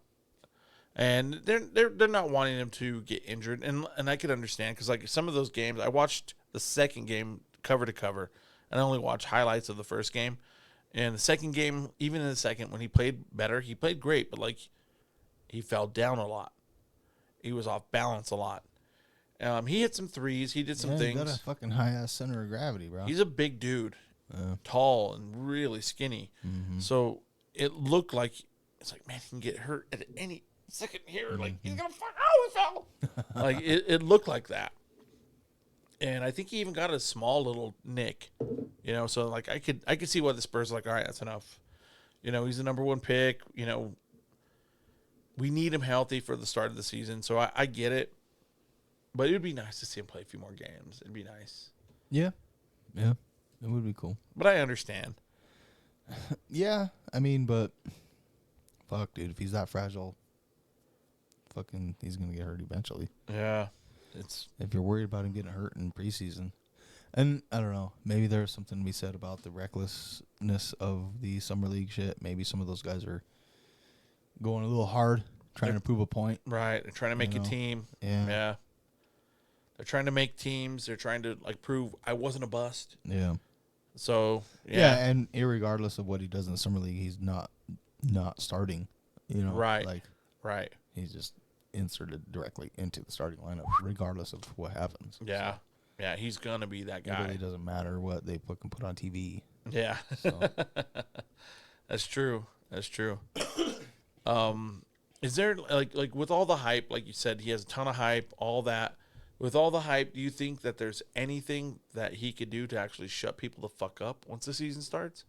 And they're not wanting him to get injured. And I could understand because like some of those games, I watched the second game cover to cover, and I only watched highlights of the first game. And the second game, even in the second, when he played better, he played great, but like he fell down a lot. He was off balance a lot. He hit some threes. He did some things.
He got a fucking high ass center of gravity, bro.
He's a big dude, tall and really skinny. So it looked like it's like, man, he can get hurt at any second here. Like he's gonna fuck. Oh, he fell. Like it looked like that. And I think he even got a small little nick. You know, so like I could see why the Spurs are like, all right, that's enough. You know, he's the number 1 pick. You know, we need him healthy for the start of the season. So I get it. But it would be nice to see him play a few more games. It'd be nice.
Yeah. It would be cool.
But I understand.
Yeah, I mean, but fuck, dude, if he's that fragile, fucking, he's gonna get hurt eventually.
Yeah,
if you're worried about him getting hurt in preseason, and I don't know, maybe there's something to be said about the recklessness of the summer league shit. Maybe some of those guys are going a little hard, trying to prove a point.
Right, they're trying to make a team.
Yeah.
They're trying to make teams. They're trying to like prove I wasn't a bust.
Yeah.
So
yeah, and irregardless of what he does in the summer league, he's not starting. You know,
right.
He's just inserted directly into the starting lineup, regardless of what happens.
Yeah, yeah, he's gonna be that guy.
It really doesn't matter what they can put on TV.
Yeah,
so.
That's true. Is there like with all the hype, like you said, he has a ton of hype, all that. With all the hype, do you think that there's anything that he could do to actually shut people the fuck up once the season starts?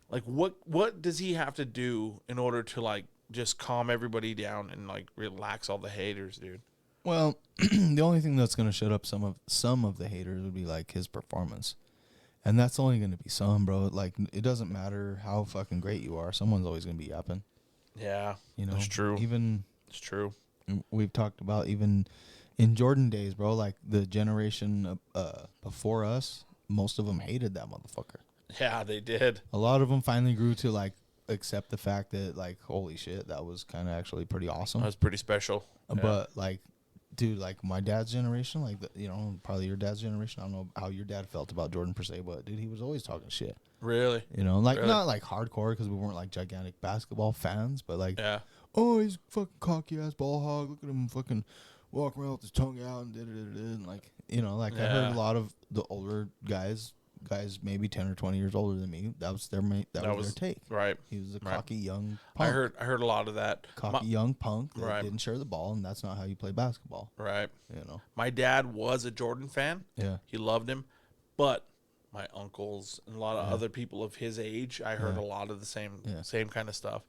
Like, what does he have to do in order to, like, just calm everybody down and, like, relax all the haters, dude?
Well, the only thing that's going to shut up some of the haters would be, like, his performance. And that's only going to be some, bro. Like, it doesn't matter how fucking great you are. Someone's always going to be yapping.
Yeah,
you know,
that's true.
It's
true.
We've talked about even in Jordan days, bro, like the generation before us, most of them hated that motherfucker.
Yeah, they did.
A lot of them finally grew to like accept the fact that like, holy shit, that was kind of actually pretty awesome.
That was pretty special.
But like, dude, like my dad's generation, like you know, probably your dad's generation. I don't know how your dad felt about Jordan per se, but dude, he was always talking shit.
Really?
You know, like not like hardcore because we weren't like gigantic basketball fans, but like,
yeah.
Oh, he's fucking cocky ass ball hog. Look at him fucking. walk around with his tongue out and and like, you know, like I
Yeah.
heard a lot of the older guys maybe 10 or 20 years older than me. That was their that was their take.
Right.
He was a
Right.
cocky young punk.
I heard a lot of that.
Cocky young punk that
Right.
didn't share the ball, and that's not how you play basketball.
Right.
You know.
My dad was a Jordan fan.
Yeah.
He loved him, but my uncles and a lot of
Yeah.
other people of his age, I heard
Yeah.
a lot of the same
Yeah.
same kind of stuff.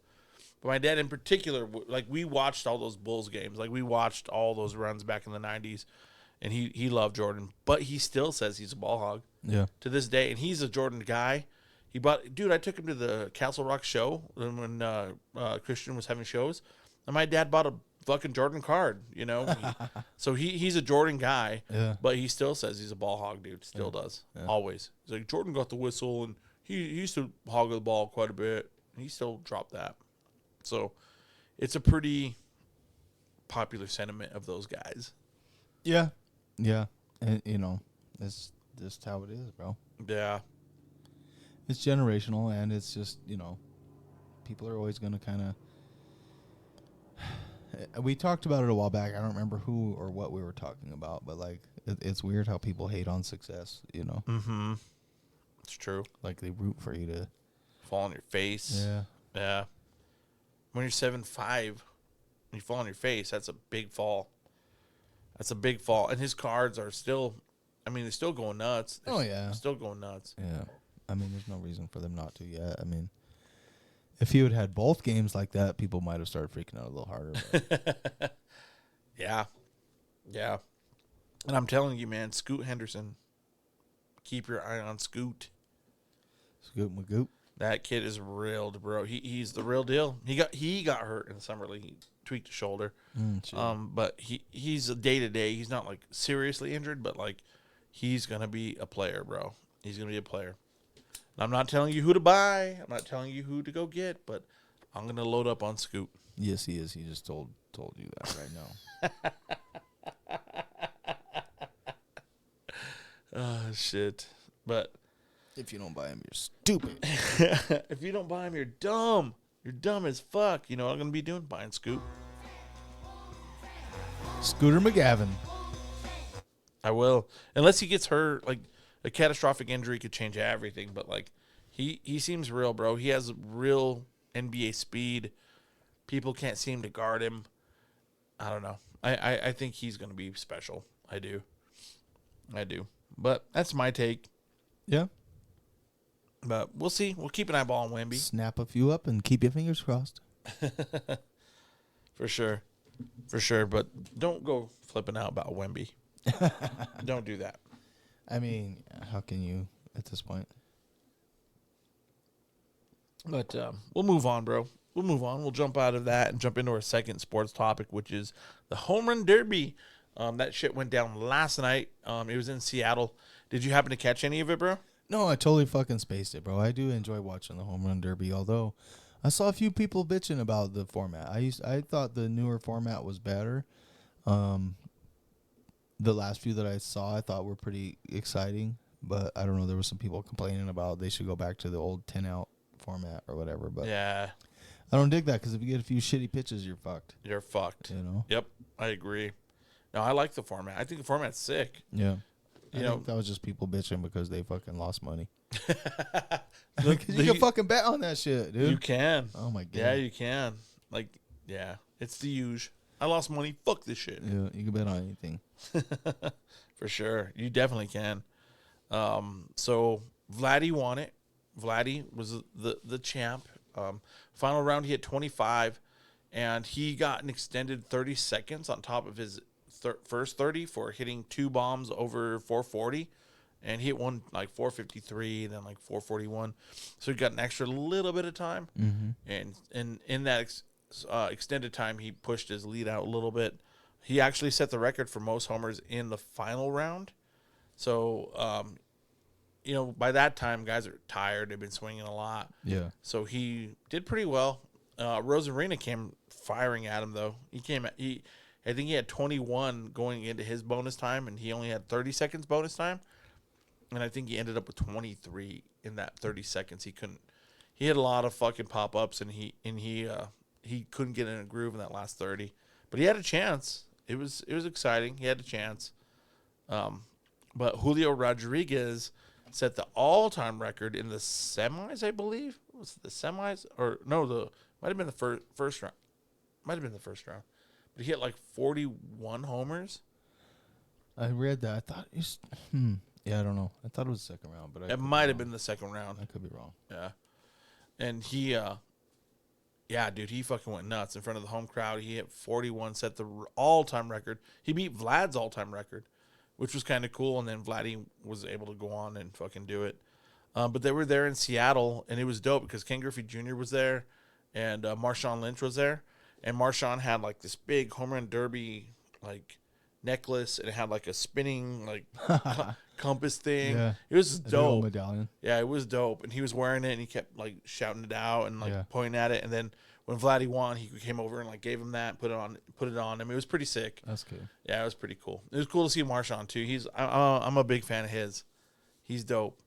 But my dad in particular, like we watched all those Bulls games, like we watched all those runs back in the 90s, and he loved Jordan, but he still says he's a ball hog
Yeah.
to this day, and he's a Jordan guy. Dude, I took him to the Castle Rock show when Christian was having shows, and my dad bought a fucking Jordan card, you know. So he's a Jordan guy,
Yeah.
but he still says he's a ball hog, dude. Still does. Always. He's like, Jordan got the whistle, and he used to hog the ball quite a bit, and he still dropped that. So it's a pretty popular sentiment of those guys.
Yeah. Yeah. And you know, it's just how it is, bro.
Yeah.
It's generational, and it's just, you know, people are always going to kind of. We talked about it a while back. I don't remember who or what we were talking about, but like, it's weird how people hate on success, you know?
Mm-hmm. It's true.
Like, they root for you to.
Fall on your face.
Yeah.
Yeah. When you're 7'5", and you fall on your face, that's a big fall. That's a big fall. And his cards are still, I mean, they're still going nuts.
Oh, yeah.
Still going nuts.
Yeah. I mean, there's no reason for them not to yet. I mean, if he had both games like that, people might have started freaking out a little harder. But.
Yeah. Yeah. And I'm telling you, man, Scoot Henderson, keep your eye on Scoot.
Scoot Magoot.
That kid is real, bro. He's the real deal. He got hurt in the summer league. He tweaked his shoulder. But he's a day-to-day. He's not, like, seriously injured, but, like, he's going to be a player, bro. He's going to be a player. And I'm not telling you who to buy. I'm not telling you who to go get, but I'm going to load up on Scoot.
Yes, he is. He just told you that right now.
Oh, shit. But
If you don't buy him, you're stupid.
if you don't buy him, you're dumb. You're dumb as fuck. You know what I'm going to be doing? Buying Scoot.
Scooter McGavin.
I will. Unless he gets hurt, like, a catastrophic injury could change everything. But, like, he seems real, bro. He has real NBA speed. People can't seem to guard him. I don't know. I think he's going to be special. I do. But that's my take.
Yeah.
But we'll see. We'll keep an eyeball on Wemby.
Snap a few up and keep your fingers crossed.
For sure. But don't go flipping out about Wemby. Don't do that.
I mean, how can you at this point?
But we'll move on, bro. We'll move on. We'll jump out of that and jump into our second sports topic, which is the Home Run Derby. That shit went down last night. It was in Seattle. Did you happen to catch any of it, bro?
No, I totally fucking spaced it, bro. I do enjoy watching the Home Run Derby, although I saw a few people bitching about the format. I thought the newer format was better. The last few that I saw, I thought were pretty exciting, but I don't know. There were some people complaining about they should go back to the old 10-out format or whatever. But
Yeah.
I don't dig that because if you get a few shitty pitches, you're fucked.
You're fucked.
You know?
Yep. I agree. No, I like the format. I think the format's sick.
Yeah.
You
I
know,
think that was just people bitching because they fucking lost money.
the-
You can fucking bet on that shit, dude.
you can.
Oh my god.
Yeah, you can. Like, yeah. It's the usual. I lost money. Fuck this shit.
Yeah, you can bet on anything.
For sure. You definitely can. So Vladdy won it. Vladdy was the champ. Final round, he hit 25, and he got an extended 30 seconds on top of his first 30 for hitting two bombs over 440. And he hit one like 453, then like 441. So he got an extra little bit of time.
Mm-hmm.
And in that extended time, he pushed his lead out a little bit. He actually set the record for most homers in the final round. So, you know, by that time, guys are tired. They've been swinging a lot.
Yeah.
So he did pretty well. Rosarina came firing at him, though. I think he had 21 going into his bonus time, and he only had 30 seconds bonus time. And I think he ended up with 23 in that 30 seconds. He had a lot of fucking pop-ups, and he couldn't get in a groove in that last 30. But he had a chance. it was exciting. He had a chance. But Julio Rodriguez set the all-time record in the semis, I believe. Was it the semis or no? Might have been the first round. Might have been the first round. But he hit like 41 homers.
I read that. I thought it's. Yeah, I don't know. I thought it was the second round, but
It might have been the second round.
I could be wrong.
Yeah, and he, yeah, dude, he fucking went nuts in front of the home crowd. He hit 41, set the all-time record. He beat Vlad's all-time record, which was kind of cool. And then Vladdy was able to go on and fucking do it. But they were there in Seattle, and it was dope because Ken Griffey Jr. was there, and Marshawn Lynch was there, and Marshawn had like this big home run derby like necklace, and it had like a spinning like compass thing.
Yeah.
It was
The little
dope.
medallion.
Yeah, it was dope, and he was wearing it, and he kept like shouting it out and like
Yeah.
pointing at it. And then when Vladdy won, he came over and like gave him that, put it on him. It was pretty sick.
That's cool.
Yeah, it was pretty cool. It was cool to see Marshawn too. I'm a big fan of his. He's dope.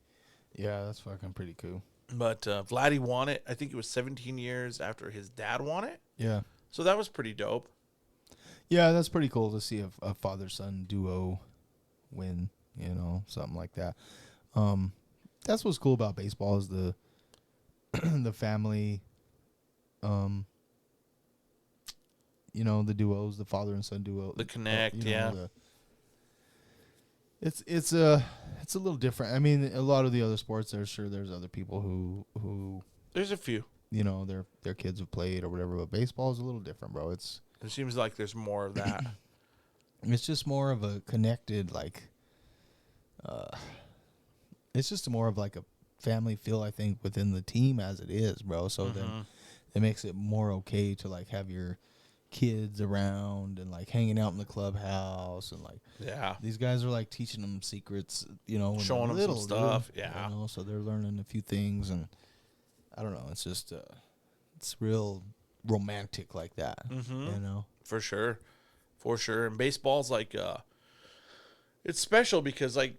Yeah, that's fucking pretty cool.
But Vladdy won it. I think it was 17 years after his dad won it.
Yeah.
So that was pretty dope.
Yeah, that's pretty cool to see a father-son duo win, something like that. That's what's cool about baseball is the the family, the duos, the father and son duo.
The connect, yeah.
It's a little different. I mean, a lot of the other sports, there's other people who
There's a few.
their kids have played or whatever, but baseball is a little different, bro.
It seems like there's more of that.
It's just more of a connected, like, it's just more of like a family feel, I think, within the team as it is, bro. So then it makes it more okay to like have your kids around and like hanging out in the clubhouse and like,
Yeah.
these guys are like teaching them secrets, when
Showing
they're
them some
little,
stuff,
dude,
yeah.
so they're learning a few things, and I don't know, it's just it's real romantic like that,
For sure. For sure. And baseball's like it's special because like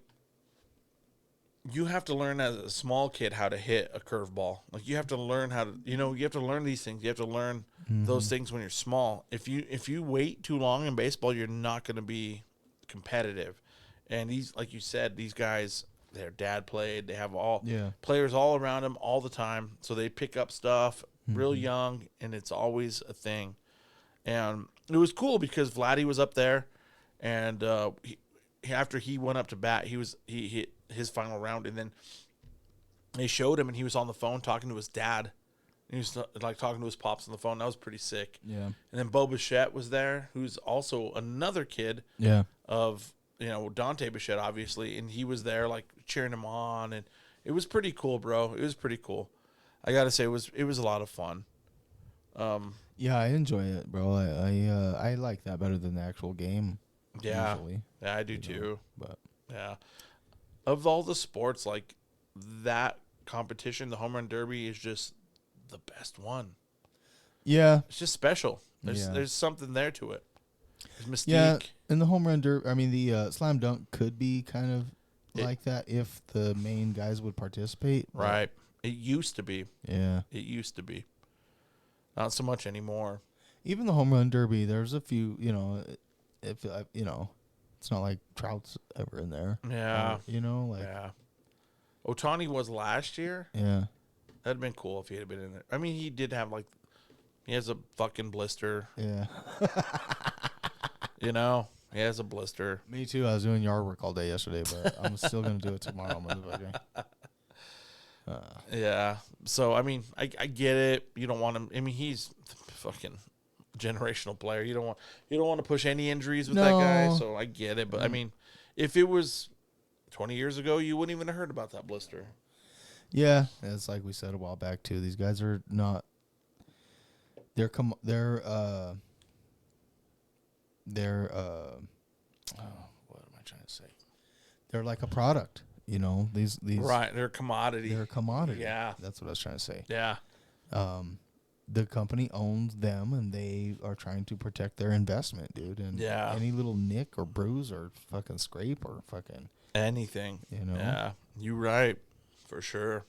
you have to learn as a small kid how to hit a curveball. Like you have to learn how to you have to learn these things. You have to learn those things when you're small. If you wait too long in baseball, you're not going to be competitive. And these, like you said, these guys, their dad played. They have players all around them all the time, so they pick up stuff real young, and it's always a thing. And it was cool because Vladdy was up there, and after he went up to bat, he hit his final round, and then they showed him, and he was on the phone talking to his dad. He was like talking to his pops on the phone. That was pretty sick.
Yeah.
And then Bo Bichette was there, who's also another kid of Dante Bichette, obviously, and he was there like cheering him on, and it was pretty cool, bro. It was pretty cool. I gotta say, it was a lot of fun.
Yeah, I enjoy it, bro. I like that better than the actual game.
Yeah,
usually,
yeah, I do too.
But
Yeah, of all the sports, like that competition, the home run derby is just the best one.
yeah,
It's just special. There's something there to it. There's mystique.
yeah. And the home run derby, I mean, the slam dunk could be kind of like that if the main guys would participate.
Right. It used to be.
Yeah.
It used to be. Not so much anymore.
Even the home run derby, there's a few. If it's not like Trout's ever in there.
Yeah.
Like
Yeah. Ohtani was last year.
yeah.
That'd been cool if he had been in there. I mean, he did have he has a fucking blister.
Yeah.
He has a blister.
Me too. I was doing yard work all day yesterday, but I'm still gonna do it tomorrow.
Yeah. So I mean, I get it. You don't want him. I mean, he's a fucking generational player. You don't want to push any injuries with that guy. So I get it. But I mean, if it was 20 years ago, you wouldn't even have heard about that blister.
Yeah, it's like we said a while back too. These guys are not. What am I trying to say? They're like a product, These
Right, they're a commodity.
They're a commodity.
Yeah,
that's what I was trying to say.
Yeah.
The company owns them, and they are trying to protect their investment, dude. And any little nick or bruise or fucking scrape or fucking
anything, Yeah, you're right, for sure.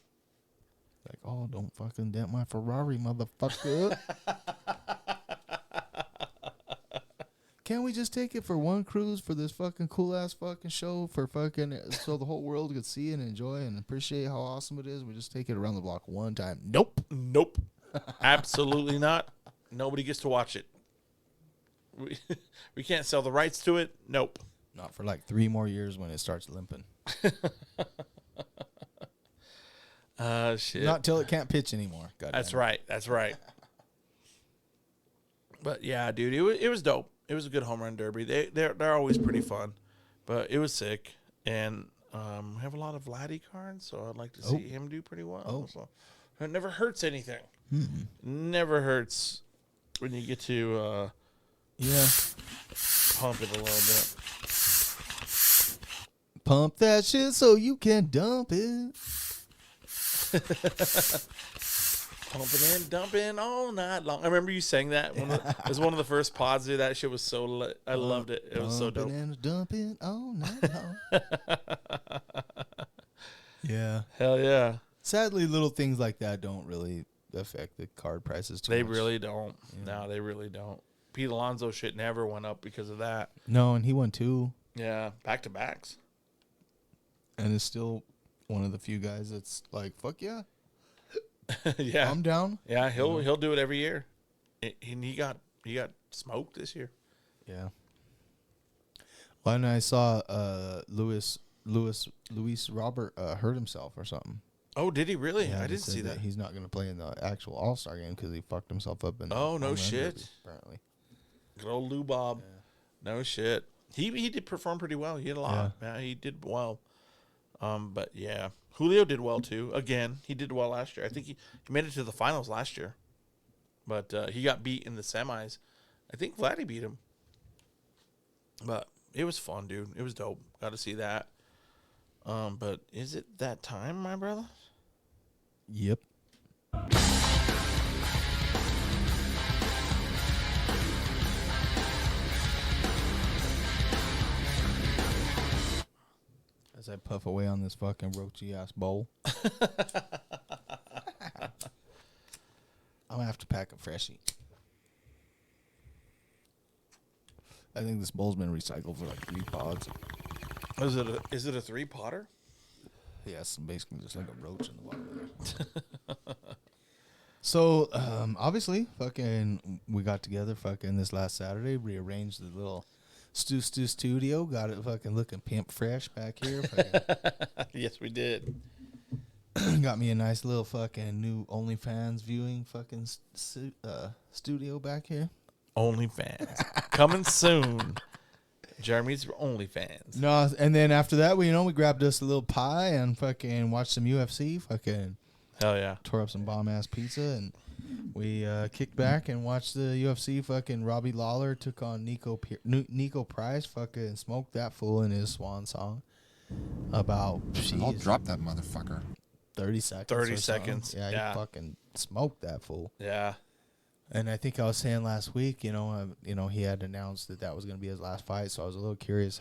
Like, oh, don't fucking dent my Ferrari, motherfucker. can't we just take it for one cruise for this fucking cool ass fucking show for fucking so the whole world could see and enjoy and appreciate how awesome it is? We just take it around the block one time. Nope.
Absolutely not. Nobody gets to watch it. We can't sell the rights to it. Nope.
Not for like 3 more years when it starts limping.
Shit.
Not till it can't pitch anymore.
That's right. But yeah, dude, it was dope. It was a good home run derby. They're always pretty fun, but it was sick. And we have a lot of Vladdy cards, so I'd like to see him do pretty well. So it never hurts anything. Never hurts when you get to pump it a little bit.
Pump that shit so you can dump it.
Pumping and dumping all night long. I remember you sang that. It was one of the first pods. Dude, that shit was so lit. I loved it. It was so dope.
Pumping and dumping all night long. Yeah.
Hell yeah.
Sadly, little things like that don't really affect the card prices too much.
They really don't. Yeah. No, they really don't. Pete Alonso shit never went up because of that.
No, and he won 2.
Yeah, back-to-backs.
And is still one of the few guys that's like, fuck yeah.
Yeah.
I'm down.
Yeah, he'll do it every year. And he got smoked this year.
Yeah. Well, and I saw Luis Robert hurt himself or something.
Oh, did he really?
Yeah,
I didn't see that.
He's not going to play in the actual All-Star game because he fucked himself up.
Oh, no shit.
Apparently.
Good old Lou Bob. Yeah. No shit. He did perform pretty well. He had a lot. Yeah, he did well. But yeah, Julio did well too. Again, he did well last year. I think he made it to the finals last year, but he got beat in the semis. I think Vladdy beat him. But it was fun, dude. It was dope. Got to see that. But is it that time, my brother?
Yep. As I puff away on this fucking roachy ass bowl. I'm gonna have to pack a freshie. I think this bowl's been recycled for like 3 pods.
Is it a 3-potter?
Yeah, it's basically just like a roach in the bottom of there. So, obviously, fucking, we got together fucking this last Saturday, rearranged the little Stu studio, got it fucking looking pimp fresh back here.
Yes, we did.
Got me a nice little fucking new OnlyFans viewing fucking studio back here.
OnlyFans coming soon. Jeremy's OnlyFans.
No, and then after that, we grabbed us a little pie and fucking watched some UFC. Fucking
hell yeah,
tore up some bomb ass pizza and we kicked back and watched the UFC. Fucking Robbie Lawler took on Nico Price. Fucking smoked that fool in his swan song. About
I'll drop that motherfucker.
30 seconds.
30 seconds.
Yeah, he fucking smoked that fool.
Yeah.
And I think I was saying last week, he had announced that was going to be his last fight. So I was a little curious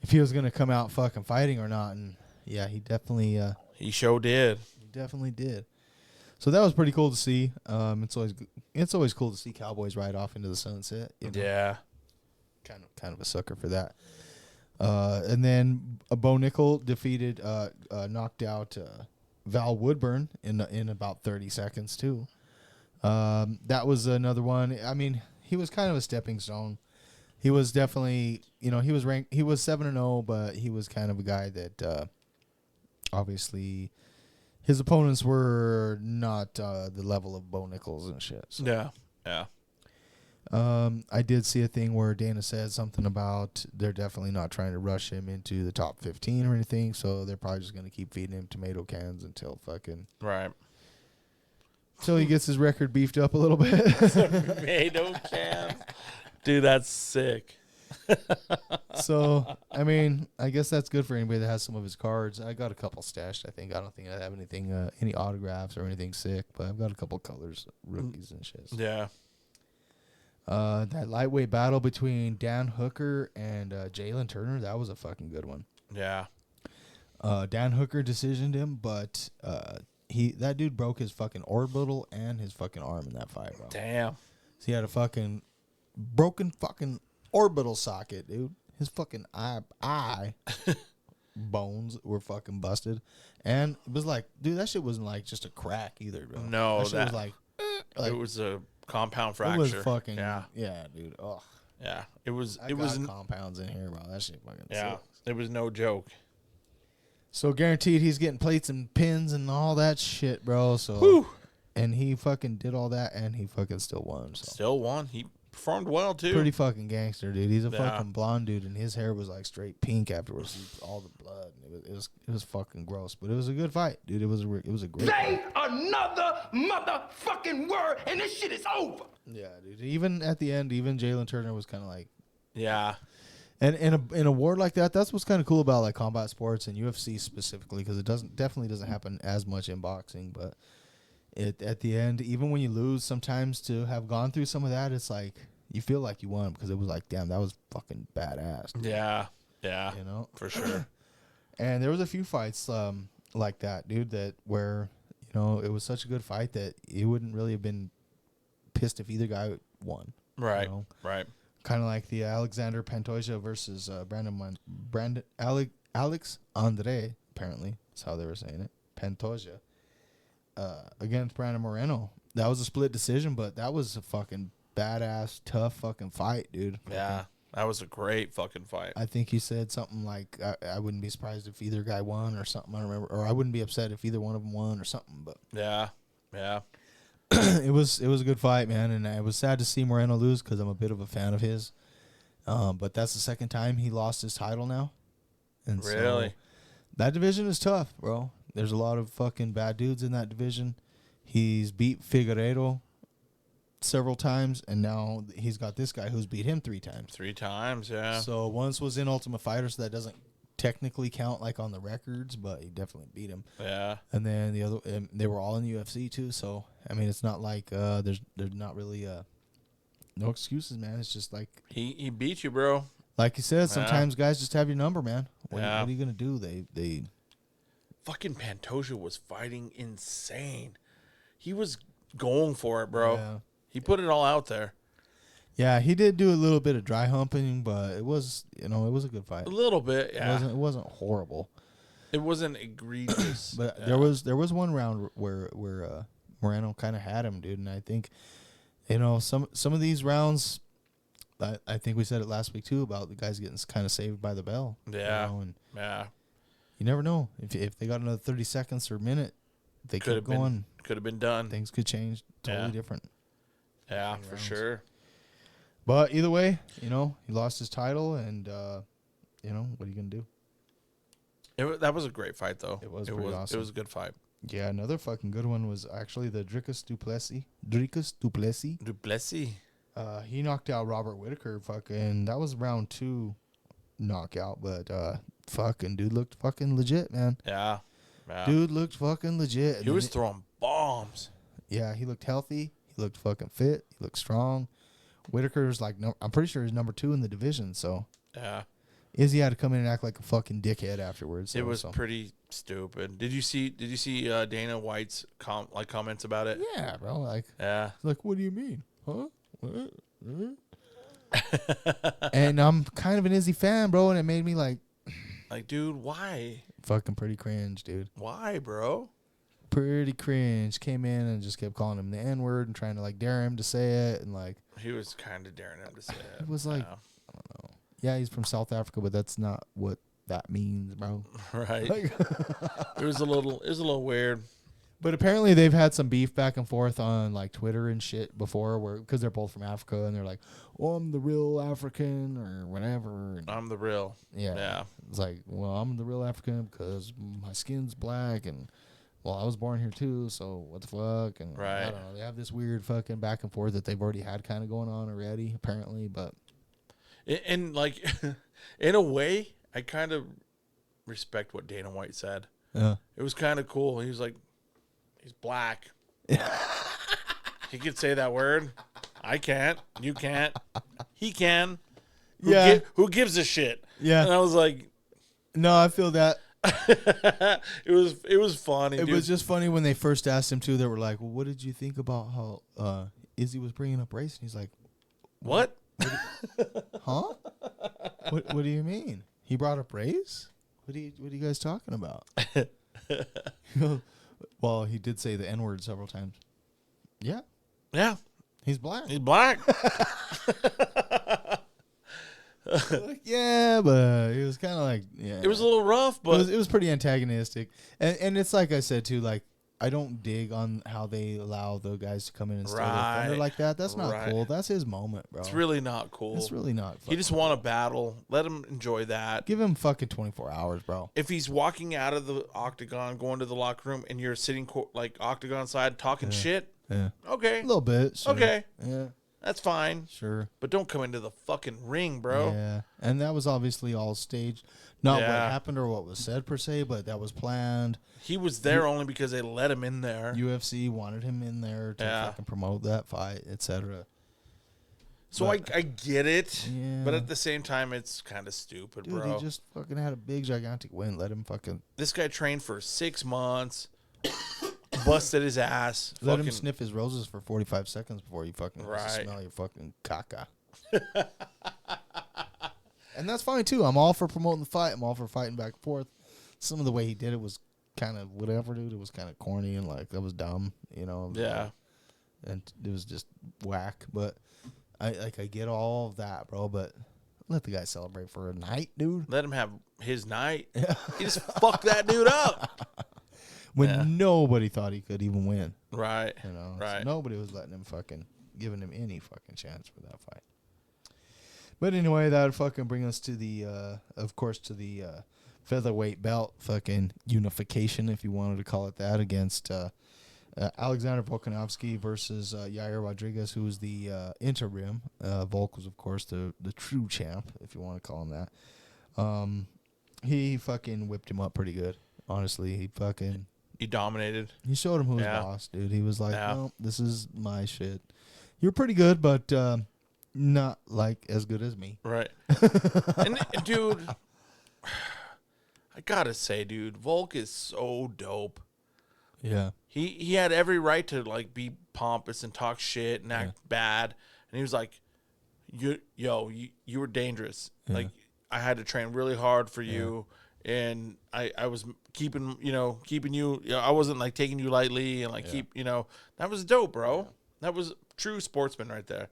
if he was going to come out fucking fighting or not. And yeah, he definitely.
He sure did.
He definitely did. So that was pretty cool to see. It's always cool to see Cowboys ride off into the sunset.
Yeah.
Kind of a sucker for that. And then Bo Nickel knocked out Val Woodburn in about 30 seconds too. That was another one. I mean, he was kind of a stepping stone. He was definitely, he was ranked. He was 7-0, but he was kind of a guy that obviously his opponents were not the level of Bo Nichols and shit. So.
Yeah.
I did see a thing where Dana said something about they're definitely not trying to rush him into the top 15 or anything, so they're probably just going to keep feeding him tomato cans until fucking...
Right.
Until he gets his record beefed up a little bit.
Tomato cans. Dude, that's sick.
So, I mean, I guess that's good for anybody that has some of his cards. I got a couple stashed, I think. I don't think I have anything, any autographs or anything sick, but I've got a couple colors, rookies and shit.
Yeah.
That lightweight battle between Dan Hooker and Jalen Turner, that was a fucking good one.
Yeah.
Dan Hooker decisioned him, but that dude broke his fucking orbital and his fucking arm in that fight, bro.
Damn.
So he had a fucking broken fucking orbital socket, dude. His fucking eye bones were fucking busted. And it was like, dude, that shit wasn't like just a crack either, bro.
No,
that shit was like
it was a compound fracture.
it was fucking
yeah,
dude. Oh,
yeah. It was
compounds in here, bro. That shit fucking sucks.
It was no joke.
So guaranteed he's getting plates and pins and all that shit, bro. So
Whew.
And he fucking did all that and he fucking still won. So
Still won. He performed well too.
pretty fucking gangster, dude. He's a
Yeah.
fucking blonde dude, and his hair was like straight pink afterwards. All the blood. It was fucking gross, but it was a good fight, dude. It was a great.
Say another motherfucking word, and this shit is over.
Yeah, dude. Even at the end, even Jalen Turner was kind of like,
Yeah.
and in a war like that, that's what's kind of cool about like combat sports and UFC specifically, because it definitely doesn't happen as much in boxing, but at the end, even when you lose, sometimes to have gone through some of that, it's like you feel like you won because it was like, damn, that was fucking badass. Dude.
Yeah. Yeah.
You know,
for sure.
And there was a few fights like that, dude, that where, you know, it was such a good fight that you wouldn't really have been pissed if either guy won.
Right.
You know?
Right.
Kind of like the Alexander Pantoja versus Alex Andre, apparently. That's how they were saying it. Pantoja. Against Brandon Moreno. That was a split decision, but that was a fucking badass, tough fucking fight, dude.
Yeah. That was a great fucking fight.
I think he said something like, I wouldn't be surprised if either guy won or something. I don't remember. Or I wouldn't be upset if either one of them won or something. But
Yeah. Yeah.
it was a good fight, man. And I was sad to see Moreno lose because I'm a bit of a fan of his. But that's the second time he lost his title now. And
Really?
So that division is tough, bro. There's a lot of fucking bad dudes in that division. He's beat Figueiredo several times, and now he's got this guy who's beat him 3 times.
3 times, yeah.
So once was in Ultimate Fighter, so that doesn't technically count like on the records, but he definitely beat him.
Yeah.
And then the other, they were all in the UFC too. So I mean, it's not like there's not really no excuses, man. It's just like
He beat you, bro.
like you said, sometimes guys just have your number, man. What
Yeah.
are you gonna do? They
Fucking Pantoja was fighting insane. He was going for it, bro.
Yeah.
He put it all out there.
Yeah, he did do a little bit of dry humping, but it was, it was a good fight.
A little bit, yeah.
It wasn't horrible.
It wasn't egregious.
But
yeah.
there was one round where Moreno kind of had him, dude, and I think some of these rounds, I think we said it last week too about the guys getting kind of saved by the bell.
Yeah.
And
yeah.
you never know if they got another 30 seconds or a minute, they could going.
Could have been done.
Things could change totally different.
Yeah, for sure.
But either way, he lost his title, and what are you gonna do?
That was a great fight, though.
It was pretty awesome.
It was a good fight.
Yeah, another fucking good one was actually the Dricus Duplessis.
Duplessis.
He knocked out Robert Whitaker. Fucking, that was round 2 knockout, but fucking dude looked fucking legit, man.
Yeah. Yeah.
Dude looked fucking legit.
He was throwing bombs.
Yeah, he looked healthy. He looked fucking fit. He looked strong. Whitaker's like, no, I'm pretty sure he's number 2 in the division. So
yeah,
Izzy had to come in and act like a fucking dickhead afterwards.
It was pretty stupid. Did you see Dana White's comments about it?
Yeah, bro. Like,
yeah.
Like, what do you mean? Huh? What? And I'm kind of an Izzy fan, bro, and it made me like,
dude, why?
Fucking pretty cringe, dude.
Why, bro?
Pretty cringe. Came in and just kept calling him the N-word and trying to like dare him to say it, and like
he was kind of daring him to say it.
It was like, I don't know. Yeah, he's from South Africa, but that's not what that means, bro.
Right.
Like,
it was a little weird.
But apparently they've had some beef back and forth on like Twitter and shit before, because they're both from Africa and they're like, "Oh, I'm the real African" or whatever. And
I'm the real. Yeah.
It's like, well, I'm the real African because my skin's black, and well, I was born here too, so what the fuck? And
right.
I don't know. They have this weird fucking back and forth that they've already had kind of going on already, apparently. But
and like, in a way, I kind of respect what Dana White said.
Yeah.
It was kind of cool. He was like, he's black. He could say that word. I can't. You can't. He can. Who gives a shit?
Yeah.
And I was like,
no, I feel that.
It was funny.
It
dude.
was just funny when they first asked him too. They were like, "Well, what did you think about how Izzy was bringing up race?" And he's like,
"What?
Huh? What do you mean? He brought up race? What are you guys talking about? Well, he did say the N-word several times. Yeah.
Yeah.
He's black.
He's black.
Yeah, but it was kind of like, yeah.
It was a little rough, but
it was pretty antagonistic. And it's like I said, too, like, I don't dig on how they allow the guys to come in and steal their thunder like that. That's not cool. That's his moment, bro.
it's really not cool.
It's really not
He just won a battle. Let him enjoy that.
Give him fucking 24 hours, bro.
If he's walking out of the octagon, going to the locker room, and you're sitting like octagon side talking shit,
Yeah.
okay.
A little bit. Sure.
Okay.
Yeah.
That's fine.
Sure.
But don't come into the fucking ring, bro.
Yeah. And that was obviously all staged. Not what
Yeah.
happened or what was said per se, but that was planned.
He was there only because they let him in there.
UFC wanted him in there to fucking promote that fight, etc.
So I get it,
Yeah.
but at the same time, it's kind of stupid,
Dude,
bro.
he just fucking had a big, gigantic win. Let him fucking...
This guy trained for 6 months, busted his ass.
Let him sniff his roses for 45 seconds before you fucking
Right.
smell your fucking caca. And that's fine, too. I'm all for promoting the fight. I'm all for fighting back and forth. Some of the way he did it was kind of whatever, dude. It was kind of corny and, like, that was dumb, you know?
Yeah.
And it was just whack. But I get all of that, bro. But let the guy celebrate for a night, dude.
Let him have his night. He just fucked that dude up.
When nobody thought he could even win.
Right.
You know?
Right.
So nobody was letting him fucking, giving him any fucking chance for that fight. But anyway, that would fucking bring us to the, of course, to the featherweight belt fucking unification, if you wanted to call it that, against Alexander Volkanovski versus Yair Rodriguez, who was the interim. Volk was, of course, the true champ, if you want to call him that. He fucking whipped him up pretty good, honestly.
He dominated.
He showed him who was
Yeah.
boss, dude. He was like,
Yeah.
no, this is my shit. You're pretty good, but not like as good as me.
Right. And dude, I gotta say, dude, Volk is so dope.
Yeah.
He had every right to like be pompous and talk shit and act bad, and he was like, you were dangerous. Like I had to train really hard for you, and I was keeping you. I wasn't like taking you lightly and like that was dope, bro. That was true sportsman right there.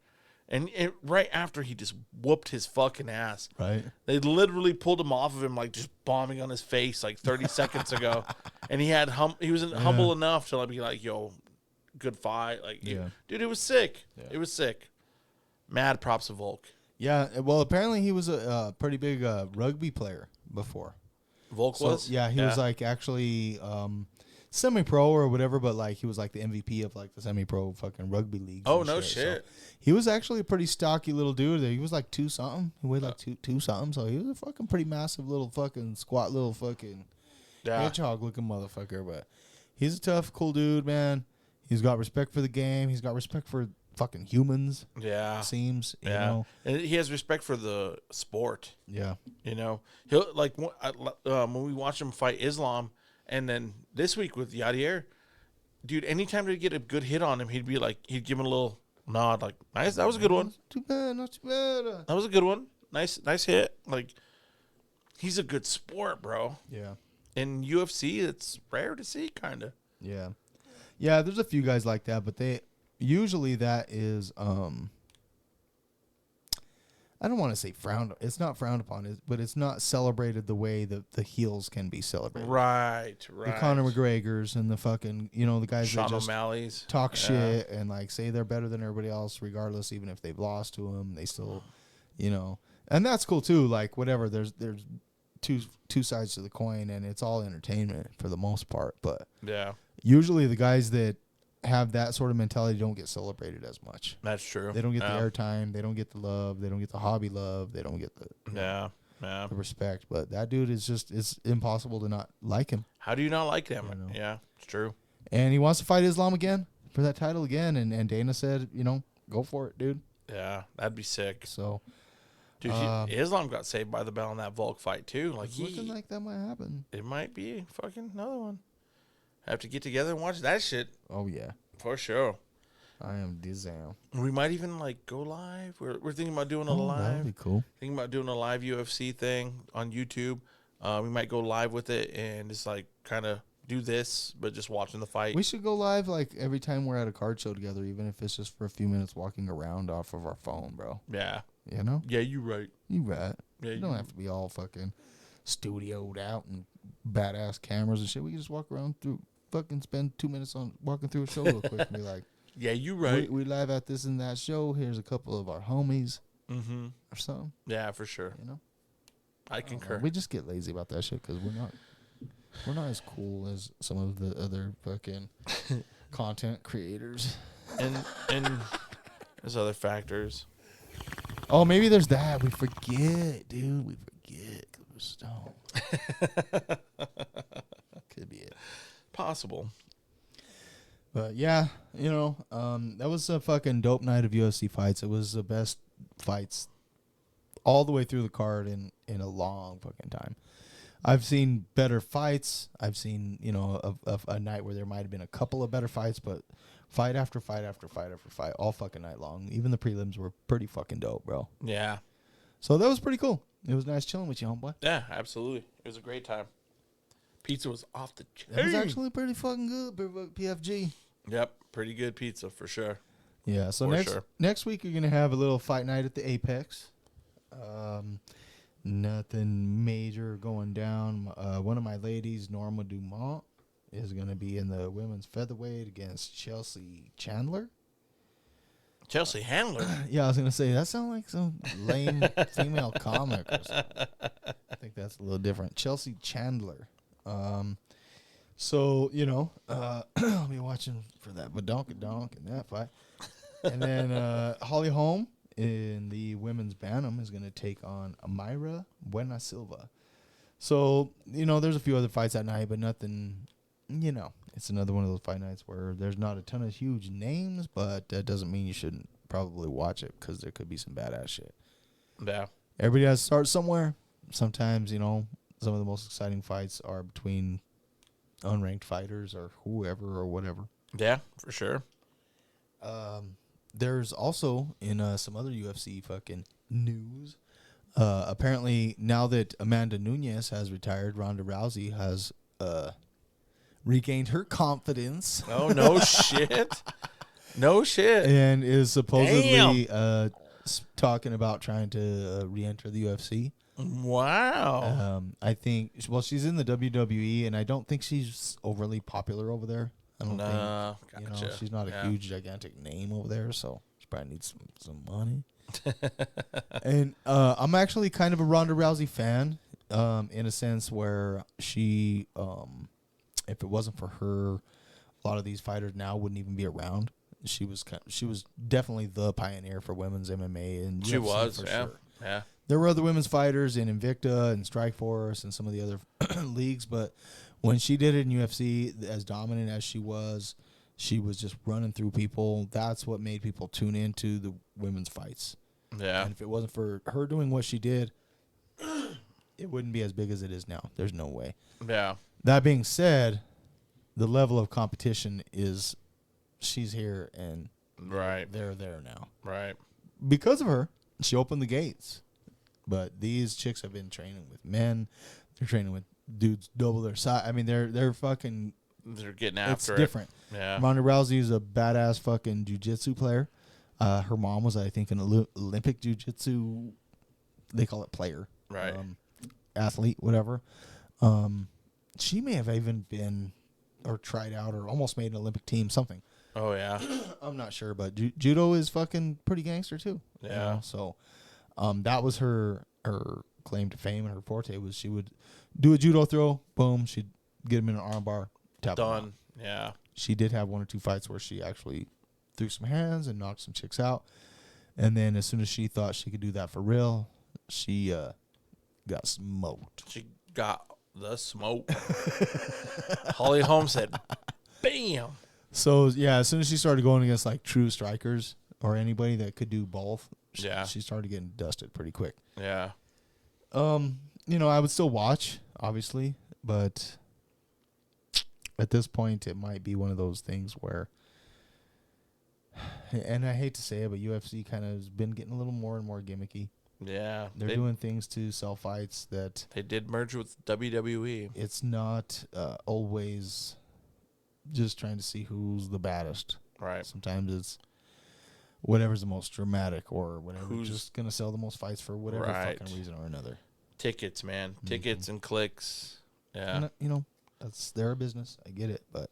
And right after he just whooped his fucking ass.
Right.
They literally pulled him off of him like just bombing on his face like 30 seconds ago. And he had he was humble enough to be like, yo, good fight. Like, dude, it was sick. Yeah. It was sick. Mad props to Volk.
Yeah. Well, apparently he was a pretty big rugby player before.
Volk was?
Yeah, he was like actually semi-pro or whatever, but like he was like the MVP of like the semi-pro fucking rugby league.
Oh, no shit.
So he was actually a pretty stocky little dude. He was like 2-something. He weighed like two something. So he was a fucking pretty massive little fucking squat little fucking hedgehog looking motherfucker. But he's a tough, cool dude, man. He's got respect for the game. He's got respect for fucking humans.
Yeah.
Seems. You
Yeah.
know?
And he has respect for the sport.
Yeah.
You know, he'll like when we watch him fight Islam, and then this week with Yadier, dude, anytime they get a good hit on him, he'd give him a little nod, like, nice, that was a good one.
Too bad, not too bad.
That was a good one. Nice hit. Like, he's a good sport, bro.
Yeah.
In UFC, it's rare to see, kind of.
Yeah. Yeah, there's a few guys like that, but usually that is I don't want to say frowned. It's not frowned upon, but it's not celebrated the way that the heels can be celebrated.
Right.
The Conor McGregors and the fucking, the guys
Sean
that just
O'Malley's.
talk shit and like say they're better than everybody else, regardless, even if they've lost to them, they still, and that's cool too. Like whatever, there's two sides to the coin, and it's all entertainment for the most part. But
yeah,
usually the guys that have that sort of mentality don't get celebrated as much.
That's true.
They don't get the airtime. They don't get the love. They don't get the hobby love. They don't get the respect. But that dude it's impossible to not like him.
How do you not like him? Yeah, it's true.
And he wants to fight Islam again for that title again. And Dana said, go for it, dude.
Yeah, that'd be sick.
So,
dude, Islam got saved by the bell in that Volk fight too. Like
it's looking like that might happen.
It might be fucking another one. Have to get together and watch that shit.
Oh yeah,
for sure.
I am Dizam.
We might even like go live. We're thinking about doing a
That would
live.
be cool.
Thinking about doing a live UFC thing on YouTube. We might go live with it and just like kind of do this, but just watching the fight.
We should go live like every time we're at a card show together, even if it's just for a few minutes walking around off of our phone, bro.
Yeah.
You know?
Yeah, you right.
You right.
Yeah,
you don't have to be all fucking studioed out and badass cameras and shit. We can just walk around through, fucking spend 2 minutes on walking through a show real quick and be like,
yeah, you right.
We live at this and that show. Here's a couple of our homies or something.
Yeah, for sure.
You know?
I concur.
We just get lazy about that shit because we're not as cool as some of the other fucking content creators.
And there's other factors.
Oh, maybe there's that. We forget, dude. We forget because we're stoned. Could be it.
Possible.
But yeah, you know, that was a fucking dope night of UFC fights. It was the best fights all the way through the card in a long fucking time. I've seen better fights. I've seen, you know, a night where there might have been a couple of better fights, but fight after fight after fight after fight all fucking night long. Even the prelims were pretty fucking dope, bro.
Yeah.
So that was pretty cool. It was nice chilling with you, homeboy.
Yeah, absolutely. It was a great time. Pizza was off the chain.
It was actually pretty fucking good, PFG.
Yep, pretty good pizza for sure.
Yeah, so next week you're going to have a little fight night at the Apex. Nothing major going down. One of my ladies, Norma Dumont, is going to be in the women's featherweight against Chelsea Chandler.
Chelsea Handler.
Yeah, I was going to say, that sounds like some lame female comic or something. I think that's a little different. Chelsea Chandler. So, you know, I'll be watching for that badonkadonk in that fight. And then Holly Holm in the women's Bantam is going to take on Amira Buena Silva. So, you know, there's a few other fights that night, but nothing, you know, it's another one of those fight nights where there's not a ton of huge names, but that doesn't mean you shouldn't probably watch it because there could be some badass shit.
Yeah.
Everybody has to start somewhere. Sometimes, you know, some of the most exciting fights are between unranked fighters or whoever or whatever.
Yeah, for sure.
There's also in some other UFC fucking news. Apparently, now that Amanda Nunes has retired, Ronda Rousey has regained her confidence.
Oh, no shit. No shit.
And is supposedly talking about trying to re-enter the UFC.
Wow.
I think, well, she's in the WWE, and I don't think she's overly popular over there. I don't think, you know, she's not a huge, gigantic name over there, so she probably needs some money. And I'm actually kind of a Ronda Rousey fan, in a sense where she, if it wasn't for her, a lot of these fighters now wouldn't even be around. She was definitely the pioneer for women's MMA, and
she
UFC
was,
for
yeah,
sure.
yeah.
There were other women's fighters in Invicta and Strikeforce and some of the other leagues, but when she did it in UFC, as dominant as she was just running through people. That's what made people tune into the women's fights.
Yeah.
And if it wasn't for her doing what she did, it wouldn't be as big as it is now. There's no way.
Yeah.
That being said, the level of competition is she's here and
right.
they're there now.
Right.
Because of her, she opened the gates. But these chicks have been training with men. They're training with dudes double their size. I mean, they're fucking.
They're getting after it.
It's different.
Yeah.
Ronda Rousey is a badass fucking jiu-jitsu player. Her mom was, I think, an Olympic jiu-jitsu. They call it player.
Right.
Athlete, whatever. She may have even been or tried out or almost made an Olympic team, something.
Oh yeah.
I'm not sure, but judo is fucking pretty gangster too.
Yeah.
You know? So. That was her claim to fame, and her forte was she would do a judo throw, boom, she'd get him in an arm bar, tap him out.
Done. Yeah.
She did have one or two fights where she actually threw some hands and knocked some chicks out. And then as soon as she thought she could do that for real, she got smoked.
She got the smoke. Holly Holm said, bam.
So, yeah, as soon as she started going against, like, true strikers or anybody that could do both, she started getting dusted pretty quick.
Yeah.
You know, I would still watch, obviously, but at this point, it might be one of those things where And I hate to say it, but UFC kind of has been getting a little more and more gimmicky.
Yeah.
They're doing things to sell fights that
They did merge with WWE.
it's not always just trying to see who's the baddest.
Right.
Sometimes it's whatever's the most dramatic or whatever.
Who's
just going to sell the most fights for whatever
Right.
fucking reason or another.
Tickets, man. Tickets and clicks. Yeah.
And, that's their business. I get it, but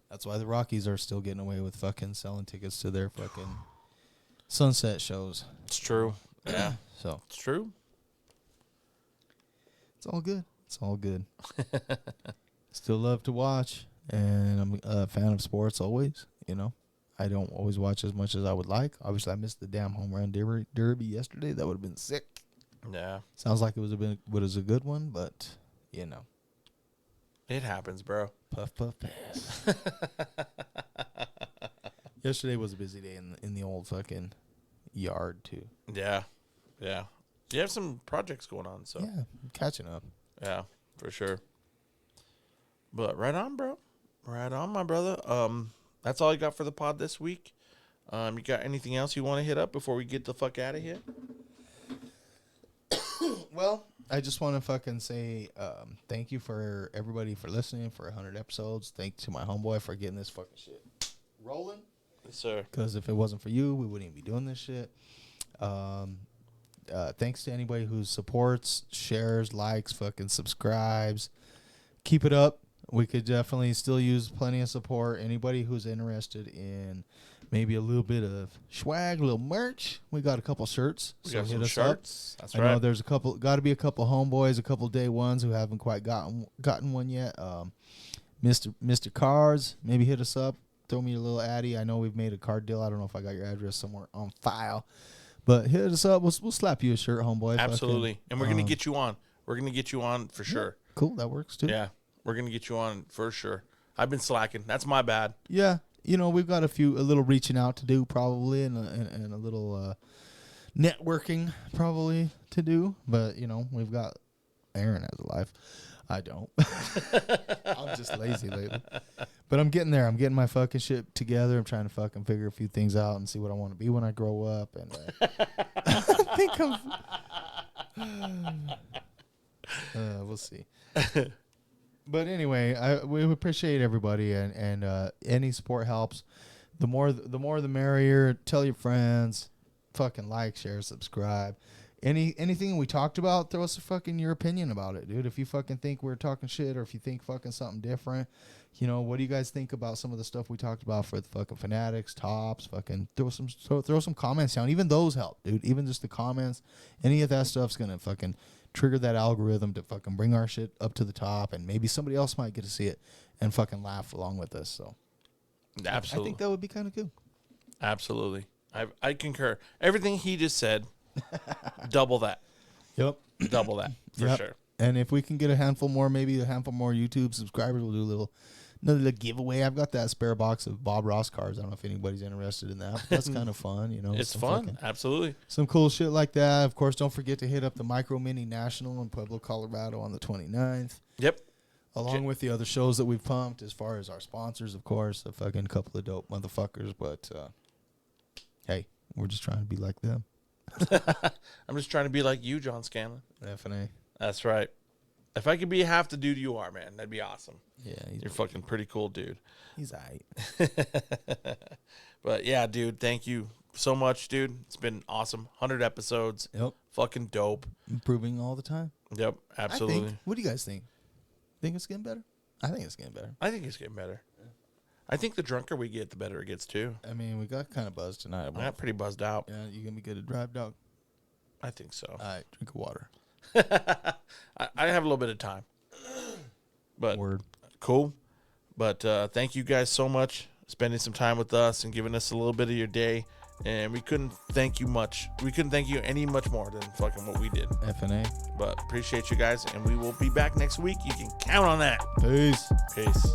that's why the Rockies are still getting away with fucking selling tickets to their fucking sunset shows.
It's true. Yeah.
So
It's true.
it's all good. It's all good. Still love to watch, and I'm a fan of sports always. I don't always watch as much as I would like. Obviously, I missed the damn home run derby yesterday. That would have been sick.
Yeah.
Sounds like it was a good one, but
It happens, bro.
puff puff pass. Yesterday was a busy day in the old fucking yard too.
Yeah. Yeah. You have some projects going on, so
Yeah, I'm catching up.
yeah, for sure. But right on, bro. Right on, my brother. That's all I got for the pod this week. You got anything else you want to hit up before we get the fuck out of here?
Well, I just want to fucking say thank you for everybody for listening for 100 episodes. Thank to my homeboy for getting this fucking shit rolling.
Yes, sir.
Because if it wasn't for you, we wouldn't even be doing this shit. Thanks to anybody who supports, shares, likes, fucking subscribes. Keep it up. We could definitely still use plenty of support. Anybody who's interested in maybe a little bit of swag, a little merch, we got a couple shirts.
We
so
got
hit
some
us
shirts.
up.
That's
I
right.
know there's got to be a couple homeboys, a couple day ones who haven't quite gotten one yet. Mr. Cards, maybe hit us up. Throw me a little addy. I know we've made a card deal. I don't know if I got your address somewhere on file, but hit us up. We'll slap you a shirt, homeboy.
Absolutely.
Fucking,
And we're gonna get you on. We're gonna get you on for sure.
cool. That works too.
Yeah. We're gonna get you on for sure. I've been slacking. That's my bad.
Yeah. We've got a little reaching out to do probably, and a little networking probably to do. But we've got Aaron has a life. I don't. I'm just lazy lately. But I'm getting there. I'm getting my fucking shit together. I'm trying to fucking figure a few things out and see what I want to be when I grow up. And I think we'll see. But anyway, we appreciate everybody, and any support helps. The more the merrier. Tell your friends. Fucking like, share, subscribe. Anything we talked about, throw us your opinion about it, dude. If you fucking think we're talking shit, or if you think fucking something different, what do you guys think about some of the stuff we talked about for the fucking Fanatics, Tops? Fucking throw some comments down. Even those help, dude. Even just the comments, any of that stuff's gonna fucking trigger that algorithm to fucking bring our shit up to the top, and maybe somebody else might get to see it and fucking laugh along with us. So,
Absolutely.
I think that would be kind of cool.
Absolutely. I concur. Everything he just said. Double that.
Yep.
Double that for
Yep.
sure.
And if we can get maybe a handful more YouTube subscribers, we'll do another little giveaway. I've got that spare box of Bob Ross cards. I don't know if anybody's interested in that. But that's kind of fun,
It's
some
fun.
fucking-
Absolutely.
Some cool shit like that. Of course, don't forget to hit up the Micro Mini National in Pueblo, Colorado on the 29th.
Yep.
Along with the other shows that we've pumped, as far as our sponsors, of course, a fucking couple of dope motherfuckers. But hey, we're just trying to be like them.
I'm just trying to be like you, John Scanlon.
FNA.
That's right. If I could be half the dude you are, man, that'd be awesome.
Yeah,
You're fucking pretty cool, dude.
he's aight.
But yeah, dude, thank you so much, dude. It's been awesome. 100 episodes.
Yep.
Fucking dope.
Improving all the time.
Yep, absolutely.
What do you guys think? Think it's getting better? I think it's getting better.
I think it's getting better. I think the drunker we get, the better it gets too.
I mean, we got kind of buzzed tonight.
I got pretty buzzed out.
Yeah, you gonna be good to drive, dog.
I think so.
All right, drink of water.
I have a little bit of time. But
Word.
cool. But thank you guys so much spending some time with us and giving us a little bit of your day. And we couldn't thank you much. We couldn't thank you any much more than fucking what we did.
FNA.
But appreciate you guys, and we will be back next week. You can count on that.
Peace.
Peace.